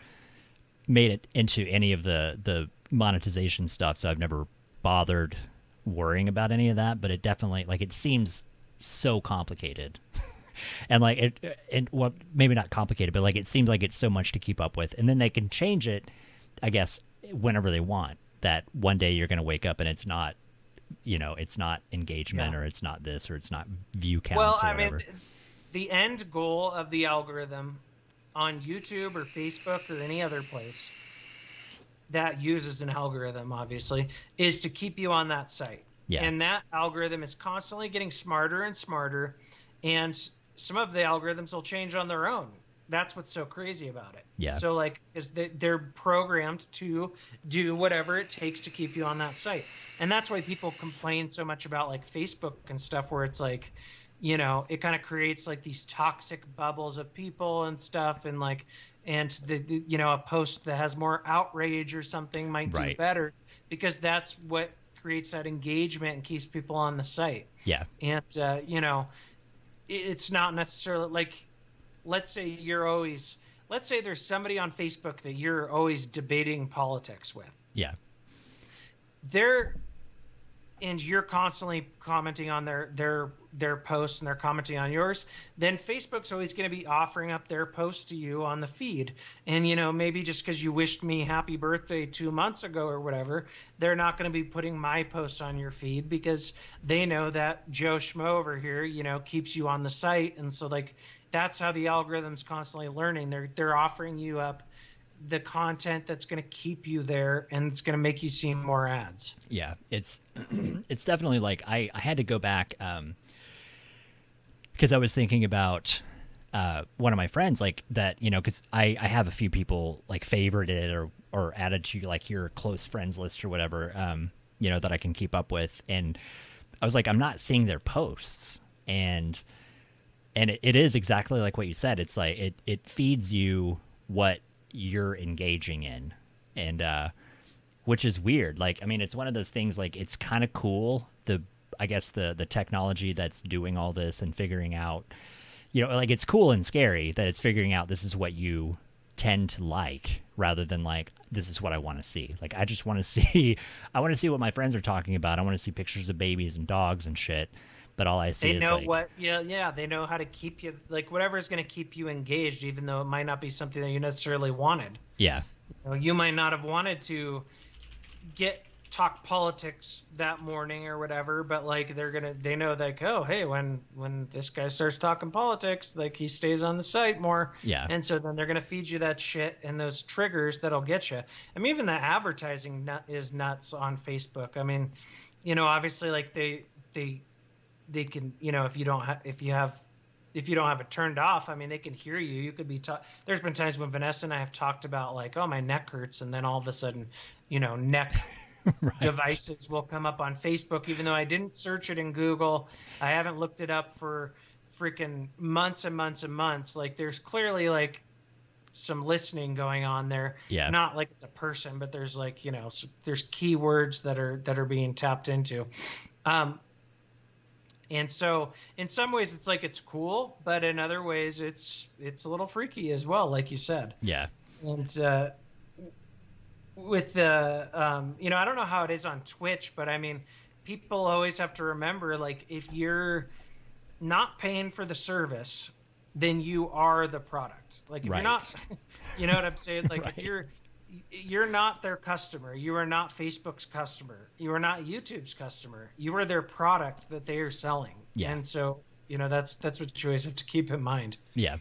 made it into any of the monetization stuff, so I've never bothered worrying about any of that, but it definitely like it seems so complicated. And like well, maybe not complicated, but like it seems like it's so much to keep up with, and then they can change it, I guess, whenever they want. that one day you're going to wake up and it's not, it's not engagement or it's not this or it's not view counts or whatever. Mean, the end goal of the algorithm on YouTube or Facebook or any other place that uses an algorithm, obviously, is to keep you on that site. Yeah. And that algorithm is constantly getting smarter and smarter, and some of the algorithms will change on their own. That's what's so crazy about it. Yeah. So like, they're programmed to do whatever it takes to keep you on that site, and that's why people complain so much about like Facebook and stuff, where it's like, it kind of creates like these toxic bubbles of people and stuff, and like, and a post that has more outrage or something might do better, because that's what creates that engagement and keeps people on the site. Yeah. And it's not necessarily like, let's say there's somebody on Facebook that you're always debating politics with. Yeah. And you're constantly commenting on their posts, and they're commenting on yours, then Facebook's always going to be offering up their posts to you on the feed. And, maybe just because you wished me happy birthday 2 months ago or whatever, they're not going to be putting my posts on your feed, because they know that Joe Schmo over here, keeps you on the site. And so like, that's how the algorithm's constantly learning. They're offering you up the content that's going to keep you there, and it's going to make you see more ads. Yeah, it's definitely like I had to go back because I was thinking about one of my friends, like that, because I have a few people like favorited or added to like your close friends list or whatever, that I can keep up with, and I was like, I'm not seeing their posts, and it is exactly like what you said. It's like it feeds you what you're engaging in, and which is weird. Like, I mean, it's one of those things, like, it's kind of cool, I guess the technology that's doing all this and figuring out, like, it's cool and scary that it's figuring out this is what you tend to like, rather than like, this is what I want to see. Like, I just want to see what my friends are talking about. I want to see pictures of babies and dogs and shit. But all I see is like, they know how to keep you, like, whatever is going to keep you engaged, even though it might not be something that you necessarily wanted. Yeah. You might not have wanted to talk politics that morning or whatever, but like, they know like, oh, hey, when this guy starts talking politics, like, he stays on the site more. Yeah. And so then they're going to feed you that shit and those triggers that'll get you. I mean, even the advertising is nuts on Facebook. I mean, obviously, like, they can, if you don't have it turned off, I mean, they can hear you. You could be there's been times when Vanessa and I have talked about like, oh, my neck hurts, and then all of a sudden, neck devices will come up on Facebook, even though I didn't search it in Google. I haven't looked it up for freaking months and months and months. Like, there's clearly like some listening going on there. Yeah. Not like it's a person, but there's like, there's keywords that are being tapped into. And so in some ways it's like, it's cool, but in other ways it's a little freaky as well, like you said. Yeah. And with the, I don't know how it is on Twitch, but I mean, people always have to remember, like, if you're not paying for the service, then you are the product. Like, if you're not, you know what I'm saying? Like, if you're not their customer. You are not Facebook's customer. You are not YouTube's customer. You are their product that they are selling. Yeah. And so, that's what you always have to keep in mind. Yeah.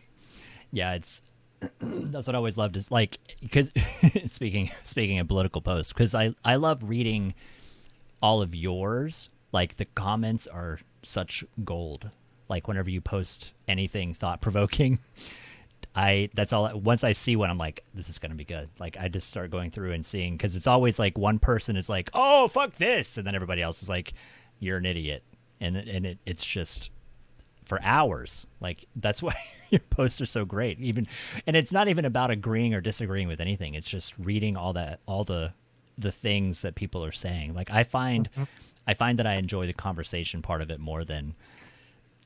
Yeah. It's, that's what I always loved, is like, because speaking of political posts, because I love reading all of yours. Like, the comments are such gold. Like, whenever you post anything thought provoking, that's all. Once I see one, I'm like, this is going to be good. Like, I just start going through and seeing, because it's always like one person is like, oh, fuck this, and then everybody else is like, you're an idiot, and it's just for hours. Like, that's why your posts are so great. And it's not even about agreeing or disagreeing with anything. It's just reading all the things that people are saying. Like, I find that I enjoy the conversation part of it more than,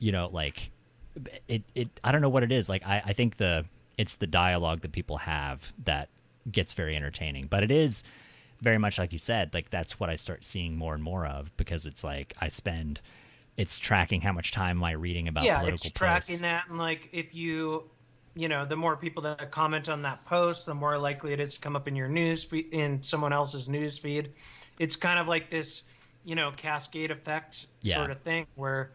like, it I don't know what it is. Like, I think it's the dialogue that people have that gets very entertaining, but it is very much like you said, like, that's what I start seeing more and more of, because it's like, it's tracking how much time am I reading about political posts. It's tracking that. And like, if you the more people that comment on that post, the more likely it is to come up in your in someone else's news feed. It's kind of like this, cascade effect sort of thing where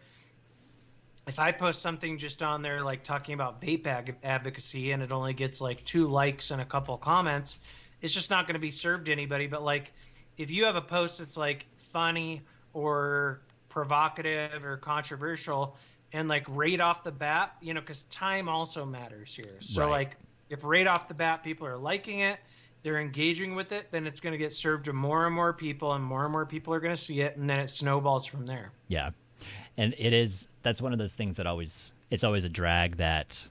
if I post something just on there, like talking about vape advocacy, and it only gets like 2 likes and a couple comments, it's just not going to be served to anybody. But like, if you have a post that's like funny or provocative or controversial, and like right off the bat, because time also matters here. So like, if right off the bat people are liking it, they're engaging with it, then it's going to get served to more and more people are going to see it, and then it snowballs from there. Yeah. And that's one of those things that it's always a drag that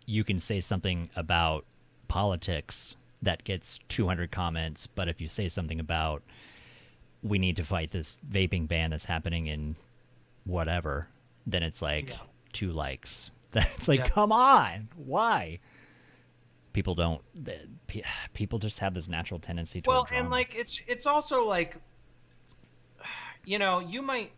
you can say something about politics that gets 200 comments, but if you say something about we need to fight this vaping ban that's happening in whatever, then it's like 2 likes. That's like, come on, why? People just have this natural tendency to and like it's also like, you might.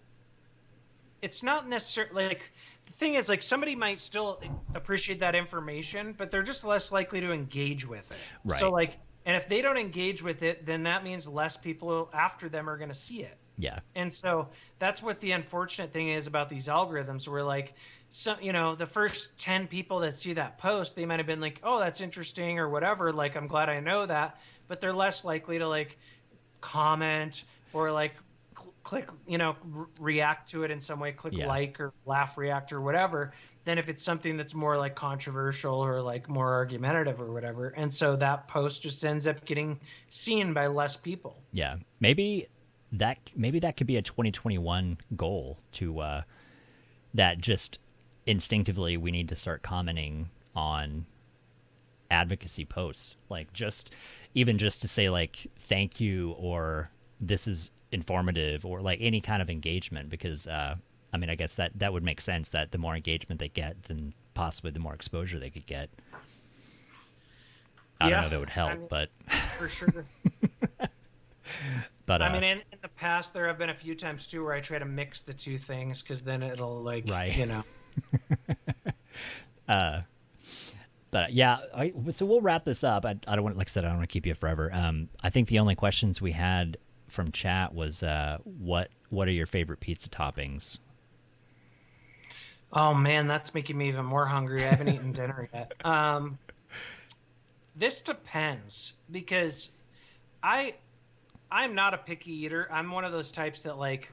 It's not necessarily like the thing is like somebody might still appreciate that information, but they're just less likely to engage with it. Right. So like, and if they don't engage with it, then that means less people after them are going to see it. Yeah. And so that's what the unfortunate thing is about these algorithms, where like, the first 10 people that see that post, they might have been like, oh, that's interesting or whatever. Like, I'm glad I know that, but they're less likely to like comment or like click, react to it in some way, click like or laugh, react or whatever, than if it's something that's more like controversial or like more argumentative or whatever. And so that post just ends up getting seen by less people. Yeah. Maybe that could be a 2021 goal to that just instinctively we need to start commenting on advocacy posts, like just to say like thank you or this is informative or like any kind of engagement, because I guess that would make sense that the more engagement they get, then possibly the more exposure they could get. I don't know if it would help, but for sure. But in the past there have been a few times too where I try to mix the two things, because then it'll like But yeah, so we'll wrap this up. I don't want, like I said, I don't want to keep you forever. I think the only questions we had from chat was what are your favorite pizza toppings? Oh man, that's making me even more hungry. I haven't eaten dinner yet. This depends, because I'm not a picky eater. I'm one of those types that like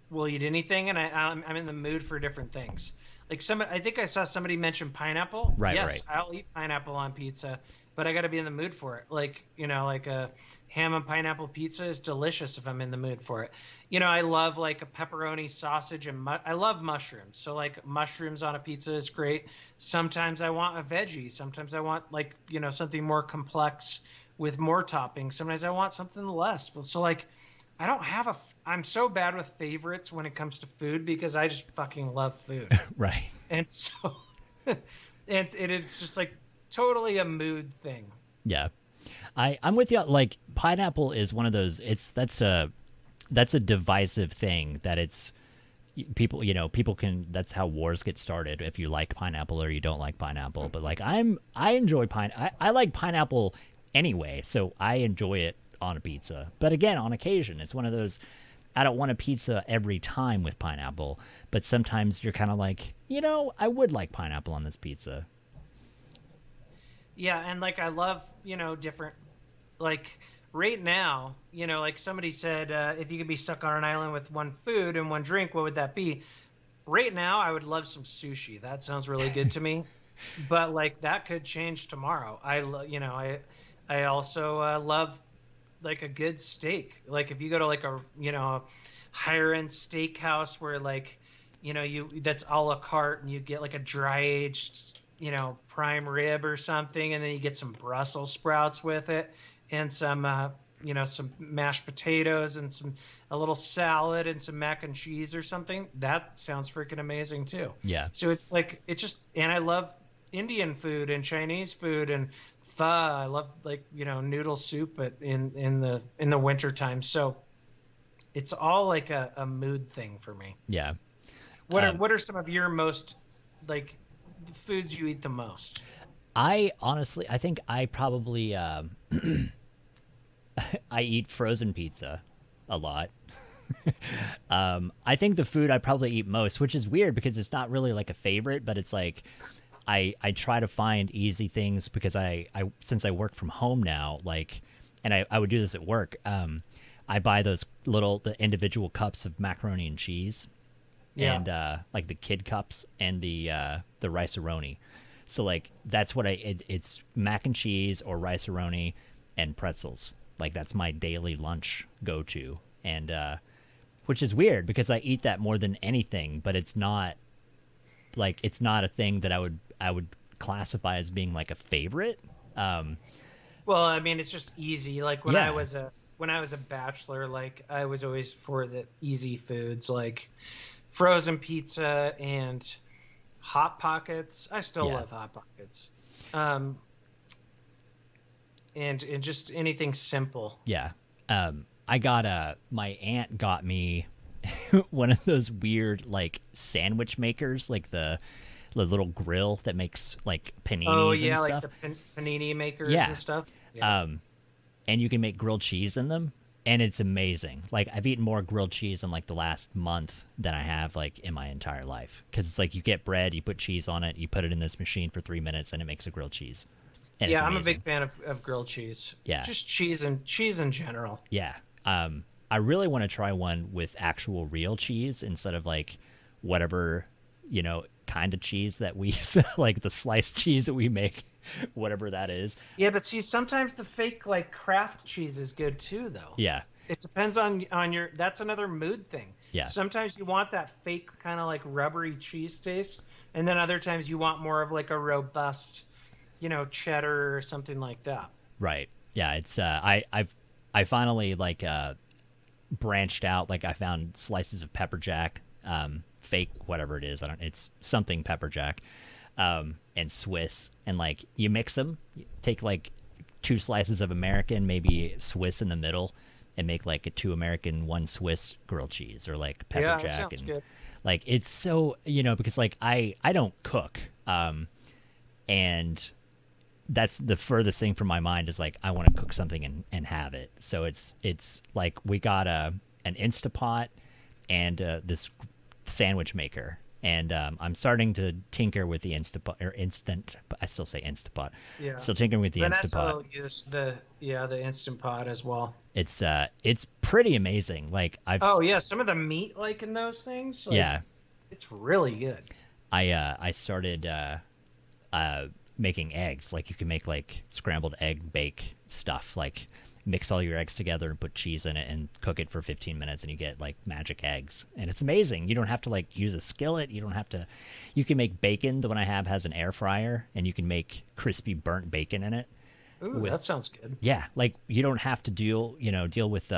will eat anything, and I'm in the mood for different things. Like I think I saw somebody mention pineapple. Right, yes, right. I'll eat pineapple on pizza, but I got to be in the mood for it. Like, like a ham and pineapple pizza is delicious if I'm in the mood for it. I love like a pepperoni sausage and I love mushrooms. So like mushrooms on a pizza is great. Sometimes I want a veggie. Sometimes I want like, something more complex with more toppings. Sometimes I want something less. So like, I don't have I'm so bad with favorites when it comes to food, because I just fucking love food. Right. And so, and it's just like totally a mood thing. Yeah. I'm with you. Like pineapple is one of those, that's a divisive thing that it's people, people can, that's how wars get started. If you like pineapple or you don't like pineapple, but like I enjoy I like pineapple anyway. So I enjoy it on a pizza, but again, on occasion, it's one of those, I don't want a pizza every time with pineapple, but sometimes you're kind of like, I would like pineapple on this pizza. Yeah. And like, I love, different, like right now, like somebody said, if you could be stuck on an island with one food and one drink, what would that be? Right now, I would love some sushi. That sounds really good to me, but like that could change tomorrow. I also love like a good steak. Like if you go to like a higher end steakhouse where like that's a la carte, and you get like a dry aged prime rib or something, and then you get some Brussels sprouts with it and some some mashed potatoes and a little salad and some mac and cheese or something, that sounds freaking amazing too. Yeah. So it's like and I love Indian food and Chinese food and pho. I love like noodle soup in the winter time. So it's all like a mood thing for me. Yeah. What are some of your most like foods you eat the most? I honestly, I think I probably I eat frozen pizza a lot. I think the food I probably eat most, which is weird because it's not really like a favorite, but it's like I try to find easy things because I since I work from home now, like, and I would do this at work. I buy those the individual cups of macaroni and cheese, Yeah. and like the kid cups and the rice-a-roni. So like that's what it's mac and cheese or rice-a-roni and pretzels. Like that's my daily lunch go-to, and which is weird because I eat that more than anything, but it's not a thing that I would classify as being like a favorite. Well, I mean, it's just easy. Like when Yeah. I was a bachelor, like I was always for the easy foods, like frozen pizza and hot pockets. I still Yeah. love hot pockets. And just anything simple. Yeah. I got my aunt got me one of those weird like sandwich makers, like the little grill that makes like paninis Oh yeah, and like stuff. the panini makers Yeah. and stuff. Yeah. And you can make grilled cheese in them, and it's amazing. Like I've eaten more grilled cheese in like the last month than I have like in my entire life, because it's like you get bread, you put cheese on it, you put it in this machine for 3 minutes, and it makes a grilled cheese. And it's Yeah, I'm a amazing. big fan of grilled cheese. Yeah. Just cheese in general. Yeah. I really want to try one with actual real cheese instead of like whatever, kind of cheese that we like the sliced cheese that we make, whatever that is. Yeah, but see, sometimes the fake like Kraft cheese is good too, though. Yeah. It depends on your. That's another mood thing. Yeah. Sometimes you want that fake kind of like rubbery cheese taste, and then other times you want more of like a robust, cheddar or something like that. Right. Yeah. It's I finally like branched out. Like I found slices of pepper jack, fake whatever it is. It's something pepper jack, and Swiss, and like you mix them. You take like 2 slices of American, maybe Swiss in the middle, and make like a 2 American, 1 Swiss grilled cheese, or like pepper Yeah, that jack. sounds And good. like it's so because like I don't cook, and that's the furthest thing from my mind is like I want to cook something and have it. So it's like we got an Instapot and this sandwich maker, and I'm starting to tinker with the Instapot or instant. I still say Instapot. Yeah. Still tinkering with the Vanessa Instapot. will use the Instant Pot as well. It's pretty amazing. Like Oh yeah, some of the meat like in those things. Like, yeah. it's really good. I started making eggs. Like you can make like scrambled egg bake stuff, like mix all your eggs together and put cheese in it and cook it for 15 minutes, and you get like magic eggs, and it's amazing. You don't have to like use a skillet. You can make bacon. The one I have has an air fryer, and you can make crispy burnt bacon in it. Ooh, that sounds good. Yeah, like you don't have to deal with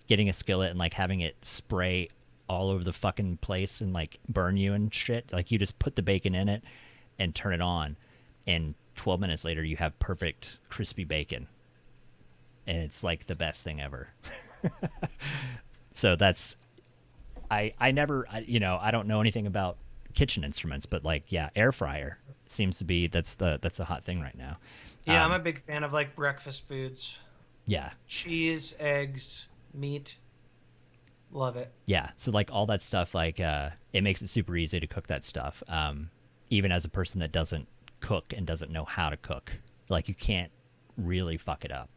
getting a skillet and like having it spray all over the fucking place and like burn you and shit. Like you just put the bacon in it and turn it on, and 12 minutes later you have perfect crispy bacon, and it's like the best thing ever. So that's I never I don't know anything about kitchen instruments, but like yeah, air fryer seems to be that's a hot thing right now. Yeah, I'm a big fan of like breakfast foods. Yeah. Cheese, eggs, meat. Love it. Yeah, so like all that stuff, like it makes it super easy to cook that stuff. Even as a person that doesn't cook and doesn't know how to cook, like you can't really fuck it up.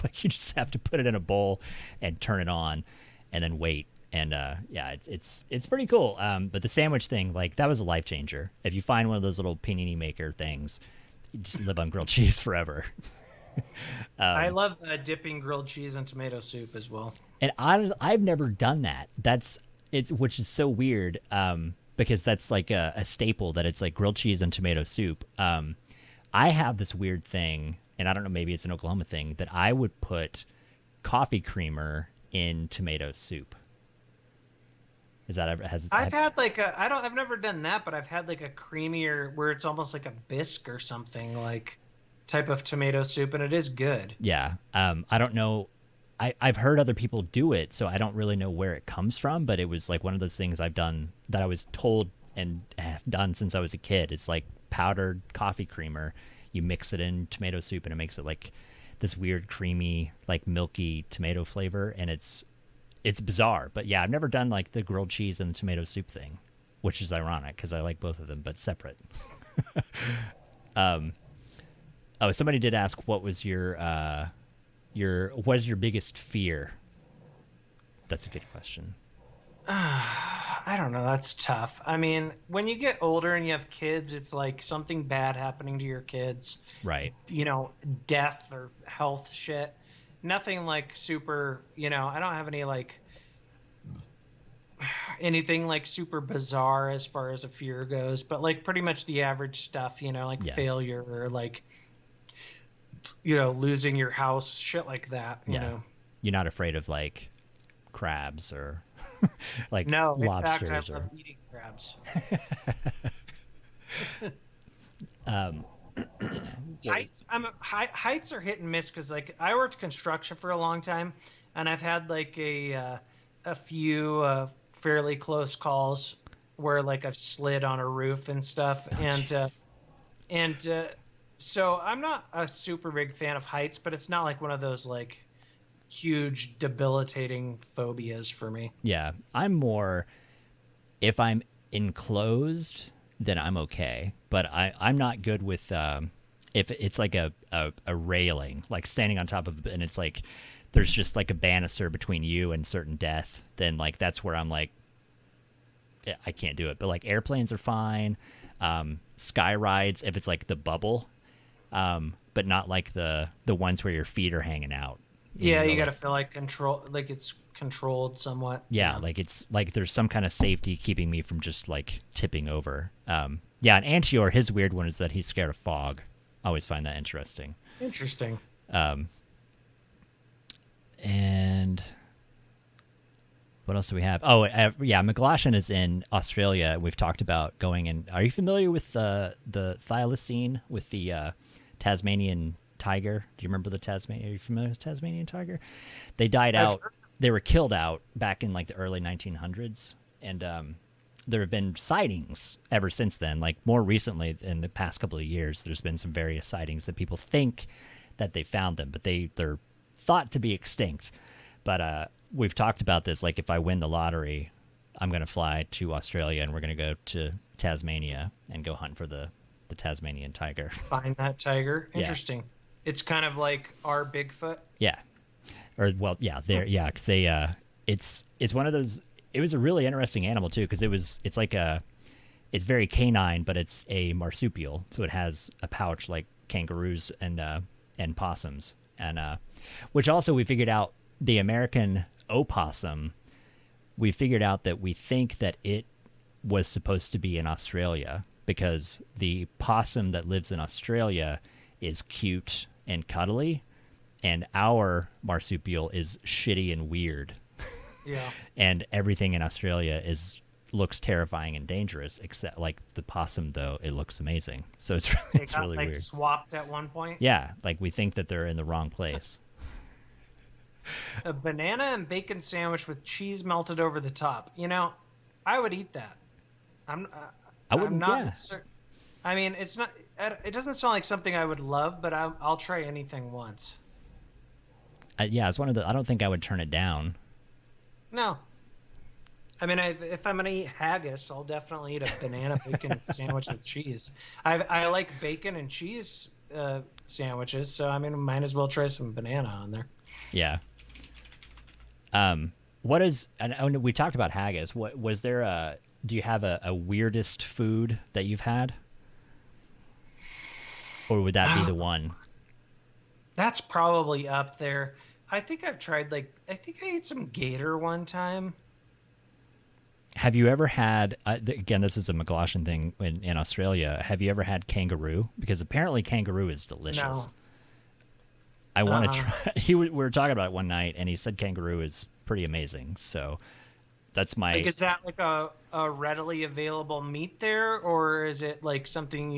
Like you just have to put it in a bowl and turn it on, and then wait. And yeah, it's pretty cool. But the sandwich thing, like that was a life changer. If you find one of those little panini maker things, you just live on grilled cheese forever. I love dipping grilled cheese in tomato soup as well. And I've never done that. Which is so weird, because that's like a staple that it's like grilled cheese and tomato soup. I have this weird thing, and I don't know, maybe it's an Oklahoma thing, that I would put coffee creamer in tomato soup. Is that ever I've never done that, but I've had like a creamier where it's almost like a bisque or something like type of tomato soup, and it is good. Yeah. I don't know. I've heard other people do it, so I don't really know where it comes from, but it was like one of those things I've done that I was told and have done since I was a kid. It's like powdered coffee creamer. You mix it in tomato soup and it makes it like this weird creamy, like milky tomato flavor, and it's bizarre. But yeah, I've never done like the grilled cheese and the tomato soup thing, which is ironic because I like both of them but separate. Oh, somebody did ask what was your biggest fear? That's a good question. I don't know. That's tough. I mean, when you get older and you have kids, it's like something bad happening to your kids. Right. You know, death or health shit. Nothing like super, you know, I don't have any like anything like super bizarre as far as a fear goes, but like pretty much the average stuff, you know, like failure or like, you know, losing your house, shit like that, you know. You're not afraid of like crabs or like no, lobsters. In fact, I love eating crabs. Heights are hit and miss because like I worked construction for a long time, and I've had like a few fairly close calls where like I've slid on a roof and stuff, so I'm not a super big fan of heights, but it's not like one of those like huge debilitating phobias for me. Yeah, I'm more, if I'm enclosed, then I'm okay. But I'm not good with if it's like a railing, like standing on top of, and it's like there's just like a banister between you and certain death. Then like that's where I'm like, yeah, I can't do it. But like airplanes are fine. Sky rides, if it's like the bubble, but not like the ones where your feet are hanging out. Yeah, you got to feel like it's controlled somewhat. Yeah, like it's like there's some kind of safety keeping me from just like tipping over. Yeah, and Antior, his weird one is that he's scared of fog. I always find that interesting. Interesting. And what else do we have? Oh, yeah, Meglashan is in Australia. We've talked about going in. Are you familiar with the thylacine with the Tasmanian tiger? Do you remember the Tasmanian? Are you familiar with the Tasmanian tiger? They died out. They were killed out back in like the early 1900s, and there have been sightings ever since then. Like more recently, in the past couple of years, there's been some various sightings that people think that they found them, but they're thought to be extinct. But we've talked about this. Like if I win the lottery, I'm going to fly to Australia and we're going to go to Tasmania and go hunt for the Tasmanian tiger. Find that tiger. Interesting. Yeah. It's kind of like our Bigfoot. Yeah. Or well, yeah, because they it's one of those. It was a really interesting animal too, because it's very canine, but it's a marsupial, so it has a pouch like kangaroos and possums, and which also we figured out the American opossum. We figured out that we think that it was supposed to be in Australia because the possum that lives in Australia is cute and cuddly, and our marsupial is shitty and weird. Yeah. And everything in Australia looks terrifying and dangerous, except like the possum, though it looks amazing. So it's really weird. Swapped at one point. Yeah, like we think that they're in the wrong place. A banana and bacon sandwich with cheese melted over the top. You know, I would eat that. I wouldn't. I mean, it's not. It doesn't sound like something I would love, but I'll try anything once. Yeah, it's one of the. I don't think I would turn it down. No. I mean, if I'm gonna eat haggis, I'll definitely eat a banana bacon sandwich with cheese. I like bacon and cheese sandwiches, so I mean, might as well try some banana on there. Yeah. What is? And we talked about haggis. What was there? Do you have a weirdest food that you've had, or would that be the one? That's probably up there. I think I've tried I think I ate some gator one time. Have you ever had, again, this is a Meglashan thing in Australia, have you ever had kangaroo? Because apparently kangaroo is delicious. No. I want to try. We were talking about it one night, and he said kangaroo is pretty amazing. So that's my... Is that like a readily available meat there, or is it like something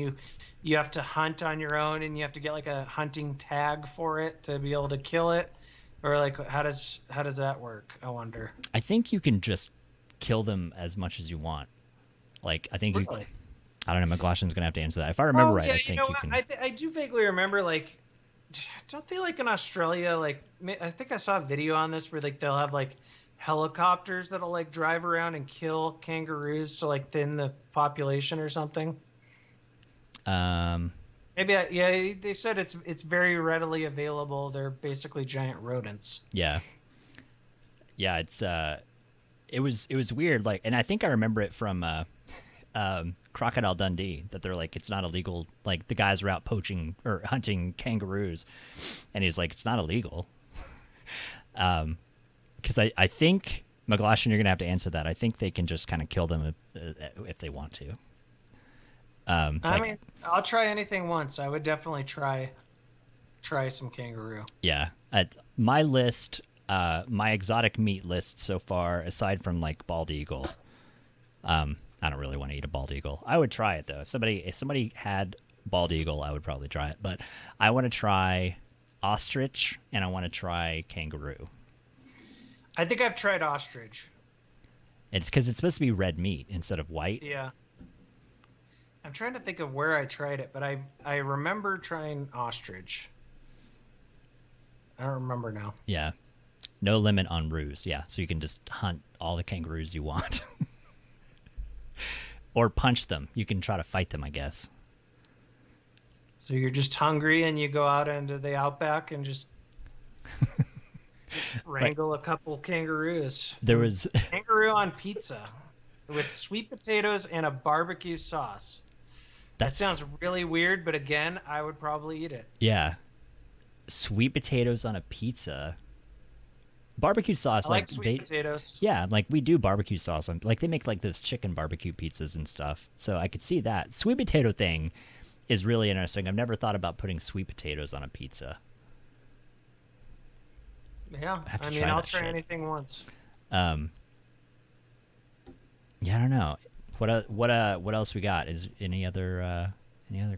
you have to hunt on your own and you have to get like a hunting tag for it to be able to kill it? Or like how does that work? I wonder. I think you can just kill them as much as you want. Like, I think you. Really? I don't know. McLaughlin's gonna have to answer that. If I remember right, Yeah, I think you can. I do vaguely remember, like, don't they, like, in Australia, like, I think I saw a video on this where, like, they'll have, like, helicopters that'll, like, drive around and kill kangaroos to, like, thin the population or something. Maybe, yeah, they said it's very readily available. They're basically giant rodents. Yeah. Yeah, it was weird. Like, and I think I remember it from Crocodile Dundee, that they're like, it's not illegal. Like, the guys were out poaching or hunting kangaroos, and he's like, it's not illegal. Because I think, McLaughlin, you're gonna have to answer that. I think they can just kind of kill them if they want to. I mean, I'll try anything once. I would definitely try some kangaroo. Yeah, my list, my exotic meat list so far, aside from like bald eagle, I don't really want to eat a bald eagle. I would try it though. If somebody had bald eagle, I would probably try it. But I want to try ostrich and I want to try kangaroo. I think I've tried ostrich. It's because it's supposed to be red meat instead of white. Yeah. I'm trying to think of where I tried it, but I remember trying ostrich. I don't remember now. Yeah. No limit on roos. Yeah. So you can just hunt all the kangaroos you want. Or punch them. You can try to fight them, I guess. So you're just hungry and you go out into the outback and just wrangle a couple kangaroos. There was kangaroo on pizza with sweet potatoes and a barbecue sauce. That sounds really weird, but again, I would probably eat it. Yeah. Sweet potatoes on a pizza. Barbecue sauce, I like sweet potatoes. Yeah, like we do barbecue sauce on, like they make like those chicken barbecue pizzas and stuff. So I could see that. Sweet potato thing is really interesting. I've never thought about putting sweet potatoes on a pizza. Yeah, I mean, I'll try anything once. Yeah, I don't know. What else we got? Is any other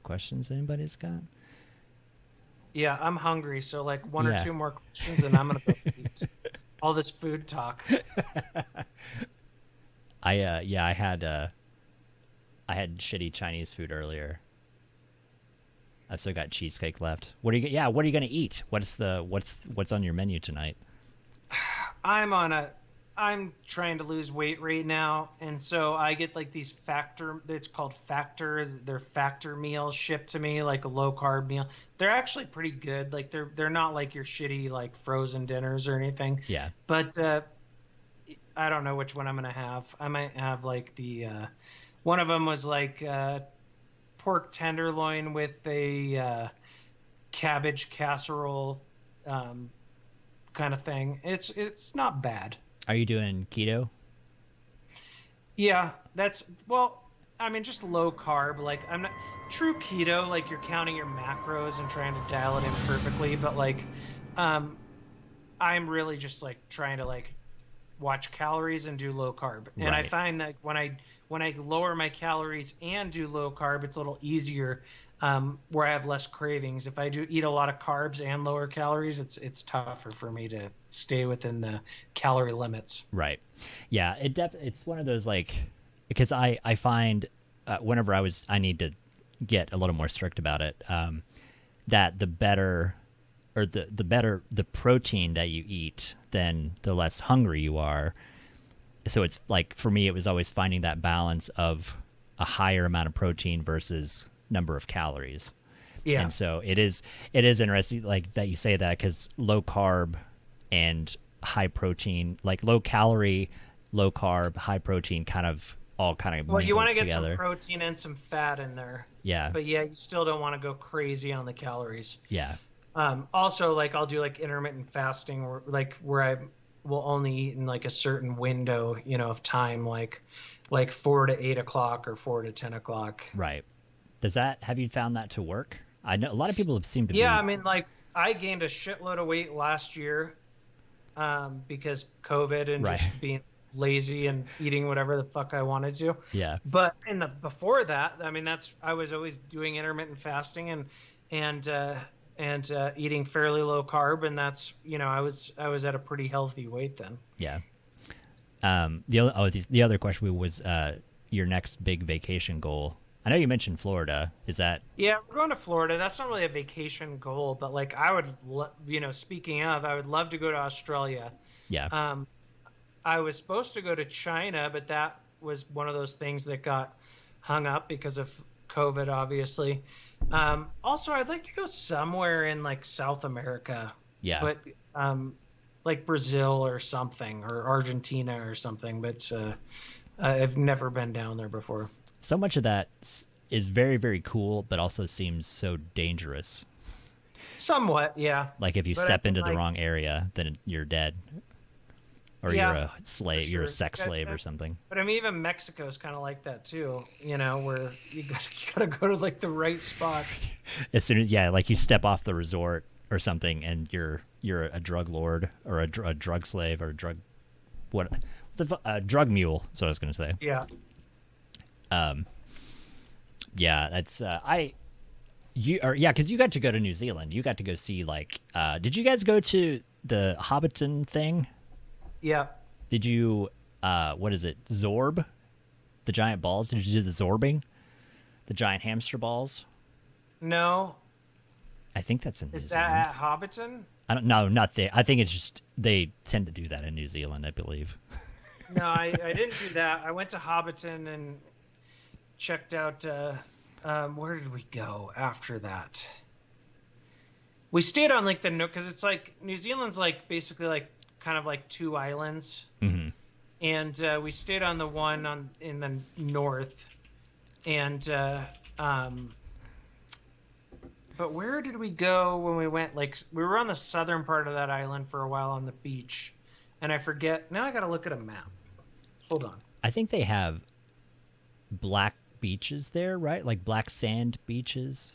questions anybody's got? Yeah, I'm hungry, so like one or two more questions, and I'm gonna go eat. All this food talk. I had shitty Chinese food earlier. I've still got cheesecake left. What are you gonna eat? What's on your menu tonight? I'm trying to lose weight right now, and so I get like these it's called factors. They're factor meals shipped to me, like a low carb meal. They're actually pretty good. Like they're not like your shitty like frozen dinners or anything. Yeah. But I don't know which one I'm gonna have. I might have like the one of them was like pork tenderloin with a cabbage casserole kind of thing. It's not bad. Are you doing keto? Yeah, I mean, just low carb. Like, I'm not true keto, like you're counting your macros and trying to dial it in perfectly, but like I'm really just like trying to like watch calories and do low carb. Right. And I find that when I lower my calories and do low carb, it's a little easier, where I have less cravings. If I do eat a lot of carbs and lower calories, it's tougher for me to stay within the calorie limits. Right. Yeah. It's one of those, like, because I find whenever I need to get a little more strict about it, that the better the protein that you eat, then the less hungry you are. So it's like, for me, it was always finding that balance of a higher amount of protein versus number of calories. Yeah. And so it is interesting, like, that you say that, because low carb and high protein, like low calorie, low carb, high protein, well, you want to get together. Some protein and some fat in there. Yeah. But yeah, you still don't want to go crazy on the calories. Yeah. Also, like, I'll do like intermittent fasting, where I will only eat in like a certain window, of time, like 4 to 8 o'clock or 4 to 10 o'clock. Right. Have you found that to work? I know a lot of people have seemed to be. Yeah, I mean, like, I gained a shitload of weight last year because COVID and just being lazy and eating whatever the fuck I wanted to. Yeah. But before that, I mean, I was always doing intermittent fasting and eating fairly low carb, and that's, I was at a pretty healthy weight then. Yeah. The other question was, your next big vacation goal? I know you mentioned Florida. Is that? Yeah, we're going to Florida. That's not really a vacation goal, but like I would, speaking of, I would love to go to Australia. Yeah. I was supposed to go to China, but that was one of those things that got hung up because of COVID, obviously. Also, I'd like to go somewhere in like South America, Yeah. but like Brazil or something, or Argentina or something. But I've never been down there before. So much of that is very, very cool, but also seems so dangerous. Somewhat, yeah. Like if you But step I mean, into the like, wrong area, then you're dead. Or Yeah, you're a slave, for you're a sure. sex slave or something. But I mean, even Mexico's kind of like that too, where you gotta go to like the right spots. As soon as, yeah, like you step off the resort or something, and you're a drug lord or a drug slave or a drug mule. That's what I was gonna say. Yeah. Yeah, that's because you got to go to New Zealand. You got to go see like. Did you guys go to the Hobbiton thing? Yeah. Did you? What is it? Zorb, the giant balls. Did you do the zorbing? The giant hamster balls. No. I think that's in New Is Zealand. that at Hobbiton? I don't know. Not there. I think it's just they tend to do that in New Zealand. I believe. No, I didn't do that. I went to Hobbiton and checked out. Where did we go after that? We stayed on like because it's like New Zealand's like basically like kind of like two islands, and we stayed on the one in the north, and but where did we go when we went? Like we were on the southern part of that island for a while on the beach, and I forget. Now I got to look at a map. Hold on. I think they have black beaches there, right? Like black sand beaches.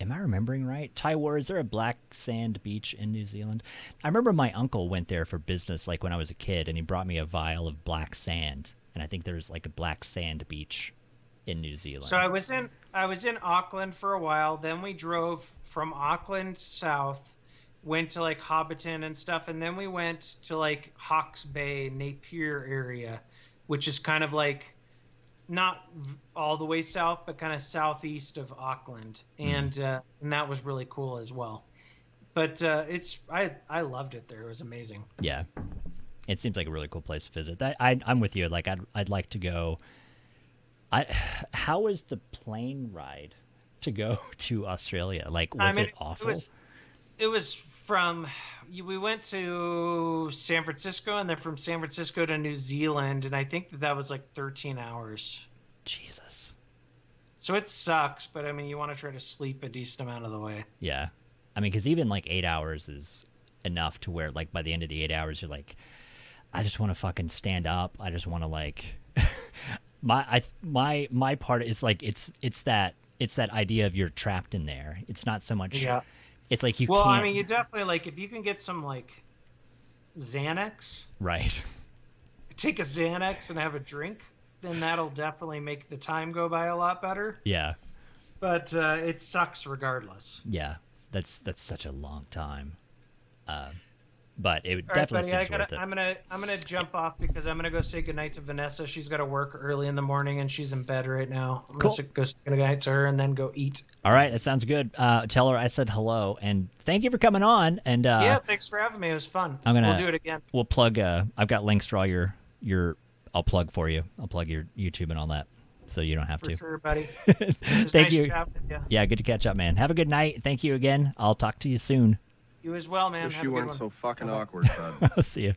Am I remembering right? Taiwan, is there a black sand beach in New Zealand? I remember my uncle went there for business like when I was a kid, and he brought me a vial of black sand, and I think there's like a black sand beach in New Zealand. So I was in Auckland for a while. Then we drove from Auckland south, went to like Hobbiton and stuff, and then we went to like Hawke's Bay, Napier area, which is kind of like not all the way south, but kind of southeast of Auckland, and that was really cool as well. But I loved it there. It was amazing. Yeah, it seems like a really cool place to visit. I'm with you. Like I'd like to go. How was the plane ride to go to Australia? Like, was it awful? It was from we went to San Francisco, and then from San Francisco to New Zealand, and I think that was like 13 hours. Jesus. So it sucks, but I mean, you want to try to sleep a decent amount of the way. Yeah, I mean, because even like 8 hours is enough to where like by the end of the 8 hours, you're like, I just want to fucking stand up. I just want to like. My part is like it's that idea of you're trapped in there. It's not so much. Yeah. It's like you well, can't. I mean, you definitely like if you can get some like Xanax. Right. Take a Xanax and have a drink, then that'll definitely make the time go by a lot better. Yeah. But it sucks regardless. Yeah, that's such a long time. But it All definitely right, seems worth it. I'm gonna jump off because I'm gonna go say goodnight to Vanessa. She's got to work early in the morning and she's in bed right now. I'm Cool. gonna go say goodnight to her and then go eat. All right, that sounds good. Tell her I said hello and thank you for coming on. And yeah, thanks for having me. It was fun. We'll do it again. We'll plug. I've got links for all your. I'll plug for you. I'll plug your YouTube and all that, so you don't have to. For sure, buddy. Thank nice you. chatting with you. Yeah, good to catch up, man. Have a good night. Thank you again. I'll talk to you soon. You as well, man. Wish Have you a good weren't one. so fucking awkward, bud. I'll see you.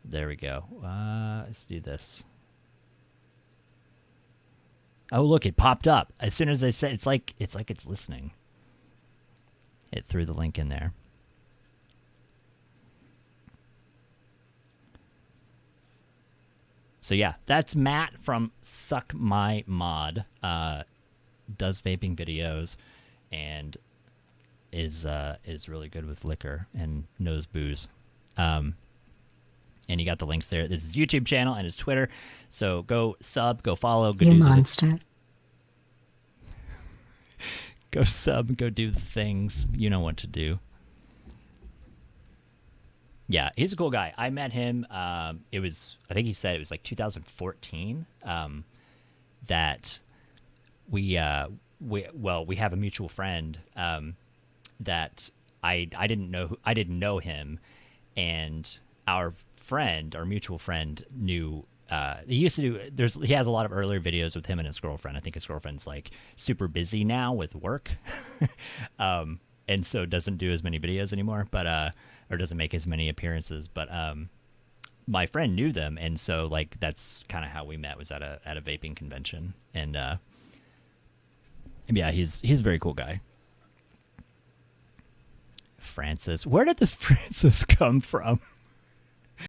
There we go. Let's do this. Oh, look, it popped up as soon as I said. It's like it's listening. It threw the link in there. So yeah, that's Matt from suckmymod. Does vaping videos and is really good with liquor and knows booze. And you got the links there. This is his YouTube channel and his Twitter. So go sub, go follow, go You do monster. go sub, go do the things. You know what to do. Yeah, he's a cool guy. I met him. It was, I think he said it was like 2014. That we have a mutual friend that I didn't know. I didn't know him, and our mutual friend, knew. He used to do. He has a lot of earlier videos with him and his girlfriend. I think his girlfriend's like super busy now with work, and so doesn't do as many videos anymore. But or doesn't make as many appearances. But my friend knew them, and so like that's kind of how we met, was at a vaping convention. And yeah, he's a very cool guy. Francis, where did this Francis come from?